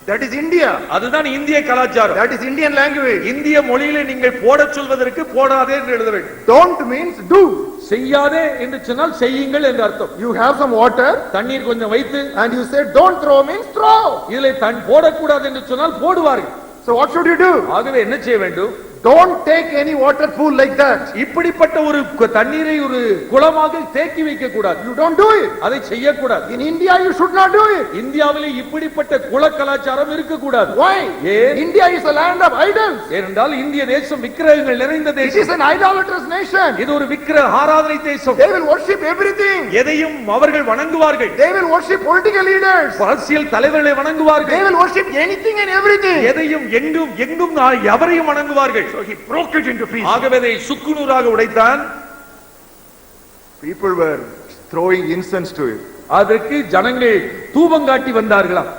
That is India. அதுதான் இந்திய கலாச்சாரம். That is Indian language. இந்திய மொழியிலே நீங்கள் போடச் சொல்வதற்கு போடாதே என்று எழுத வேண்டும். Don't means do. செய்யாதே என்று சொன்னால் செய்யுங்கள் என்று அர்த்தம். You have some water தண்ணீர் கொஞ்சம் வைத்து and you say don't throw means throw. இதிலே போடக்கூடாது என்று சொன்னால் போடுவார்கள். So what should you do? ஆகவே என்ன செய்ய வேண்டும்? Don't take any water pool like that. இப்படிப்பட்ட ஒரு தண்ணீரை ஒரு குளமாக தேக்கி வைக்க கூடாது. You don't do it. அதை செய்யக்கூடாது. In India you should not do it. இந்தியாவிலே இப்படிப்பட்ட குல கலாச்சாரம் இருக்கக்கூடாது. Why? ஏன்? India is a land of idols. ஏனென்றால் இந்திய தேசம் விக்கிரகங்கள் நிறைந்த It தேசம். is an idolatrous nation. இது ஒரு விக்கிரக ஆராதனை தேசம். They will worship everything. எதையும் அவர்கள் வணங்குவார்கள். They will worship political leaders. அரசியல் தலைவர்களை They வணங்குவார்கள். will worship anything and everything. எதையும் எங்கும் எவரையும் வணங்குவார்கள். So he broke it into pieces. ஆகவே அதை சுக்குநூறாக உடைத்தான். People were throwing incense to it. அதற்கு ஜனங்கள் தூபங்காட்டி வந்தார்களாம்.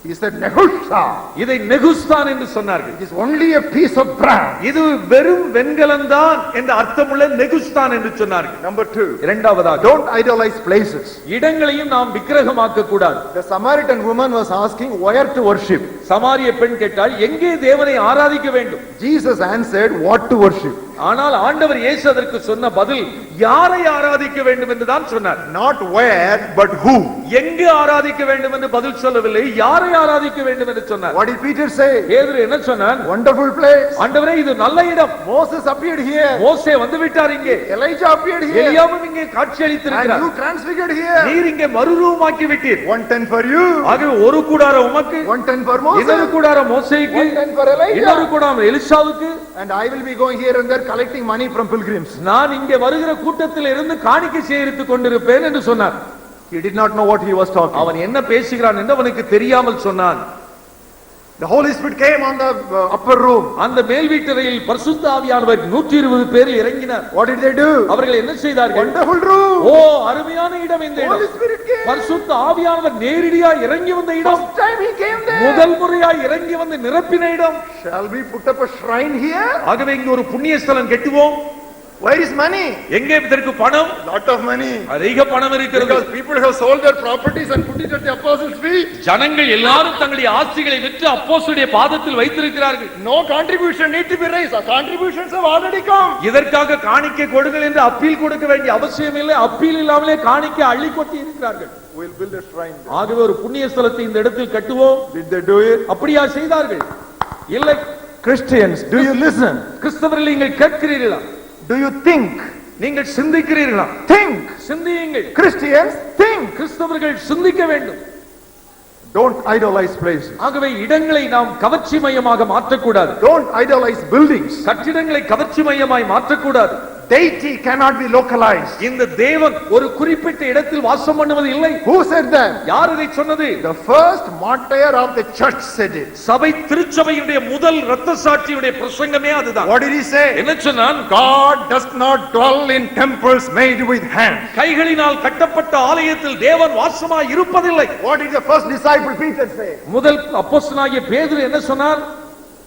He said Nehushta. இதை நெகுஸ்தான் என்று சொன்னார்கள். It is only a piece of bronze. இது வெறும் வெண்கலம்தான் என்ற அர்த்தமுள்ள நெகுஸ்தான் என்று சொன்னார்கள். Number 2. இரண்டாவதாக Don't idolize places. இடங்களையும் நாம் விக்கிரகமாக்க கூடாது. The Samaritan woman was asking where to worship. சமாரிய பெண் கேட்டால் எங்கே தேவனை ஆராதிக்க வேண்டும்? Jesus answered what to worship. ஆனால் ஆண்டவர் இயேசு அதற்கு சொன்ன பதில் யாரை ஆராதிக்க வேண்டும் என்று தான் சொன்னார். Not where but who. எங்கு ஆராதிக்க வேண்டும் என்று பதில் சொல்லவில்லை, யாரை ஆராதிக்க வேண்டும் என்று சொன்னார். What did Peter say? பேதுரு என்ன சொன்னான்? Wonderful place. ஆண்டவரே இது நல்ல இடம். Moses appeared here. மோசே வந்து விட்டார் இங்கே. Elijah appeared here. எலியாவும் இங்கே காட்சி And அளித்திருக்கிறார். you transfigured here. நீர் இங்கே மறுரூபமாக்கி விட்டீர். 1 tent for you. ஆகவே ஒரு கூடாரம் உமக்கு, 1 tent for Moses. இன்னொரு கூடாரம் மோசேக்கு, 1 tent for இன்னொரு Elijah. கூடாரம் எலிசாவுக்கு. And I will be going here and there collecting money from pilgrims. நான் இங்கே வருகிற கூட்டத்தில் இருந்து காணிக்கை சேகரித்துக் கொண்டிருப்பேன் என்று சொன்னார். He did not know what he was talking. அவன் என்ன பேசுகிறான் என்று அவனுக்கு தெரியாமல் சொன்னான். The Holy Spirit came on the upper room. அந்த மேல் வீட்டறையில் பரிசுத்த ஆவியானவர் 120 பேர் இறங்கினார். What did they do? அவர்கள் என்ன செய்தார்கள்? Wonderful room. ஓ அருமையான இடம் இந்த Holy இடம். Spirit came. பரிசுத்த ஆவியானவர் நேரடியாக இறங்கி வந்த இடம். First time he came there. முதல் முறையாக இறங்கி வந்து நிரப்பின இடம். Shall we put up a shrine here? ஆகவே இங்கு ஒரு புண்ணிய ஸ்தலம் கட்டுவோம். Where is money? எங்கே இதற்கு பணம்? Lot of money. அதிக பணம் இருக்கிறது. Because people have sold their properties and put it at the apostles' feet. ஜனங்கள் எல்லாரும் தங்களுடைய ஆஸ்திகளை விற்று அப்போஸ்தலருடைய பாதத்தில் வைத்திருக்கிறார்கள். No contribution need to be raised. Our contributions have already come. இதற்காக காணிக்கை கொடுங்கள் என்று அப்பீல் கொடுக்க வேண்டிய அவசியம் இல்லை. அப்பீல் இல்லாமலே காணிக்கை அள்ளி கொட்டி இருக்கிறார்கள். We'll build a shrine there. ஆகவே ஒரு புண்ணிய ஸ்தலத்தை இந்த இடத்தில் கட்டுவோம். Did they do it? அப்படியா செய்தார்கள்? இல்லை. Christians, do you listen? கிறிஸ்தவர்கள் நீங்கள் கேட்கிறீர்களா? Do you think? நீங்கள் சிந்திக்கிறீர்களா? Think. சிந்தியுங்கள். Christians, think. கிறிஸ்தவர்கள் சிந்திக்க வேண்டும். Don't idolize places. ஆகவே இடங்களை நாம் கவர்ச்சி மையமாக மாற்றக்கூடாது. Don't idolize buildings. கட்டிடங்களை கவர்ச்சி மையமாய் மாற்றக்கூடாது. Deity cannot be localized. இந்த தேவன் ஒரு குறிப்பிட்ட இடத்தில் வாசம் பண்ணுவது இல்லை. Who said that? யார் இதை சொன்னது? The first martyr of the church said it. சபை திருச்சபையுடைய முதல் இரத்த சாட்சியுடைய பிரசங்கமே அதுதான். What did he say? என்ன சொன்னான்? God does not dwell in temples made with hands. கைகளினால் கட்டப்பட்ட ஆலயத்தில் தேவன் வாசமாய் இருப்பதில்லை. What did the first disciple Peter say? முதல் அப்போஸ்தலனாகிய பேதுரு என்ன சொன்னார்?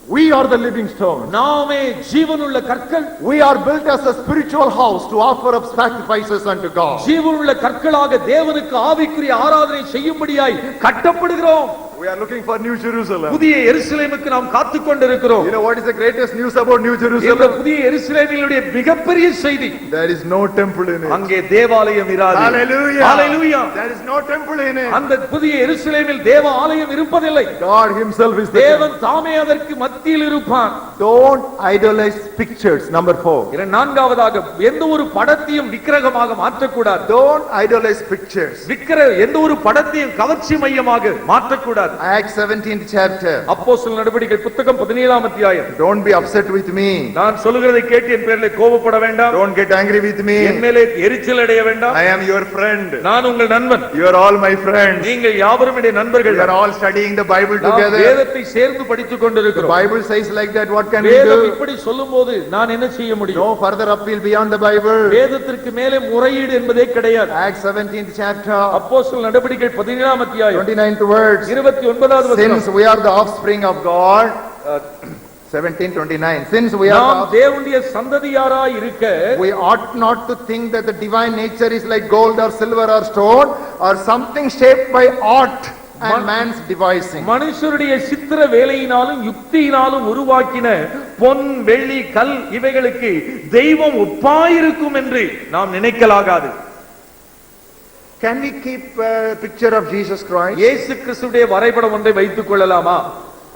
We are the living stones. நாமே ஜீவனுள்ள கற்கள். We are built as a spiritual house to offer up sacrifices unto God. ஜீவனுள்ள கற்களாக தேவனுக்கு ஆவிக்குரிய ஆராதனை செய்யும்படியாய் கட்டப்படுகிறோம். We are looking for New Jerusalem. புதிய எருசலேமுக்கு நாம் காத்துக் கொண்டிருக்கிறோம். You know what is the greatest news about New இந்த Jerusalem? புதிய எருசலேமினுடைய மிகப்பெரிய செய்தி, There is no temple in it. அங்கே தேவாலயம் இராது. Hallelujah. Hallelujah. There is no temple in it. அந்த புதிய எருசலேமில் தேவ ஆலயம் இருப்பதில்லை. God himself is the தேவன் temple. தாமே அதற்கு மத்தியில் இருப்பார். Don't idolize pictures. Number 4. நான்காவதாக எந்த ஒரு படத்தையும் விக்கிரகமாக மாற்றக்கூடாது. Don't idolize pictures. எந்த ஒரு படத்தையும் கவர்ச்சி மையமாக மாற்றக்கூடாது. Acts 17th chapter. அப்போஸ்தலர் நடவடிக்கைகள் புத்தகம் 17ஆம் அத்தியாயம். Don't be upset with me. நான் சொல்லுகிறதை கேட்டு என் பேரிலே கோபப்பட வேண்டாம். Don't get angry with me. என் மேலே எரிச்சல் அடைய வேண்டாம். I am your friend. நான் உங்கள் நண்பன். You are all my friends. நீங்கள் யாவரும் என்னுடைய நண்பர்கள். We are all studying the Bible நாம் together. வேதத்தை சேர்ந்து படித்துக் The கொண்டிருக்கிறோம். Bible says like that. What can we வேதம் do? இப்படி சொல்லும்போது நான் என்ன செய்ய முடியும்? No further appeal beyond the Bible. வேதத்திற்கு மேலே முறையீடு என்பதே கிடையாது. Acts 17th chapter. அப்போஸ்தலர் நடவடிக்கைகள் 17ஆம் அத்தியாயம் 29th words. 29வது வசனம். Since we are the offspring of God. 17:29. Since we are நாம் the தேவனுடைய சந்ததியாராய் இருக்க we ought not to think that the divine nature is like gold or silver or stone or something shaped by art and man's devising. மனுஷருடைய சித்திர வேலையினாலும் யுக்தியினாலும் உருவாக்கின பொன் வெள்ளி கல் இவைகளுக்கு தெய்வம் ஒப்பாயிருக்கும் என்று நாம் நினைக்கலாகாது. Can we keep a picture of Jesus Christ? இயேசு கிறிஸ்துவுடைய வரைபடம் ஒன்றை வைத்துக் கொள்ளலாமா?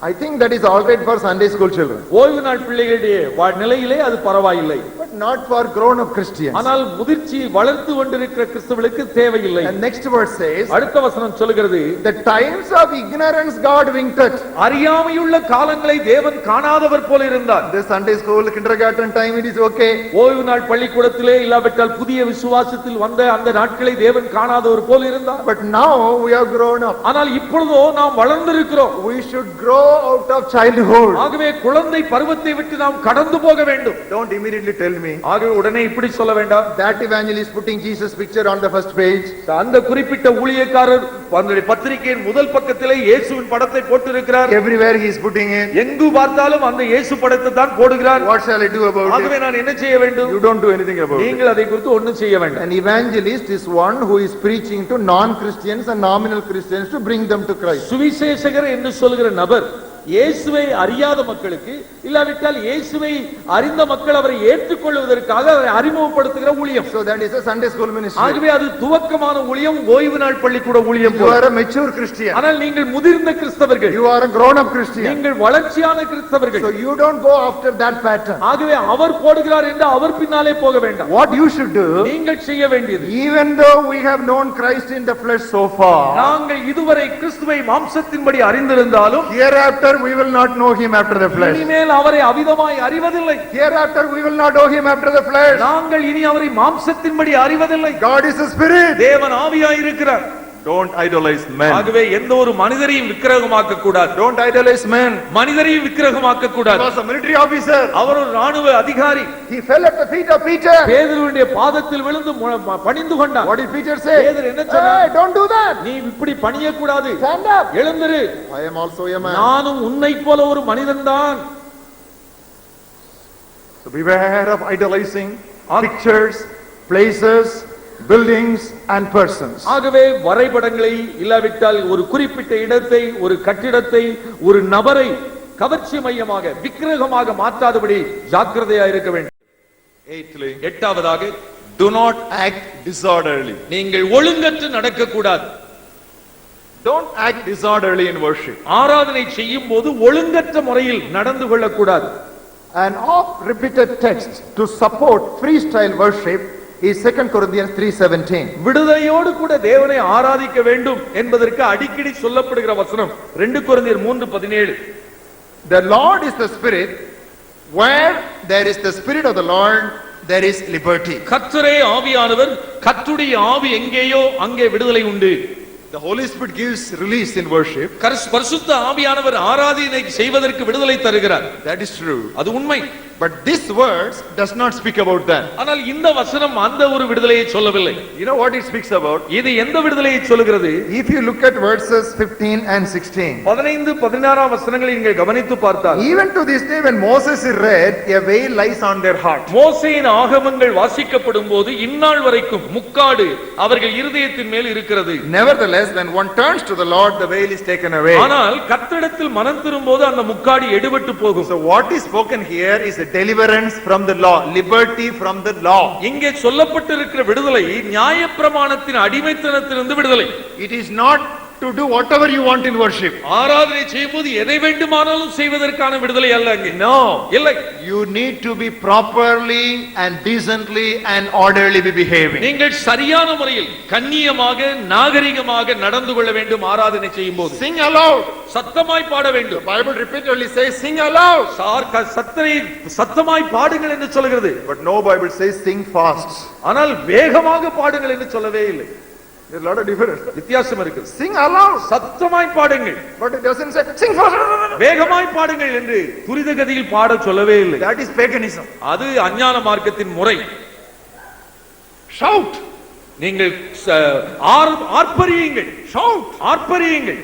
I think that is all right for Sunday school children, ஓய்வு நாள் பிள்ளைகளுடைய நிலையிலே அது பரவாயில்லை. but not for grown up Christians. ஆனால் முதிர்ச்சி வளர்த்து கொண்டிருக்கிற கிறிஸ்தவர்களுக்கு தேவையில்லை. And next verse says, அடுத்த வசனம் சொல்லுகிறது, the times of ignorance God winked at. அறியாமையுள்ள காலங்களை தேவன் காணாதவர் போல இருந்தார். The Sunday school kindergarten time it is okay. ஓய்வு நாள் பள்ளிக்கூடத்திலே இல்லாவிட்டால் புதிய விசுவாசத்தில் வந்த அந்த நாட்களை தேவன் காணாதவர் போல இருந்தார். But now we have grown up. ஆனால் இப்பொழுதோ நாம் வளர்ந்திருக்கிறோம். We should grow out of childhood. ஆகவே குழந்தை பருவத்தை விட்டு நாம் கடந்து போக வேண்டும். Don't immediately tell me ஆகவே உடனே இப்படி சொல்ல வேண்டாம். that evangelist putting Jesus picture on the first page. அந்த குறிப்பிட்ட ஊழியக்காரர் அந்த பத்திரிகையின் முதல் பக்கத்திலே இயேசுவின் படத்தை போட்டிருக்கிறார். Everywhere he is putting it. எங்கு பார்த்தாலும் அந்த இயேசு படத்தை தான் போடுகிறார். What shall I do about ஆகவே it? நான் என்ன செய்ய வேண்டும்? You don't do anything about it. நீங்கள் அதை குறித்து ஒண்ணும் செய்ய வேண்டாம். An evangelist is one who is preaching to non-Christians and nominal Christians to bring them to Christ. சுவிசேஷகர் என்று சொல்கிற நபர் இயேசுவை அறியாத மக்களுக்கு இல்லாவிட்டால் இயேசுவை அறிந்த மக்கள் அவரை ஏற்றுக்கொள்வதற்காக அவரை அறிமுகப்படுத்துகிற ஊழியம். So that is a Sunday school ministry. ஆகவே அது துவக்கமான ஊழியம், ஓய்வு நாள் பள்ளிக்கூட ஊழியம். You are a mature Christian. ஆனால் நீங்கள் முதிர்ந்த கிறிஸ்தவர்கள். You are a grown-up Christian. நீங்கள் வளர்ச்சியான கிறிஸ்தவர்கள். So you don't go after that pattern. ஆகவே அவர் போடுகிறார் என்று அவர் பின்னாலே போக வேண்டாம். What you should do, நீங்கள் செய்ய வேண்டியது, even though we have known Christ in the flesh so far, நாங்கள் இதுவரை கிறிஸ்துவை மாம்சத்தின்படி அறிந்திருந்தாலும் hereafter we will not know him after the flesh. இனிமேல் அவரை அவிதமாய் அறிவதில்லை. Hereafter we will not know him after the flesh. நாங்கள் இனி அவரை மாம்சத்தின்படி அறிவதில்லை. God is a spirit. தேவன் ஆவியாய் இருக்கிறார். Don't idolize men. ஆகவே எந்த ஒரு மனிதரையும் விக்கிரகமாக்க கூடாது. Don't idolize men. மனிதரையும் விக்கிரகமாக்க He கூடாது. was a military officer. அவர் ஒரு ராணுவ அதிகாரி. He fell at the feet of Peter. பேதுருவினுடைய பாதத்தில் விழுந்து பணிந்து கொண்டார். What did Peter say? பேதுரு என்ன சொன்னார்? Hey, don't do that. நீ இப்படி பணிய கூடாது. Stand up. எழுந்திரு. I am also a man. நானும் உன்னை போல ஒரு மனிதன்தான். So beware of idolizing pictures, places, buildings and persons. ஆகவே வரைபடங்களை இல்லாவிட்டால் ஒரு குறிப்பிட்ட இடத்தை, ஒரு கட்டிடத்தை, ஒரு நபரை கவர்ச்சி மையமாக விக்கிரகமாக மாற்றாதபடி ஜாக்கிரதையா இருக்க வேண்டும். Eighthly, எட்டாவதாக, do not act disorderly. நீங்கள் ஒழுங்கற்று நடக்க கூடாது. Don't act disorderly in worship. ஆராதனை செய்யும் போது ஒழுங்கற்ற முறையில் நடந்து கொள்ளக்கூடாது. An oft repeated text to support freestyle worship is 2 Corinthians 3:17. விடுதலையோடு கூட தேவனை ஆராதிக்க வேண்டும் என்பதற்கு அடிக்கடி சொல்லப்படுகிற வசனம் 2 கொரிந்தியர் 3:17. The Lord is the Spirit. Where there is the Spirit of the Lord, there is liberty. கர்த்தரே ஆவியானவர், கர்த்தருடைய ஆவி எங்கேயோ அங்கே விடுதலை உண்டு. The Holy Spirit gives release in worship. பரிசுத்த ஆவியானவர் ஆராதனை செய்வதற்கு விடுதலை தருகிறார். That is true. அது உண்மை. But this verse does not speak about that. ஆனால் இந்த வசனம் அந்த ஒரு விடுதலையை சொல்லவில்லை. You know what it speaks about? இது எந்த விடுதலையை சொல்கிறது? If you look at verses 15 and 16. 15 16 வசனங்களை நீங்கள் கவனித்து பார்த்தால் Even to this day when Moses is read, a veil lies on their heart. மோசேயின் ஆகமங்கள் வாசிக்கப்படும் போது இந்நாள் வரைக்கும் முக்காடு அவர்கள் இருதயத்தின் மேல் இருக்கிறது. Nevertheless, when one turns to the Lord, the veil is taken away. ஆனால் கர்த்தரிடத்தில் மனம் திரும்பும்போது அந்த முக்காடு எடுபட்டு போகும். So what is spoken here is a deliverance from the law, liberty from the law. இங்கே சொல்லப்பட்டிருக்கிற விடுதலை நியாயப்பிரமாணத்தின் அடிமைத்தனத்திலிருந்து விடுதலை. It is not to do whatever you want in worship. ஆராதனை செய்யும்போது எதை வேண்டுமானாலும் செய்வதற்கான விடுதலை அல்ல அங்கே. No. இல்லை. You need to be properly and decently and orderly be behaving. நீங்கள் சரியான முறையில் கண்ணியமாக நாகரிகமாக நடந்து கொள்ள வேண்டும். ஆராதனை செய்யும்போது Sing aloud. சத்தமாய் பாட வேண்டும். Bible repeatedly says sing aloud. சத்தமாய் பாடுங்கள் என்று சொல்கிறது. But no Bible says sing fast. ஆனால் வேகமாக பாடுங்கள் என்று சொல்லவே இல்லை. There's a lot of difference. வித்தியாசம் இருக்கு. Sing aloud. சத்தமாய் பாடுங்கள். But it doesn't say sing fast. வேகமாய் பாடுங்கள் என்று துரித கதியில் பாட சொல்லவே இல்லை. That is paganism. அது அஞ்ஞான மார்க்கத்தின் முறை. Shout. நீங்கள் ஆர்ப்பரியுங்கள். Shout. ஆர்ப்பரியுங்கள்.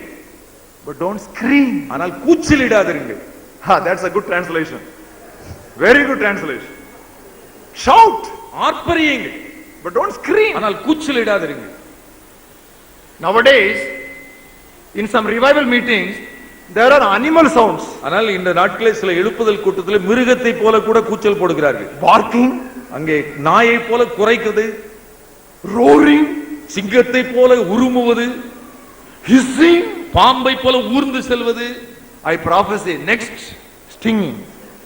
But don't scream. ஆனால் கூச்சலிடாதீர்கள். That's a good translation. Very good translation. Shout. ஆர்ப்பரியுங்கள். But don't scream. ஆனால் கூச்சலிடாதீர்கள். Nowadays, in some revival meetings, there are animal sounds. ஆனால் இந்த நாட்களில் சில எழுப்புதல் கூட்டத்தில் மிருகத்தை போல கூட கூச்சல் போடுகிறார்கள். Barking, அங்கே நாயை போல குரைக்குது, roaring, சிங்கத்தை போல உருமுவது, hissing. பாம்பை போல ஊர்ந்து செல்வது. I prophesy next stinging.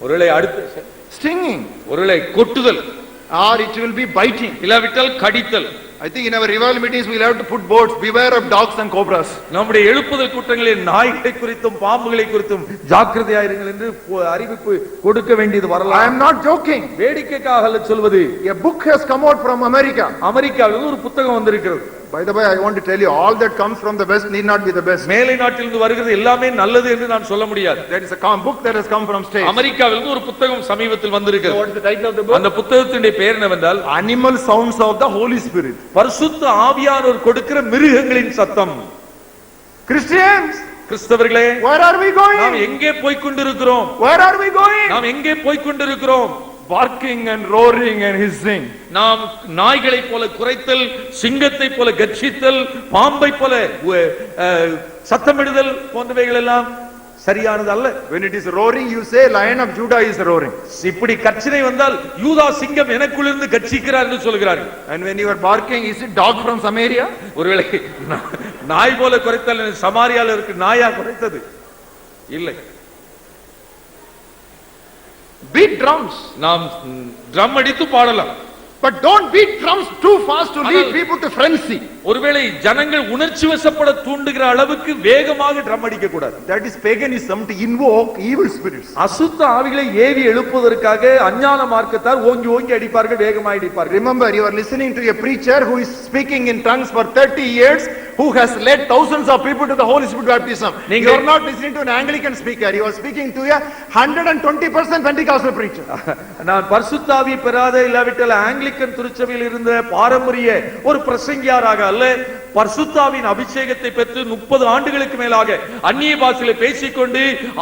ஒருவேளை அடுத்த Stinging. ஒருவேளை கொட்டுதல், Or it will be biting. இல்லாவிட்டால் கடித்தல். I think in our revival meetings we'll have to put boards, beware of dogs and cobras. நம்முடைய எழுப்புதல் கூட்டங்களில் நாய்களை குறித்தும் பாம்புகளை குறித்தும் ஜாக்கிரதையாயிருங்கள் என்று அறிவிப்பு கொடுக்க வேண்டியது I வரலாம். am not joking. வேடிக்கைக்காக அல்ல சொல்வது. A book has come out from America. அமெரிக்காவிலிருந்து ஒரு புத்தகம் வந்திருக்கிறது. By the way, I want to tell you, all that comes from the West need not be the best. மேலை நாட்டிலிருந்து வருகிறது எல்லாமே நல்லது என்று நான் சொல்ல முடியாது. There is a book that has come from States. அமெரிக்காவிலிருந்து ஒரு புத்தகம் சமீபத்தில் So வந்திருக்கிறது. what is the title of the book? அந்த புத்தகத்தினுடைய பெயர் என்னவென்றால் Animal Sounds of the Holy Spirit. பரிசுத்த ஆவியானவர் கொடுக்கிற மிருகங்களின் சத்தம். Christians, கிறிஸ்தவர்களே, where are we நாம் going? எங்கே போய்க் கொண்டிருக்கிறோம்? Where are we going? நாம் எங்கே போய்க் கொண்டிருக்கிறோம்? Barking and roaring and hissing. நாம் நாய்களை போல குரைத்தல், சிங்கத்தை போல கர்ஜித்தல், பாம்பை போல சத்தமிடுதல் போன்றவைகள் எல்லாம் சரியானது அல்ல. When it is roaring, you say Lion of Judah is roaring. இப்படி கர்ச்சனை வந்தால் யூதா சிங்கம் எனக்குள்ளிருந்து கர்ச்சிக்கிறார் என்று சொல்கிறார்கள். And when you are barking, is it dog from Samaria? ஒருவேளை நாய் போல குரைத்தல் சமாரியால இருக்கு நாயா குரைத்தது இல்லை. Beat drums. நாம் ட்ரம் அடித்து பாடலாம். But don't beat drums too fast to lead people to frenzy. ஒருவேளை ஜனங்கள் உணர்ச்சி வசப்பட தூண்டுகிற அளவுக்கு வேகமாக ட்ரம் அடிக்க கூடாது. That is paganism, to invoke evil spirits. அசுத்த ஆவிகளை ஏவி எழுப்புவதற்காக அஞ்ஞான மார்க்கத்தார் ஓங்கி ஓங்கி அடிப்பார்கள், வேகமாய் அடிப்பார்கள். Remember, you are listening to a preacher who is speaking in tongues for 30 years, who has led thousands of people to the Holy Spirit baptism. You are not listening to an Anglican speaker. You are speaking to a 120% Pentecostal preacher. நான் பரிசுத்த ஆவியை பெறாத இல்லாவிட்டால் ஆங்கிலிக்கன் திருச்சபையில் இருந்த பாரம்பரிய ஒரு பிரசங்கியாராக அல்ல, பரிசுத்தாவின் அபிஷேகத்தை பெற்று 30 ஆண்டுகளுக்கு மேலாக அந்நிய பாஷையிலே பேசிக்கொண்டு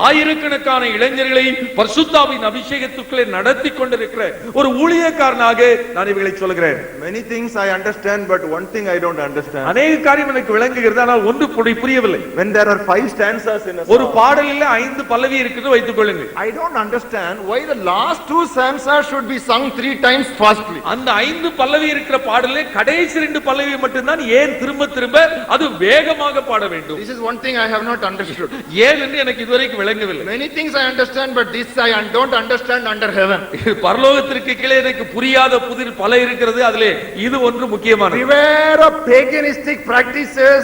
ஆயிரக்கணக்கான இளைஞர்களை பரிசுத்தாவின் அபிஷேகத்துக்குள்ளே நடத்தி கொண்டிருக்கிற ஒரு ஊழியக்காரனாக நான் இவைகளை சொல்கிறேன். Many things I understand, but one thing I don't understand. அநேக காரியம் எனக்கு விளங்குகிறது, ஆனால் ஒன்று புரியவில்லை. When there are 5 stanzas in a ஒரு song, பாடலில் 5 பல்லவி இருக்குது வைத்துக் கொள்ளுங்கள். I don't understand why the last 2 stanzas should be sung 3 times fastly. அந்த 5 பல்லவி இருக்கிற பாடலே கடைசி 2 பல்லவி மட்டும்தான் ஏன் திரும்ப திரும்ப அது வேகமாக பாட வேண்டும்? This is one thing I have not understood. ஏன் என்று எனக்கு இதுவரைக்கும் விளங்கவில்லை. Many things I understand, but this I don't understand under heaven. பரலோகத்திற்கு கீழே எனக்கு புரியாத புதிர் பல இருக்கிறது, அதிலே இது ஒன்று முக்கியமானது. Beware of paganistic practices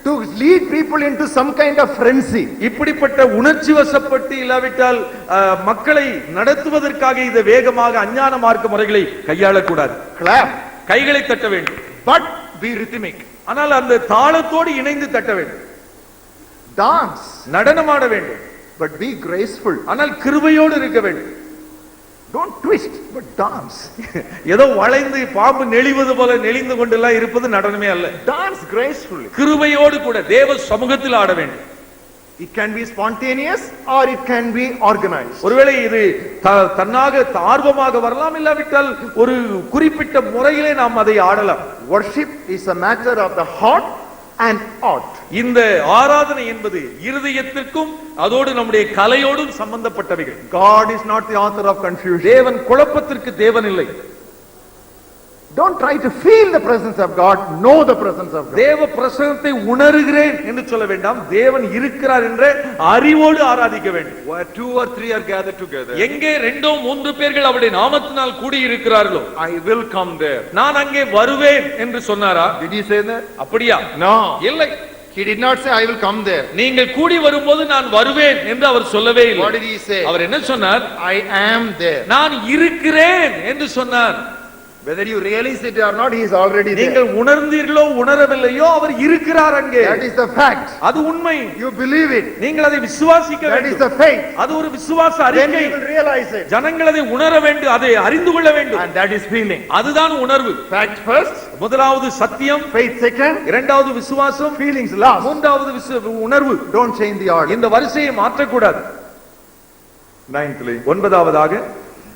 to lead people into some kind of frenzy. இப்படிப்பட்ட உணர்ச்சி வசப்பட்டு இல்லாவிட்டால் மக்களை நடத்துவதற்காக இந்த வேகமாக அஞ்ஞான மார்க்க முறைகளை கையாளக்கூடாது. Clap, கைகளை தட்ட வேண்டும், but be rhythmic. ஆனால் அந்த தாளத்தோடு இணைந்து தட்ட வேண்டும், Dance, நடனமாட வேண்டும், but be graceful. ஆனால் கிருபையோடு இருக்க வேண்டும். Don't twist, but dance. ஏதோ வளைந்து பாம்பு நெளிவது போல நெளிந்து கொண்டெல்லாம் இருப்பது நடனமே அல்ல. Dance gracefully. கிருபையோடு கூட தேவ சமூகத்தில் ஆட வேண்டும். It can be spontaneous or it can be organized. ஒருவேளை இது தன்னாக ஆர்வமாக வரலாம், இல்லாவிட்டால் ஒரு குறிப்பிட்ட முறையிலே நாம் அதை ஆடலாம். Worship is a matter of the heart and art. இந்த ஆராதனை என்பது இருதயத்திற்கும் அதோடு நம்முடைய கலையோடும் சம்பந்தப்பட்டவைகள். God is not the author of confusion. தேவன் குழப்பத்திற்கு தேவன் இல்லை. Don't try to feel the presence of God, know the presence of God. தேவ பிரசன்னத்தை உணர்கிறேன் என்று சொல்ல வேண்டாம், தேவன் இருக்கிறார் என்ற அறிவோடு ஆராதிக்க வேண்டும். Where 2 or 3 are gathered together, எங்கே 2-3 பேர்கள் அவருடைய நாமத்தினால் கூடி இருக்கிறார்களோ I will come there. நான் அங்கே வருவேன் என்று சொன்னாரா? Did he say that? அப்படியா? No. இல்லை. He did not say, I will come there. நீங்கள் கூடி வரும்போது நான் வருவேன் என்று அவர் சொல்லவே இல்லை. What did he say? அவர் என்ன சொன்னார்? I am there. நான் இருக்கிறேன் என்று சொன்னார். Whether you realize it or not, he is already there. நீங்கள் உணர்ந்தீர்களோ உணரவில்லையோ அவர் இருக்கிறார் அங்கே. That is the fact. அது உண்மை. You believe it. நீங்கள் அதை விசுவாசிக்க That is வேண்டும். the faith. அது ஒரு விசுவாச Then அறிக்கை. you will realize it. ஜனங்கள் அதை உணர வேண்டும், அதை அறிந்து கொள்ள வேண்டும். And that is feeling. அதுதான் உணர்வு. Fact first, முதலாவது சத்தியம், faith second, இரண்டாவது விசுவாசம், feelings last. மூன்றாவது உணர்வு. Don't change the order. இந்த வரிசையை மாற்றக்கூடாது. Ninthly, ஒன்பதாவதாக,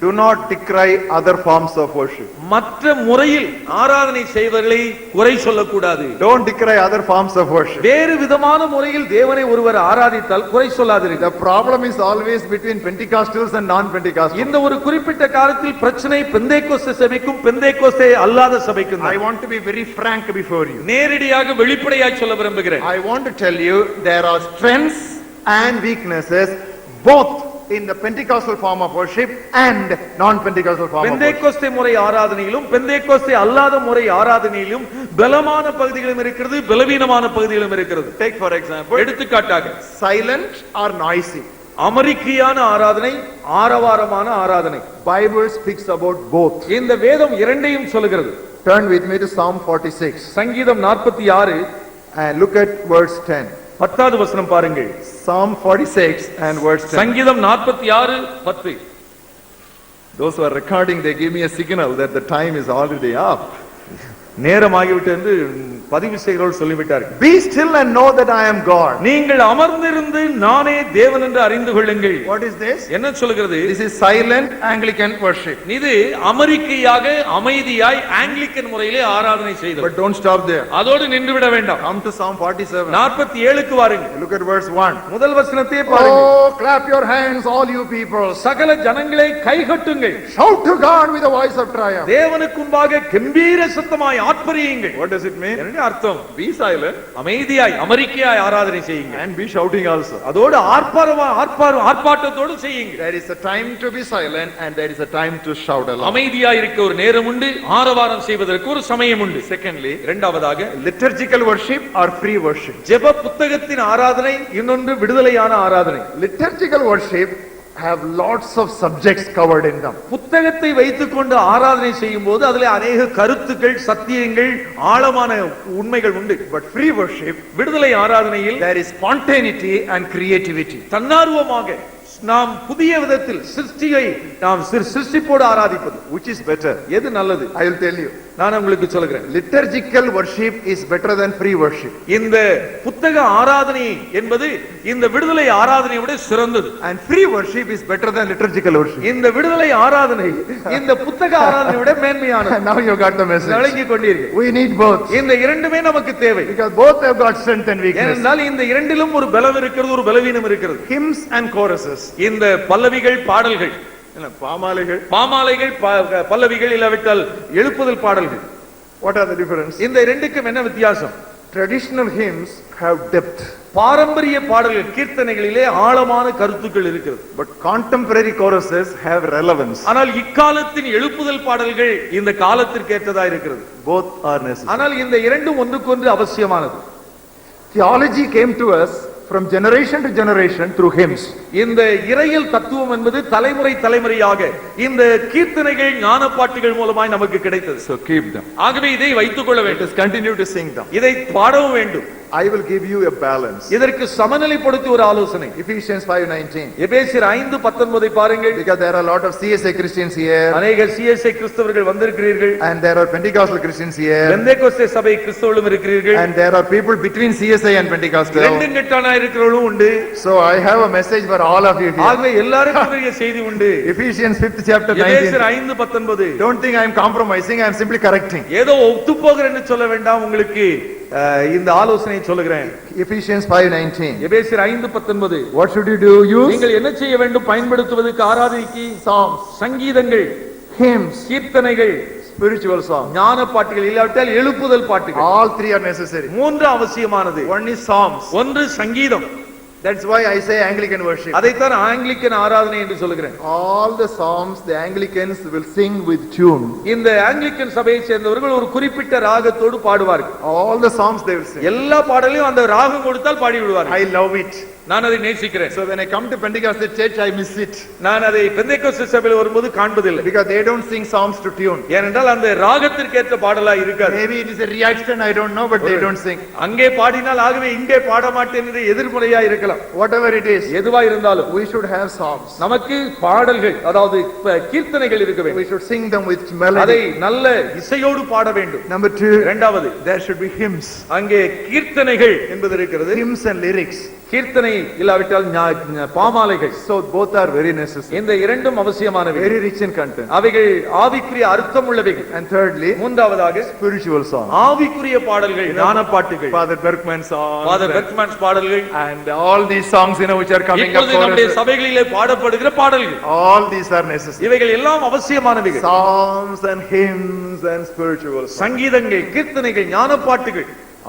do not decry other forms of worship. மற்ற முறையில் ஆராதனை செய்வர்களை குறை சொல்லக்கூடாது. Don't decry other forms of worship. வேறு விதமான முறையில் தேவனை ஒருவர் ஆராதித்தால் குறை சொல்லாதீர்கள். The problem is always between Pentecostals and non-Pentecostals. இந்த ஒரு குறிப்பிட்ட காலத்தில் பிரச்சனை பெந்தேகோஸ்தே சபைக்கும் பெந்தேகோஸ்தே அல்லாத சபைக்கும். I want to be very frank before you. நேரடியாக வெளிப்படையாய் சொல்ல விரும்புகிறேன். I want to tell you there are strengths and weaknesses both in the Pentecostal form of worship and non-Pentecostal form of worship. Pentecost முறை ஆராதனையிலும் பெந்தேகோஸ்தே அல்லாத முறை ஆராதனையிலும் பலமான பகுதிகளும் இருக்கிறது, பலவீனமான பகுதிகளும் இருக்கிறது. Take for example, எடுத்துக்காட்டாக silent or noisy. அமெரிக்கையான ஆராதனை, ஆரவாரமான ஆராதனை. Bible speaks about both. இந்த வேதம் இரண்டையும் சொல்லுகிறது. Turn with me to Psalm 46 சங்கீதம் 46 and look at verse 10. 10வது வசனம் பாருங்கள். Psalm 46 and verse 10. சங்கீதம் 46:10. Those who are recording, they give me a signal that the time is already up. நேரமாகிவிட்டு என்று பதிவு செய்கிறோர் சொல்லிவிட்டார்கள். Be still and know that I am God. நீங்கள் அமர்ந்திருந்து நானே தேவன் என்று அறிந்து கொள்ளுங்கள். What is this? என்ன சொல்கிறது? This is silent Anglican worship. இது அமெரிக்கையாக அமைதியாய் ஆங்கிலிக்கன் முறையிலே ஆராதனை செய்தது. But don't stop there. அதோடு நின்று விட வேண்டாம். Come to Psalm 47. 47க்கு வாருங்கள். Look at verse 1. முதல் வசனத்தை பாருங்கள். Oh, clap your hands, all you people. சகல ஜனங்களை கைகட்டுங்கள். Shout to God with a voice of triumph. தேவனுக்கு முன்பாக கம்பீர சத்தமாய் ஆர்ப்பரியுங்கள். What does it mean? என்ன அர்த்தம்? Be silent அமைதியாய் அமெரிக்கையாய் ஆராதனை செய்யுங்கள். and be shouting also. அதோடு ஆர்ப்பாட்டத்தோடு செய்யுங்கள். There is a time to be silent and there is a time to shout aloud. அமைதியாய் இருக்க ஒரு நேரம் உண்டு, ஆரவாரம் செய்வதற்கு ஒரு சமயம் உண்டு. Secondly, இரண்டாவதாக liturgical worship or free worship. ஜெப புத்தகத்தின் ஆராதனை, இன்னொன்று விடுதலையான ஆராதனை. Liturgical worship have lots of subjects covered in them. புத்தகத்தை வைத்துக்கொண்டு ஆராதனை செய்யும் போது அதிலே அநேக கருத்துக்கள், சத்தியங்கள், ஆழமான உண்மைகள் உண்டு. But free worship, விடுதலை ஆராதனையில் there is spontaneity and creativity. தன்னார்வமாக நாம் புதிய விதத்தில் சிருஷ்டியை நாம் சிருஷ்டிப்போடு ஆராதிப்பது. Which is better? எது நல்லது? I will tell you. நான் உங்களுக்கு சொல்கிறேன். Liturgical worship is better than free worship. இந்த புத்தக ஆராதனை என்பது இந்த விடுதலை ஆராதனையை விட சிறந்தது. And free worship is better than liturgical worship. இந்த விடுதலை ஆராதனை இந்த புத்தக ஆராதனையை விட மேன்மையானது. Now you got the message. விளங்கிக் கொண்டீர்கள். We need both. இந்த இரண்டுமே நமக்கு தேவை. Because both have got strength and weakness. ஏனென்றால் இந்த இரண்டிலும் ஒரு பலம் இருக்கிறது, ஒரு பலவீனம் இருக்கிறது. Hymns and choruses. இந்த பல்லவிகள், பாடல்கள், பாமாலைகள், பல்லவிகள் இல்லாவிட்டால் எழுப்புதல் பாடல்கள். What are the difference? இந்த இரண்டுக்கும் என்ன வித்தியாசம்? Traditional hymns have depth. பாரம்பரிய பாடல்கள், கீர்த்தனைகளிலே ஆழமான கருத்துக்கள் இருக்கிறது. But contemporary choruses have relevance. ஆனால் இக்காலத்தின் எழுப்புதல் பாடல்கள் இந்த காலத்திற்கு ஏற்றதா இருக்கிறது. Both are necessary. ஆனால் இந்த இரண்டும் ஒன்றுக்கொன்று அவசியமானது. Theology came to us from generation to generation through hymns. இந்த இறையியல் தத்துவம் என்பது தலைமுறை தலைமுறையாக இந்த கீர்த்தனைகள் ஞான பாட்டுகள் மூலமாய் நமக்கு கிடைத்தது. So keep them. ஆகவே இதை வைத்துக் கொள்ள Let வேண்டும். us continue to sing them. இதை பாடவும் வேண்டும். I will give you a balance. இதற்கு சமநிலைப்படுத்தி ஒரு ஆலோசனை. Ephesians 5:19. எபேசியர் 5:19 பாருங்கள். Because there are a lot of CSA Christians here அநேக சிஎஸ்ஐ கிறிஸ்தவர்கள் வந்திருக்கிறீர்கள். and there are Pentecostal Christians here Pentecost சபை கிறிஸ்தவர்களும் இருக்கிறீர்கள். and there are people between CSA and Pentecostal. ரெண்டு கெட்டானா இருக்கிறவர்களும் உண்டு. So I have a message for all of you here. ஆகவே எல்லாருக்கும் பெரிய செய்தி உண்டு. Ephesians 5th chapter 19. எபேசியர் 5:19. Don't think I am compromising, I am simply correcting. ஏதோ ஒத்து போகிறேன்னு சொல்ல வேண்டாம், உங்களுக்கு இந்த ஆலோசனையை சொல்லுகிறேன். Ephesians 5:19. எபேசியர் 5:19. What should you do? Use நீங்கள் என்ன செய்ய வேண்டும்? பயன்படுத்துவதற்கு ஆராதனைக்கு psalms, சங்கீதங்கள், hymns, கீர்த்தனைகள், spiritual songs. ஞான பாட்டுகள், இல்லாவிட்டால் எழுப்புதல் பாட்டுகள். All three are necessary. மூன்று அவசியமானது. One is psalms. ஒன்று சங்கீதம். That's why I say Anglican worship. அதைத்தான் ஆங்கிலிக்கன் ஆராதனை என்று சொல்லுகிறேன். All the psalms the Anglicans will sing with tune. இந்த ஆங்கிலிக்கன் சபையை சேர்ந்தவர்கள் ஒரு குறிப்பிட்ட ராகத்தோடு பாடுவார்கள். All the psalms they will sing. எல்லா பாடலையும் அந்த ராகம் கொடுத்தால் பாடி விடுவார்கள். I love it. நான் அதை நேசிக்கிறேன். So when I come to Pentecostal church, I miss it. நான் அதை பெந்தேகோஸ்தே சபையில் வரும்போது காண்பதில்லை. Because they don't sing psalms to tune. ஏனென்றால் அந்த ராகத்திற்கு ஏற்ற பாடலா இருக்காது. Maybe it is a reaction, I don't know, but they don't sing. அங்கே பாடினால் ஆகவே இங்கே பாட மாட்டேன் என்று எதிர்மறையா இருக்கலாம். Whatever it is, எதுவா இருந்தாலும் we should have psalms. நமக்கு பாடல்கள், அதாவது கீர்த்தனைகள் இருக்க வேண்டும். We should sing them with melody. அதை நல்ல இசையோடு பாட வேண்டும். Number 2, இரண்டாவது, there should be hymns. அங்கே கீர்த்தனைகள் என்பது இருக்கிறது. Hymns and lyrics. கீர்த்தனை இல்லாவிட்டால் பாமாலைகள். So both are very necessary. இந்த இரண்டும் அவசியமானவை. Very rich in content. அவைகள் ஆவிக்குரிய அர்த்தம் உள்ளவைகள். And thirdly, மூன்றாவதாக spiritual songs. ஆவிக்குரிய பாடல்கள், ஞான பாட்டுகள். Father Berkman songs. Father Bergmans பாடல்கள். And all these songs, which are coming up. இப்பொழுது நம்முடைய சபைகளிலே பாடப்படுகிற பாடல்கள். All these are necessary. இவைகள் எல்லாம் அவசியமானவைகள். Psalms and hymns and spiritual songs. சங்கீதங்கள், கீர்த்தனைகள், ஞான பாட்டுகள்.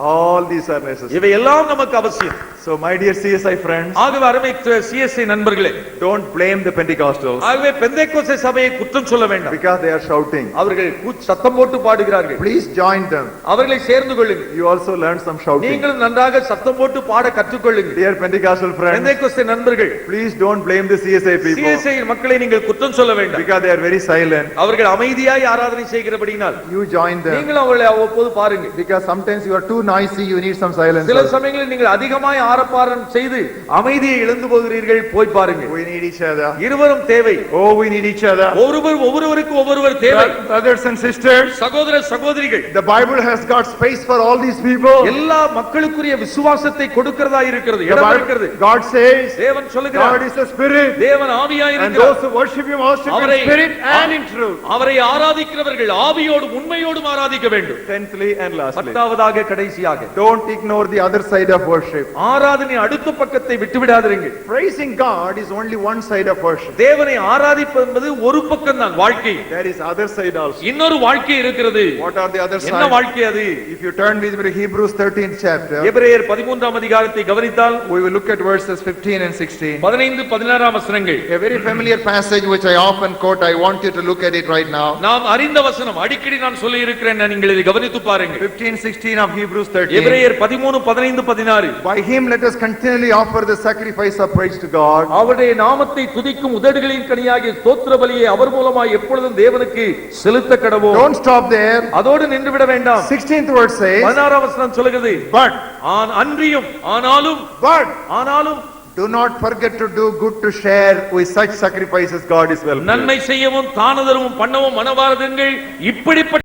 All these are necessary. இவை எல்லாம் நமக்கு அவசியம். So my dear CSI friends, ஆகவே அருமை சிஎஸ்ஐ நண்பர்களே, don't blame the Pentecostals ஆகவே பெந்தேகோஸ்தே சபையை குற்றம் சொல்ல வேண்டாம். because they are shouting. அவர்கள் சத்தம் போட்டு பாடுகிறார்கள். Please join them. அவர்களை சேர்ந்து கொள்ளுங்கள். You also learn some shouting. நீங்களும் நன்றாக சத்தம் போட்டு பாட கற்றுக்கொள்ளுங்கள். Dear Pentecostal friends, பெந்தேகோஸ்தே நண்பர்கள், please don't blame the CSI people CSI மக்களை நீங்கள் குற்றம் சொல்ல வேண்டாம். because they are very silent. அவர்கள் அமைதியாய் ஆராதனை செய்கிறபடியினால் You join them நீங்களும் அவர்களை அவ்வப்போது பாருங்கள். because sometimes you are too noisy, you need some silence. சில சமயங்களில் நீங்கள் அதிகமாய் ஆரப்பாரம் செய்து அமைதியை இழந்து போகிறீர்கள். போய் பாருங்கள். We need each other. இருவரும் தேவை. Oh, we need each other. ஒவ்வொருவர் தேவை. Brothers and sisters, சகோதர சகோதரிகள், the Bible has got space for all these people. எல்லா மக்களுக்குரிய விசுவாசத்தை கொடுக்கிறதா இருக்கிறது, The இடம் Bible- இருக்கிறது. God says தேவன் God சொல்லுகிறார், is a spirit, தேவன் ஆவியாய் and இருக்கிறார். those who worship him worship in அவரை- spirit and in truth. அவரை ஆராதிக்கிறவர்கள் ஆவியோடும் உண்மையோடும் ஆராதிக்க வேண்டும். Tenthly and lastly, பத்தாவது கடைசியாக, don't ignore the other side of worship. ஆராதனை அடுத்த பக்கத்தை விட்டு விடாதீர்கள். Praising God is only one side of worship. தேவனை ஆராதிப்பது என்பது ஒரு பக்கம் தான் வாழ்க்கை. There is other side also. இன்னொரு வாழ்க்கை இருக்கிறது. What are the other என்ன side? வாழ்க்கை அது? If you turn with me to Hebrews 13th chapter, எபிரேயர் 13ஆம் அதிகாரத்தை கவனித்தால் we will look at verses 15 and 16. 15-16 வசனங்கள். A very familiar passage which I often quote. I want you to look at it right now. நாம் அறிந்த வசனம், அடிக்கடி நான் சொல்லி இருக்கிறேன், நீங்கள் இதை கவனித்து பாருங்கள். 15-16 of Hebrews 13. எபிரேயர் 13-15-16. By him let us continually offer the sacrifice of praise to God. அவருடைய நாமத்தை துதிக்கும் உதடுகளின் கனியாகிய ஸ்தோத்திர பலியை அவர் மூலமாய் எப்பொழுதும் தேவனுக்கு செலுத்த கடவோம். Don't stop there. அதோடு நின்று விட வேண்டாம். 16th verse says, 16ஆம் வசனம் சொல்லுகிறது, but அன்றியும் ஆனாலும் do not forget to do good to share with such sacrifices God is well pleased. நன்மை செய்யவும் தானதரமும் பண்ணவும் மனவாரதங்கள் இப்படிப்பட்ட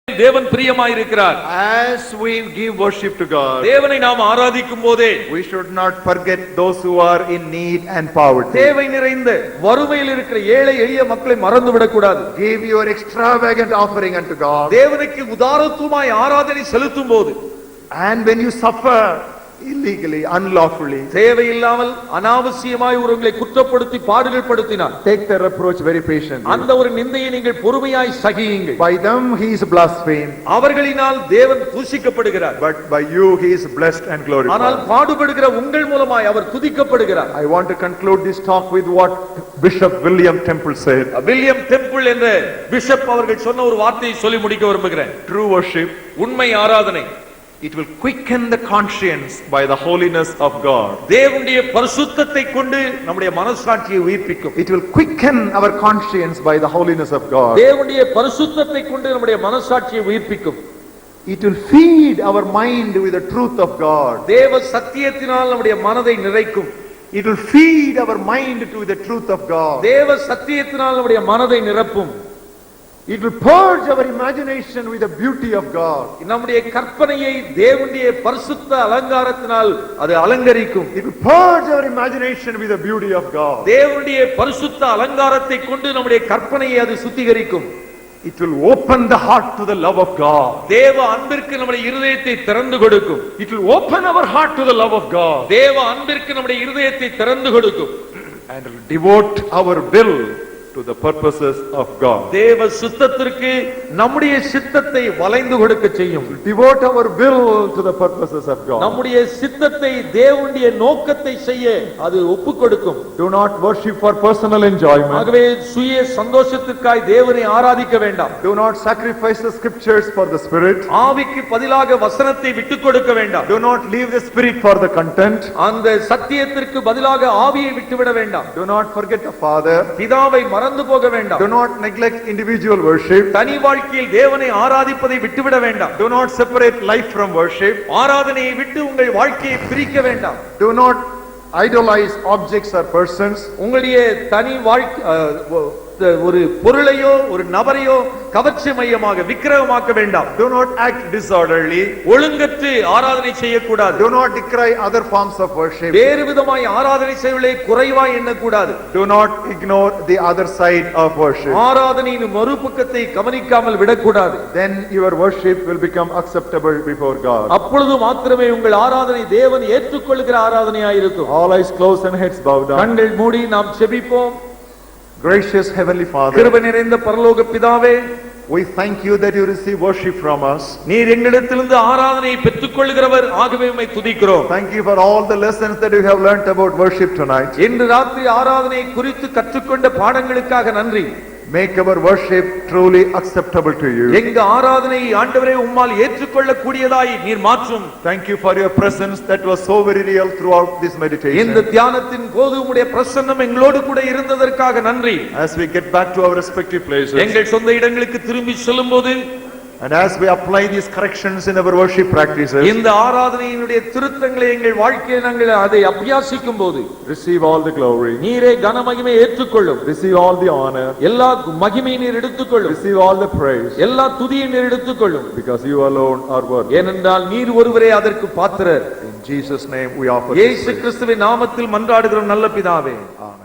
தேவன் பிரியமாயிருக்கிறார். As we give worship to God, தேவனை நாம் ஆராதிக்கும் போதே we should not forget those who are in need and poverty. தேவை நிறைந்த வறுமையில் இருக்கிற ஏழை எளிய மக்களை மறந்து விடக்கூடாது. Give your extravagant offering unto God. தேவனுக்கு உதாரத்துவமாய் ஆராதனை செலுத்தும் போது, And when you suffer illegally, unlawfully, தேவையில்லாமல் அனாவசியமாய் ஒருவங்களை குற்றப்படுத்தி பாடுகள் படுத்தினார், take the reproach very patiently. அந்த ஒரு நிந்தையை நீங்கள் பொறுமையாய் சகியுங்கள். By them he is blasphemed, அவர்களினால் தேவன் தூஷிக்கப்படுகிறார், but by you he is blessed and ஆனால் glorified. பாடுபடுகிற உங்கள் மூலமாய் அவர் துதிக்கப்படுகிறார். I want to conclude this talk with what Bishop William Temple said. William temple என்ற பிஷப் அவர்கள் சொன்ன ஒரு வார்த்தையை சொல்லி முடிக்க விரும்புகிறேன். True worship உண்மை ஆராதனை It will quicken the conscience by the holiness of God. தேவனுடைய பரிசுத்தத்தை கொண்டு நம்முடைய மனசாட்சியை உயிர்ப்பிக்கும். It will quicken our conscience by the holiness of God. தேவனுடைய பரிசுத்தத்தை கொண்டு நம்முடைய மனசாட்சியை உயிர்ப்பிக்கும். It will feed our mind with the truth of God. தேவ சத்தியத்தினால் நம்முடைய மனதை நிறைக்கும். It will feed our mind to the truth of God. தேவ சத்தியத்தினால் நம்முடைய மனதை நிரப்பும். It will purge our imagination with the beauty of God. நம்முடைய கற்பனையை தேவனுடைய பரிசுத்த அலங்காரத்தினால் அது அலங்கரிக்கும். It will purge our imagination with the beauty of God. தேவனுடைய பரிசுத்த அலங்காரத்தை கொண்டு நம்முடைய கற்பனையை அது சுத்திகரிக்கும். It will open the heart to the love of God. தேவ அன்பிற்கு நம்முடைய இருதயத்தை திறந்து கொடுக்கும். It will open our heart to the love of God. தேவ அன்பிற்கு நம்முடைய இருதயத்தை திறந்து கொடுக்கும். And will devote our will to the purposes of God. தேவ சித்தத்திற்கு நம்முடைய சித்தத்தை வளைந்து கொடுக்க செய்யும். Devote our will to the purposes of God. நம்முடைய சித்தத்தை தேவனுடைய நோக்கத்தை செய்ய அது ஒப்பு கொடுக்கும். Do not worship for personal enjoyment. ஆகவே சுய சந்தோஷத்திற்காய் தேவனை ஆராதிக்க வேண்டாம். Do not sacrifice the scriptures for the spirit. ஆவிக்கு பதிலாக வசனத்தை விட்டுக் கொடுக்க வேண்டாம். Do not leave the spirit for the content. அந்த சத்தியத்திற்கு பதிலாக ஆவியை விட்டுவிட வேண்டாம். Do not forget the Father. பிதாவை மறந்து போக வேண்டாம். Do not neglect individual worship. தனி வாழ்க்கையில் தேவனை ஆராதிப்பதை விட்டுவிட வேண்டாம். Do not separate life from worship. ஆராதனையை விட்டு உங்கள் வாழ்க்கையை பிரிக்க வேண்டாம். Do not idolize objects or persons. உங்களுடைய தனி வாழ்க்கை ஒரு பொருளையோ ஒரு நபரையோ கவர்ச்சி மையமாக விக்கிரகமாக்க வேண்டாம். Do not act disorderly. ஒழுங்கற்று ஆராதனை செய்யக்கூடாது. Do not decry other forms of worship. வேறு விதமாய் ஆராதனை செய்வதை குறைவாய் எண்ணக்கூடாது. Do not ignore the other side of worship. ஆராதனையின் மறுபக்கத்தை கவனிக்காமல் விடக்கூடாது. Then your worship will become acceptable before God. அப்பொழுது மாத்திரமே உங்கள் ஆராதனை தேவன் ஏற்றுக்கொள்கிற ஆராதனையாய் இருக்கும். All eyes closed and heads bowed down. கண்கள் மூடி நாம் செபிப்போம். Gracious Heavenly Father, கிருபை நிறைந்த பரலோக பிதாவே, we thank you that you receive worship from us. நீர் எங்களிடத்திலிருந்து ஆராதனையை பெற்றுக்கொள்கிறவர், ஆகவே உம்மை துதிக்கிறோம். Thank you for all the lessons that you have learnt about worship tonight. இன்று ராத்திரி ஆராதனை குறித்து கற்றுக்கொண்ட பாடங்களுக்காக நன்றி. Make our worship truly acceptable to you. எங்க ஆராதனை ஆண்டவரே உம்மால் ஏற்றுக்கொள்ளக்கூடியதாய் நீர் மாற்றும். Thank you for your presence that was so very real throughout this meditation. இந்த தியானத்தின் போது உம்முடைய பிரசன்னம் எங்களோடு கூட இருந்ததற்காக நன்றி. As we get back to our respective places, எங்கள் சொந்த இடங்களுக்கு திரும்பி செல்லும்போது and as we apply these corrections in our worship practices, இந்த ஆராதனையினுடைய திருத்தங்களை எங்கள் வாழ்க்கையில் நாங்கள் அதை அபியாசிக்கும் போது receive all the glory, நீரே கன மகிமை ஏற்றுக்கொள்ளும். receive all the honor, எல்லா மகிமையை நீர் எடுத்துக்கொள்ளும். receive all the praise, எல்லா துதியை நீர் எடுத்துக்கொள்ளும். because you alone are worthy. ஏனென்றால் நீர் ஒருவரே அதற்கு பாத்திரர். In Jesus' name we offer. இயேசு கிறிஸ்துவின் நாமத்தில் மன்றாடுகிறோம் நல்ல பிதாவே. Amen.